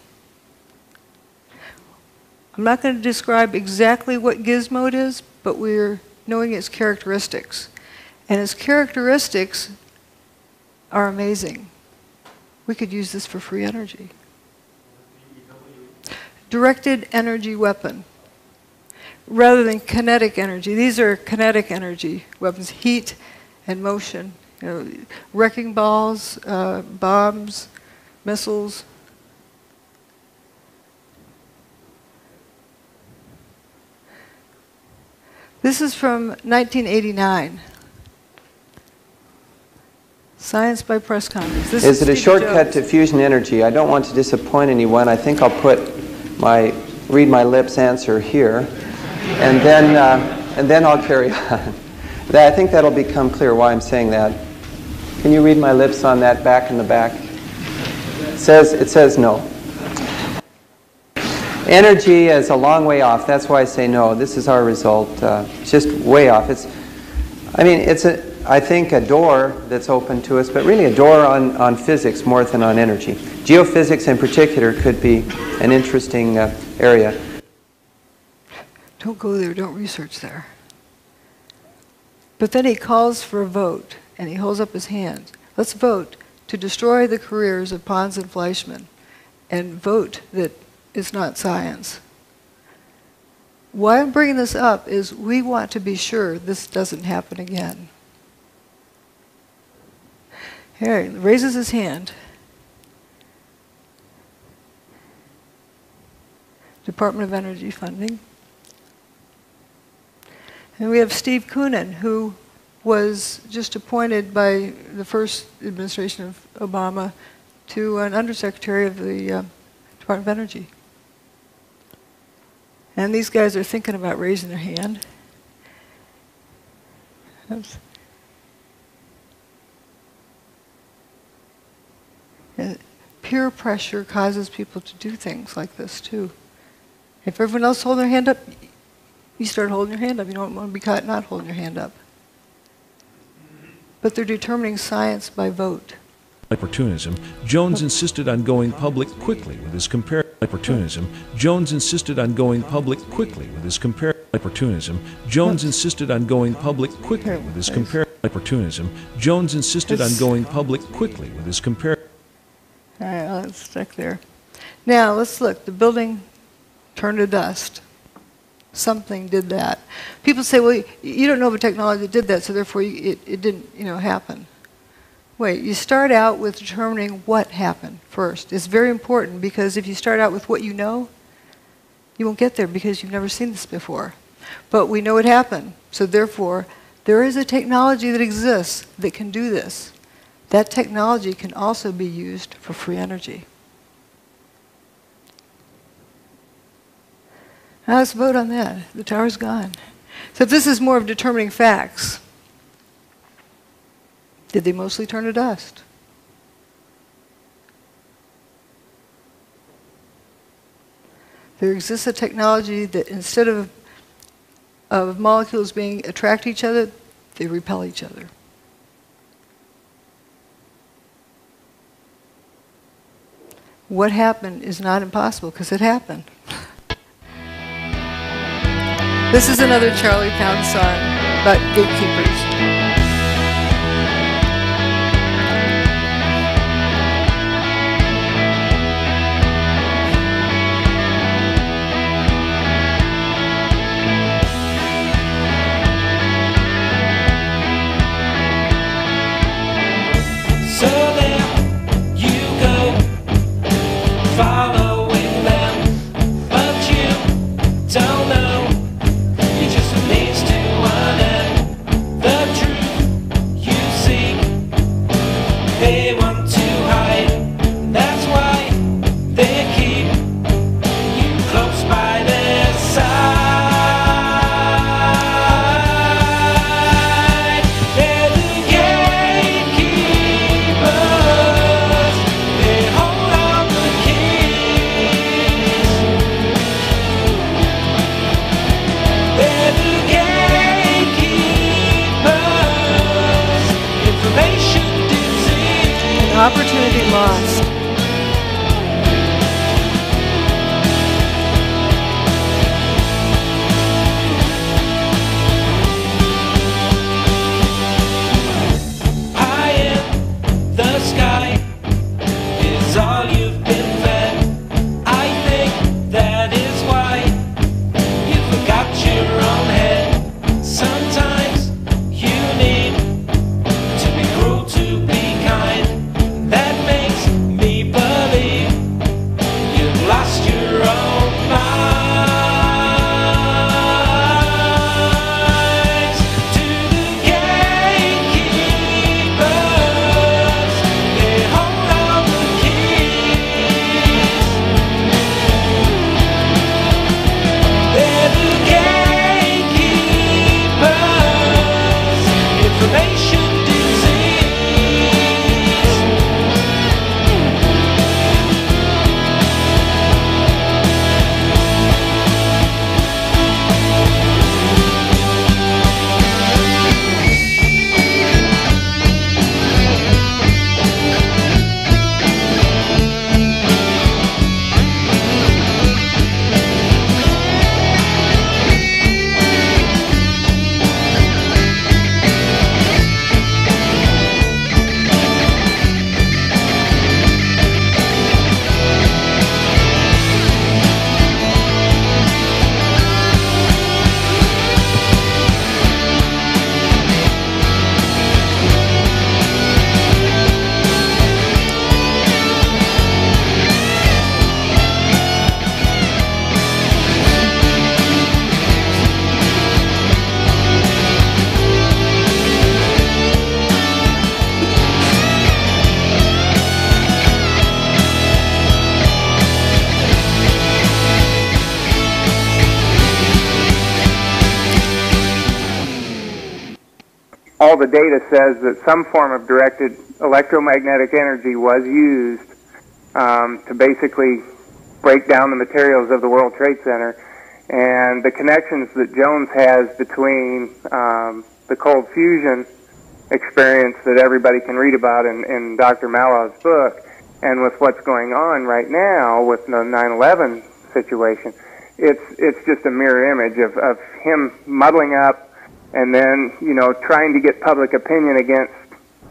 Speaker 2: I'm not going to describe exactly what gizmo it is, but we're knowing its characteristics. And its characteristics are amazing. We could use this for free energy. Directed energy weapon, rather than kinetic energy. These are kinetic energy weapons, heat and motion. You know, wrecking balls, bombs, missiles. This is from 1989. Science by Press Conference. This
Speaker 11: is it a shortcut
Speaker 2: Jones.
Speaker 11: to fusion energy? I don't want to disappoint anyone. I think I'll read my lips answer here, and then I'll carry on. I think that'll become clear why I'm saying that. Can you read my lips on that back in the back? It says no. Energy is a long way off. That's why I say no. This is our result. It's just way off. I think a door that's open to us, but really a door on physics more than on energy. Geophysics in particular could be an interesting area.
Speaker 2: Don't go there. Don't research there. But then he calls for a vote, and he holds up his hand. Let's vote to destroy the careers of Pons and Fleischmann, and vote that it's not science. Why I'm bringing this up is we want to be sure this doesn't happen again. Here, he raises his hand. Department of Energy funding. And we have Steve Koonin, who was just appointed by the first administration of Obama to an undersecretary of the Department of Energy. And these guys are thinking about raising their hand. Oops. And peer pressure causes people to do things like this too. If everyone else holds their hand up, you start holding your hand up. You don't want to be caught not holding your hand up. But they're determining science by vote.
Speaker 4: Opportunism, Jones insisted on going public quickly with his Opportunism, Jones insisted on going public quickly with his Opportunism, Jones insisted on going public quickly with his Opportunism, Jones insisted on going public quickly with his
Speaker 2: All right, let's stick there. Now, let's look. The building turned to dust. Something did that. People say, well, you don't know of a technology that did that, so therefore it didn't, happen. Wait, you start out with determining what happened first. It's very important because if you start out with what you know, you won't get there because you've never seen this before. But we know it happened, so therefore there is a technology that exists that can do this. That technology can also be used for free energy. Now let's vote on that. The tower's gone. So if this is more of determining facts, did they mostly turn to dust? There exists a technology that instead of molecules being attract to each other, they repel each other. What happened is not impossible because it happened. This is another Charlie Pound song about gatekeepers.
Speaker 7: So there you go, following them, but you don't know, it just leads to an end. The truth you seek, they want to hide, that's why they keep you close by their side. They're the gatekeepers, they hold all the keys. They're the gatekeepers, information disease.
Speaker 2: An opportunity lost.
Speaker 7: High in the sky is all you've been fed. I think that is why you forgot your own head. Sometimes you need to be cruel to be kind. That makes me believe you've lost your own minds. To the gatekeepers, they hold all the keys. They're the gatekeepers, information disease.
Speaker 12: All the data says that some form of directed electromagnetic energy was used to basically break down the materials of the World Trade Center. And the connections that Jones has between the cold fusion experience that everybody can read about in Dr. Malov's book and with what's going on right now with the 9/11 situation, it's just a mirror image of him muddling up and then, trying to get public opinion against,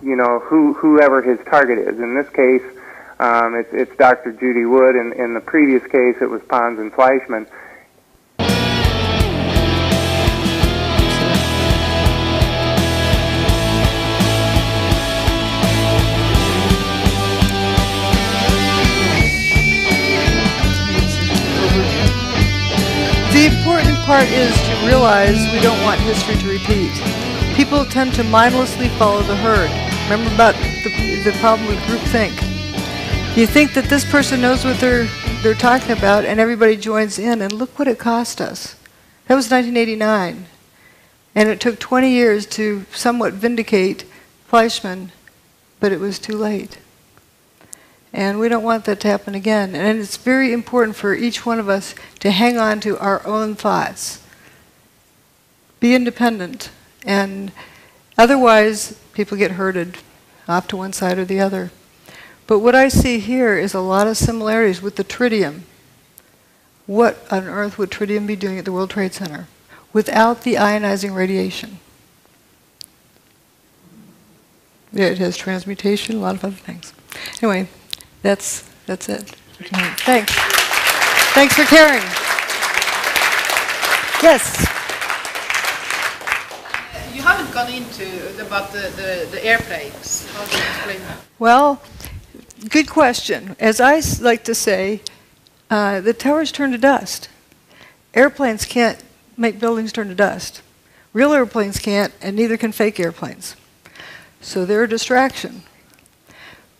Speaker 12: whoever his target is. In this case, it's Dr. Judy Wood. In the previous case, it was Pons and Fleischmann.
Speaker 2: The important part is to realize we don't want history to repeat. People tend to mindlessly follow the herd. Remember about the problem with groupthink. You think that this person knows what they're they're talking about, and everybody joins in, and look what it cost us. That was 1989. And it took 20 years to somewhat vindicate Fleischmann, but it was too late. And we don't want that to happen again. And it's very important for each one of us to hang on to our own thoughts. Be independent. And otherwise, people get herded off to one side or the other. But what I see here is a lot of similarities with the tritium. What on earth would tritium be doing at the World Trade Center without the ionizing radiation? Yeah, it has transmutation, a lot of other things. Anyway, that's it. Thanks. Thanks for caring. Yes?
Speaker 6: You haven't gone into about the airplanes. How do you explain that?
Speaker 2: Well, good question. As I like to say, the towers turn to dust. Airplanes can't make buildings turn to dust. Real airplanes can't, and neither can fake airplanes. So they're a distraction.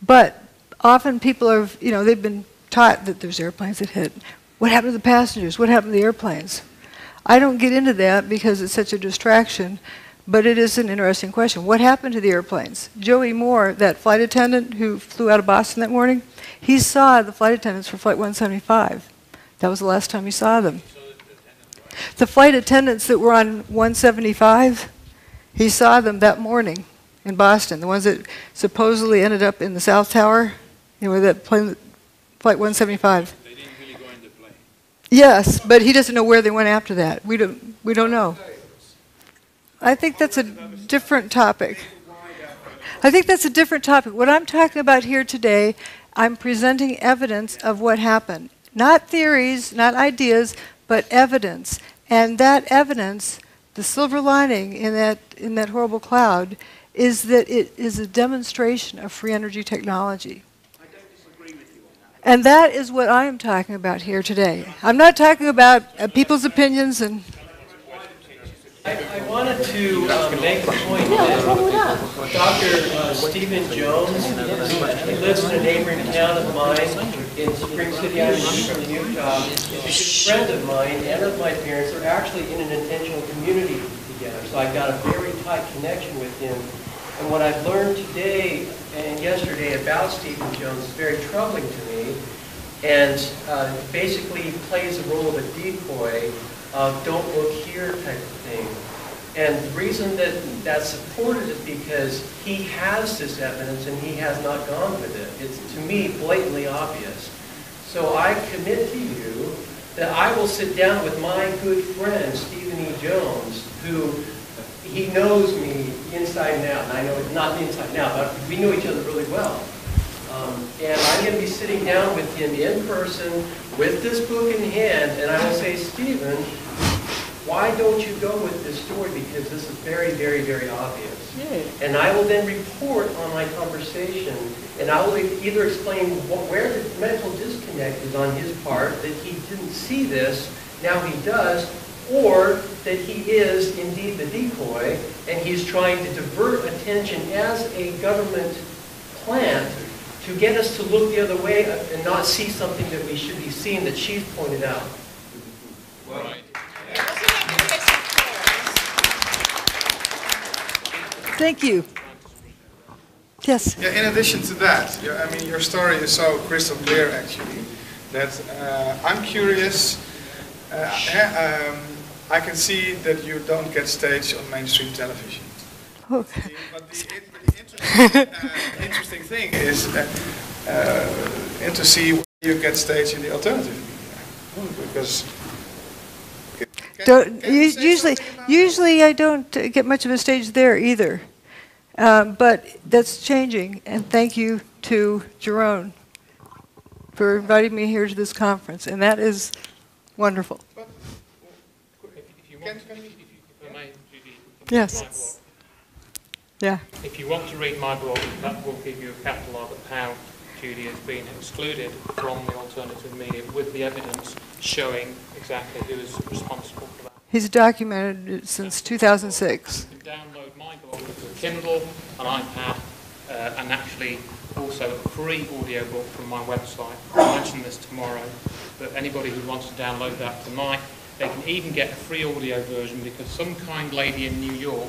Speaker 2: But often people are, they've been taught that there's airplanes that hit. What happened to the passengers? What happened to the airplanes? I don't get into that because it's such a distraction, but it is an interesting question. What happened to the airplanes? Joey Moore, that flight attendant who flew out of Boston that morning, he saw the flight attendants for Flight 175. That was the last time he saw them. The flight attendants that were on 175, he saw them that morning in Boston, the ones that supposedly ended up in the South Tower, that plane, Flight 175.
Speaker 19: They didn't really go in the plane.
Speaker 2: Yes, but he doesn't know where they went after that. We don't know. I think that's a different topic. What I'm talking about here today, I'm presenting evidence of what happened. Not theories, not ideas, but evidence. And that evidence, the silver lining in that horrible cloud, is that it is a demonstration of free energy technology.
Speaker 19: I don't disagree with you on that.
Speaker 2: And that is what I am talking about here today. I'm not talking about people's opinions and...
Speaker 13: I wanted to make the point that Dr. Stephen Jones, he lives in a neighboring town of mine in Spring City, Utah. He's a friend of mine and of my parents. They're actually in an intentional community together, so I've got a very tight connection with him. And what I've learned today and yesterday about Stephen Jones is very troubling to me, and basically plays the role of a decoy of don't look here type of thing. And the reason that that's supported is because he has this evidence and he has not gone with it. It's, to me, blatantly obvious. So I commit to you that I will sit down with my good friend, Stephen E. Jones, who he knows me inside and out. And I know, not inside and out, but we know each other really well. And I'm going to be sitting down with him in person with this book in hand, and I will say, Stephen, why don't you go with this story? Because this is very, very, very obvious. Yeah. And I will then report on my conversation, and I will either explain where the mental disconnect is on his part, that he didn't see this, now he does, or that he is indeed the decoy, and he's trying to divert attention as a government plant to get us to look the other way and not see something that we should be seeing that she's pointed out.
Speaker 19: Right.
Speaker 2: Thank you. Yes?
Speaker 14: Yeah, in addition to that, your story is so crystal clear, actually, that I'm curious. I can see that you don't get staged on mainstream television.
Speaker 2: Okay.
Speaker 14: But the interesting thing is and to see where you get staged in the alternative media. Because
Speaker 2: usually I don't get much of a stage there either. But that's changing, and thank you to Jerome for inviting me here to this conference, and that is wonderful. Yes. Yeah.
Speaker 9: If you want to read my blog, that will give you a catalogue of how Judy has been excluded from the alternative media with the evidence showing exactly who is responsible for that.
Speaker 2: He's documented it since 2006.
Speaker 9: You can download my blog to a Kindle, an iPad, and actually also a free audiobook from my website. I'll mention this tomorrow, but anybody who wants to download that tonight, they can even get a free audio version because some kind lady in New York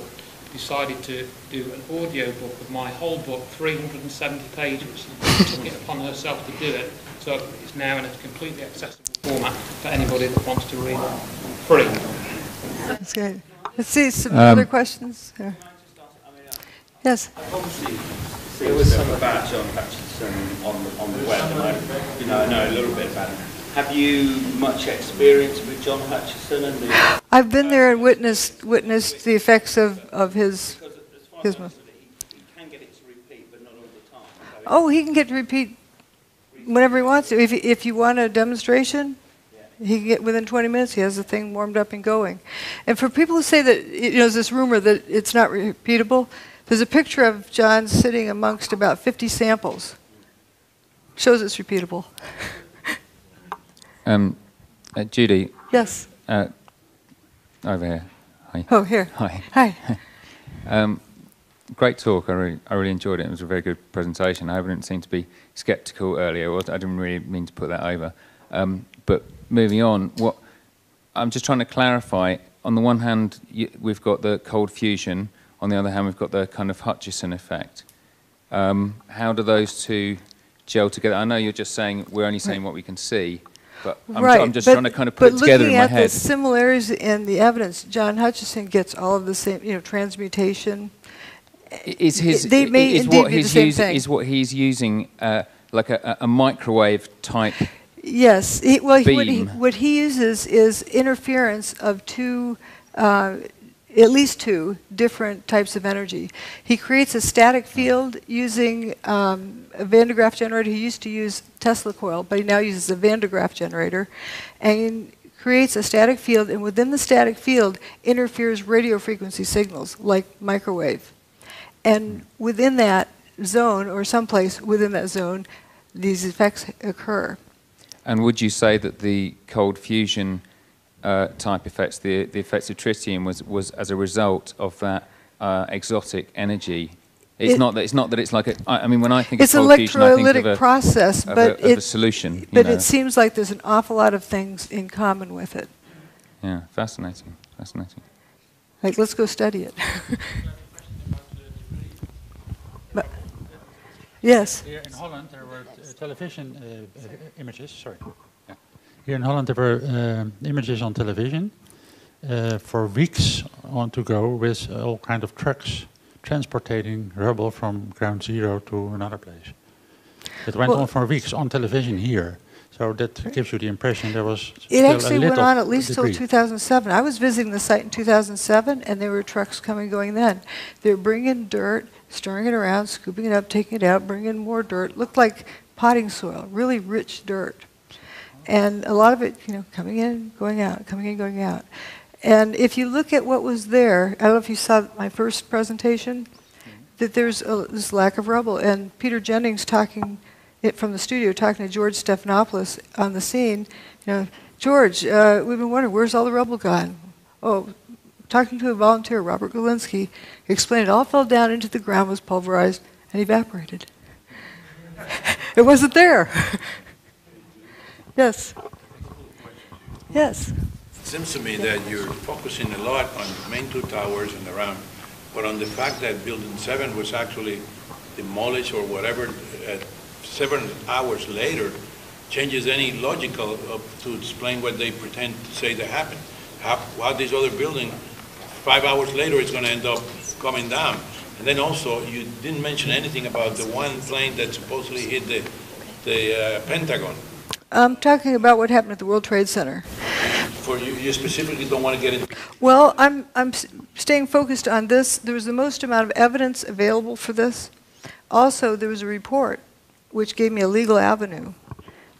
Speaker 9: decided to do an audio book of my whole book, 370 pages. She took it upon herself to do it, so it's now in a completely accessible format for anybody that wants to read it. Free.
Speaker 2: That's good. Let's see some other questions. Yes.
Speaker 3: Obviously, there was some about John Hutchinson on the web, and I know a little bit about him. Have you much experience with John Hutchinson and the?
Speaker 2: I've been there and witnessed the effects of his.
Speaker 3: He can get it to repeat, but not all the time.
Speaker 2: Oh, he can get to repeat whenever he wants to. If you want a demonstration, he can get within 20 minutes. He has the thing warmed up and going. And for people who say that there's this rumor that it's not repeatable, there's a picture of John sitting amongst about 50 samples. Shows it's repeatable.
Speaker 15: Judy.
Speaker 2: Yes.
Speaker 15: Over here. Hi.
Speaker 2: Oh, here.
Speaker 15: Hi.
Speaker 2: Hi.
Speaker 15: Great talk. I really enjoyed it. It was a very good presentation. I didn't seem to be sceptical earlier. I didn't really mean to put that over. But moving on, I'm just trying to clarify. On the one hand, we've got the cold fusion. On the other hand, we've got the kind of Hutchison effect. How do those two gel together? I know you're just saying we're only saying what we can see. But I'm just trying to kind of put it together in my head.
Speaker 2: But looking at the similarities in the evidence, John Hutchison gets all of the same, transmutation. They may indeed be the same thing.
Speaker 15: Is what he's using like a microwave type?
Speaker 2: Yes.
Speaker 15: Beam.
Speaker 2: What he uses is interference of at least two different types of energy. He creates a static field using a Van de Graaff generator. He used to use Tesla coil, but he now uses a Van de Graaff generator, and creates a static field, and within the static field interferes radio frequency signals like microwave. And within that zone, or someplace within that zone, these effects occur.
Speaker 15: And would you say that the cold fusion type effects, the effects of tritium, was as a result of that exotic energy? It's not that it's like I mean, when I think of cold fusion, I think of a
Speaker 2: process, but
Speaker 15: a solution.
Speaker 2: But it seems like there's an awful lot of things in common with it.
Speaker 15: Yeah, fascinating.
Speaker 2: Like, let's go study it. But, yes.
Speaker 18: Here in Holland, there were television images. Sorry. Yeah. Here in Holland, there were images on television for weeks on to go with all kind of trucks transporting rubble from ground zero to another place. It went on for weeks on television here. So that gives you the impression there was still a little
Speaker 2: actually went on at least
Speaker 18: degree.
Speaker 2: till 2007. I was visiting the site in 2007, and there were trucks coming going then. They were bringing dirt, stirring it around, scooping it up, taking it out, bringing in more dirt. Looked like potting soil, really rich dirt. And a lot of it, coming in, going out, coming in, going out. And if you look at what was there, I don't know if you saw my first presentation, that there's this lack of rubble. And Peter Jennings talking from the studio, talking to George Stephanopoulos on the scene, George, we've been wondering, where's all the rubble gone? Oh, talking to a volunteer, Robert Galinsky, explained it all fell down into the ground, was pulverized, and evaporated. It wasn't there. Yes. Yes.
Speaker 20: It seems to me that you're focusing a lot on the main two towers and around, but on the fact that Building 7 was actually demolished or whatever 7 hours later changes any logical to explain what they pretend to say that happened. How this other building, 5 hours later, is going to end up coming down. And then also, you didn't mention anything about the one plane that supposedly hit the Pentagon.
Speaker 2: I'm talking about what happened at the World Trade Center.
Speaker 20: For you specifically don't want to get into.
Speaker 2: Well, I'm staying focused on this. There was the most amount of evidence available for this. Also, there was a report which gave me a legal avenue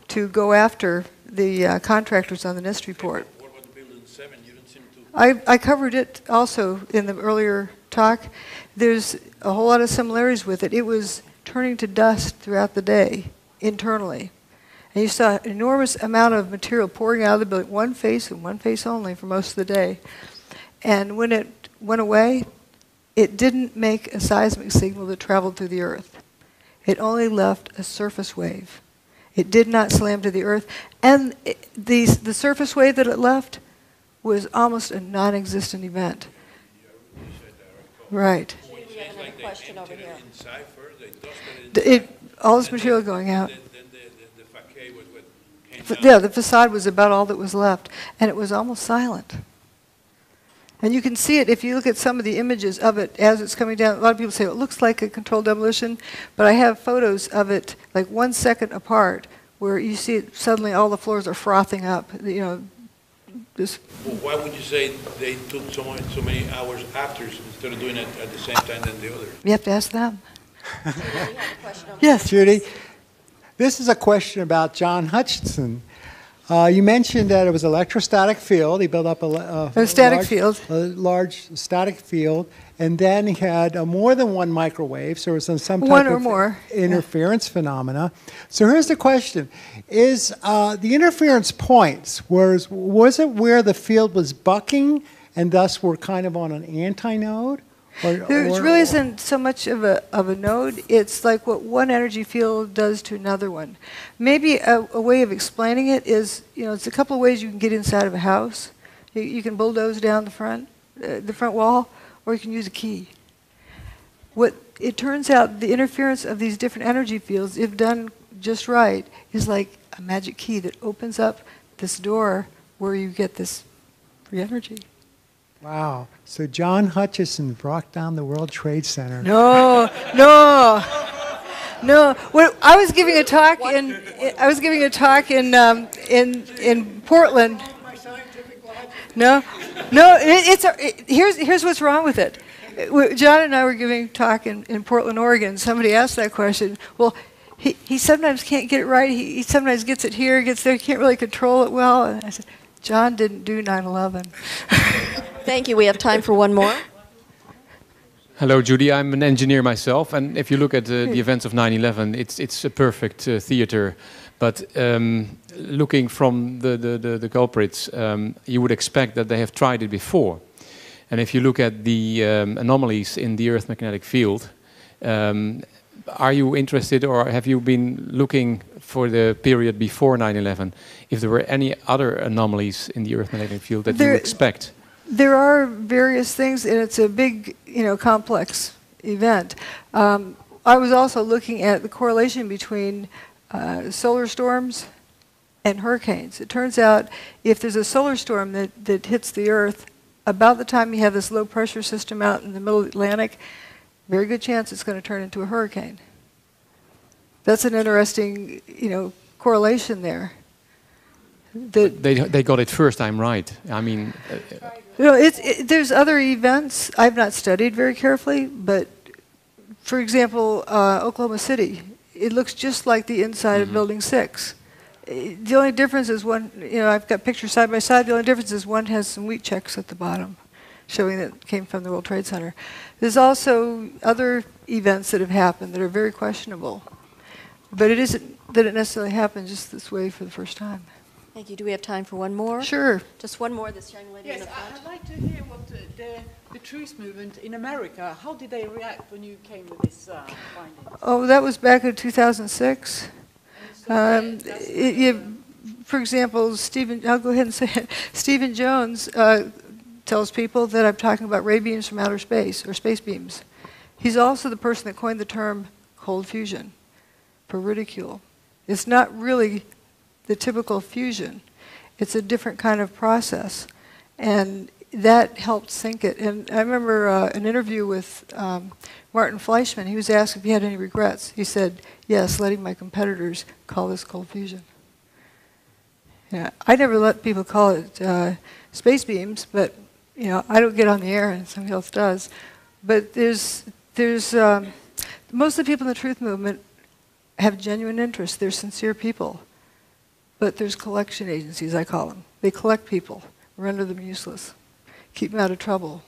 Speaker 2: to go after the contractors on the NIST report.
Speaker 20: What about Building 7? You didn't seem to.
Speaker 2: I covered it also in the earlier talk. There's a whole lot of similarities with it. It was turning to dust throughout the day internally. And you saw an enormous amount of material pouring out of the building, one face and one face only for most of the day. And when it went away, it didn't make a seismic signal that traveled through the Earth. It only left a surface wave. It did not slam to the Earth. And the surface wave that it left was almost a non-existent event. Right.
Speaker 6: We have another question over here.
Speaker 2: All this material going out. Yeah, the facade was about all that was left, and it was almost silent. And you can see it if you look at some of the images of it as it's coming down. A lot of people say it looks like a controlled demolition, but I have photos of it like 1 second apart where you see it suddenly all the floors are frothing up. You know, just.
Speaker 20: Well, why would you say they took so many hours after instead of doing it at the same time than the others?
Speaker 2: You have to ask them.
Speaker 10: Yes, Judy. This is a question about John Hutchinson. You mentioned that it was electrostatic field. He built up a large static field, and then he had more than one microwave, so it was some type of interference phenomena. So here's the question. Is the interference points, was it where the field was bucking and thus we're kind of on an antinode?
Speaker 2: There really isn't so much of a node. It's like what one energy field does to another one. Maybe a way of explaining it is, you know, it's a couple of ways you can get inside of a house. You can bulldoze down the front wall, or you can use a key. What it turns out, the interference of these different energy fields, if done just right, is like a magic key that opens up this door where you get this free energy.
Speaker 10: Wow. So John Hutchison brought down the World Trade Center.
Speaker 2: No. Well, I was giving a talk in Portland. No. Here's what's wrong with it. John and I were giving a talk in Portland, Oregon. Somebody asked that question. Well, he sometimes can't get it right. He sometimes gets it here, gets there. He can't really control it well. And I said, John didn't do 9/11.
Speaker 16: Thank you. We have time for one more.
Speaker 17: Hello, Judy. I'm an engineer myself, and if you look at the events of 9/11, it's a perfect theater. But looking from the culprits, you would expect that they have tried it before. And if you look at the anomalies in the Earth magnetic field, are you interested, or have you been looking for the period before 9/11, if there were any other anomalies in the Earth magnetic field that you expect?
Speaker 2: There are various things, and it's a big, complex event. I was also looking at the correlation between solar storms and hurricanes. It turns out if there's a solar storm that hits the Earth, about the time you have this low pressure system out in the middle of the Atlantic, very good chance it's going to turn into a hurricane. That's an interesting, correlation there.
Speaker 17: They got it first time right. I mean,
Speaker 2: there's other events I've not studied very carefully, but for example, Oklahoma City, it looks just like the inside of Building 6. The only difference is one, I've got pictures side by side. The only difference is one has some wheat checks at the bottom, showing that it came from the World Trade Center. There's also other events that have happened that are very questionable, but it isn't that it necessarily happened just this way for the first time.
Speaker 16: Thank you. Do we have time for one more?
Speaker 2: Sure.
Speaker 16: Just one more, this young lady in the front.
Speaker 6: I'd like to hear what the truth movement in America, how did they react when you came with this finding?
Speaker 2: Oh, that was back in 2006. For example, I'll go ahead and say it. Stephen Jones tells people that I'm talking about ray beams from outer space, or space beams. He's also the person that coined the term cold fusion for ridicule. It's not really the typical fusion. It's a different kind of process. And that helped sink it. And I remember an interview with Martin Fleischmann. He was asked if he had any regrets. He said, yes, letting my competitors call this cold fusion. Yeah, I never let people call it space beams, but I don't get on the air and somebody else does. But there's most of the people in the truth movement have genuine interest. They're sincere people. But there's collection agencies, I call them. They collect people, render them useless, keep them out of trouble.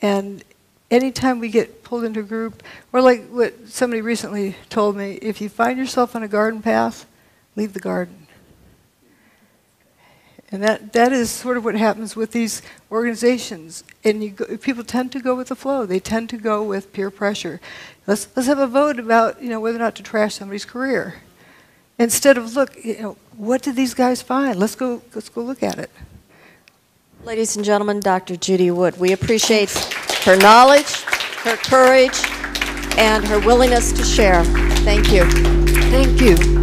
Speaker 2: And anytime we get pulled into a group, or like what somebody recently told me, if you find yourself on a garden path, leave the garden. And that is sort of what happens with these organizations. And people tend to go with the flow. They tend to go with peer pressure. Let's have a vote about whether or not to trash somebody's career. Instead of look, what did these guys find? Let's go look at it.
Speaker 16: Ladies and gentlemen, Dr. Judy Wood. We appreciate her knowledge, her courage, and her willingness to share. Thank you.
Speaker 2: Thank you.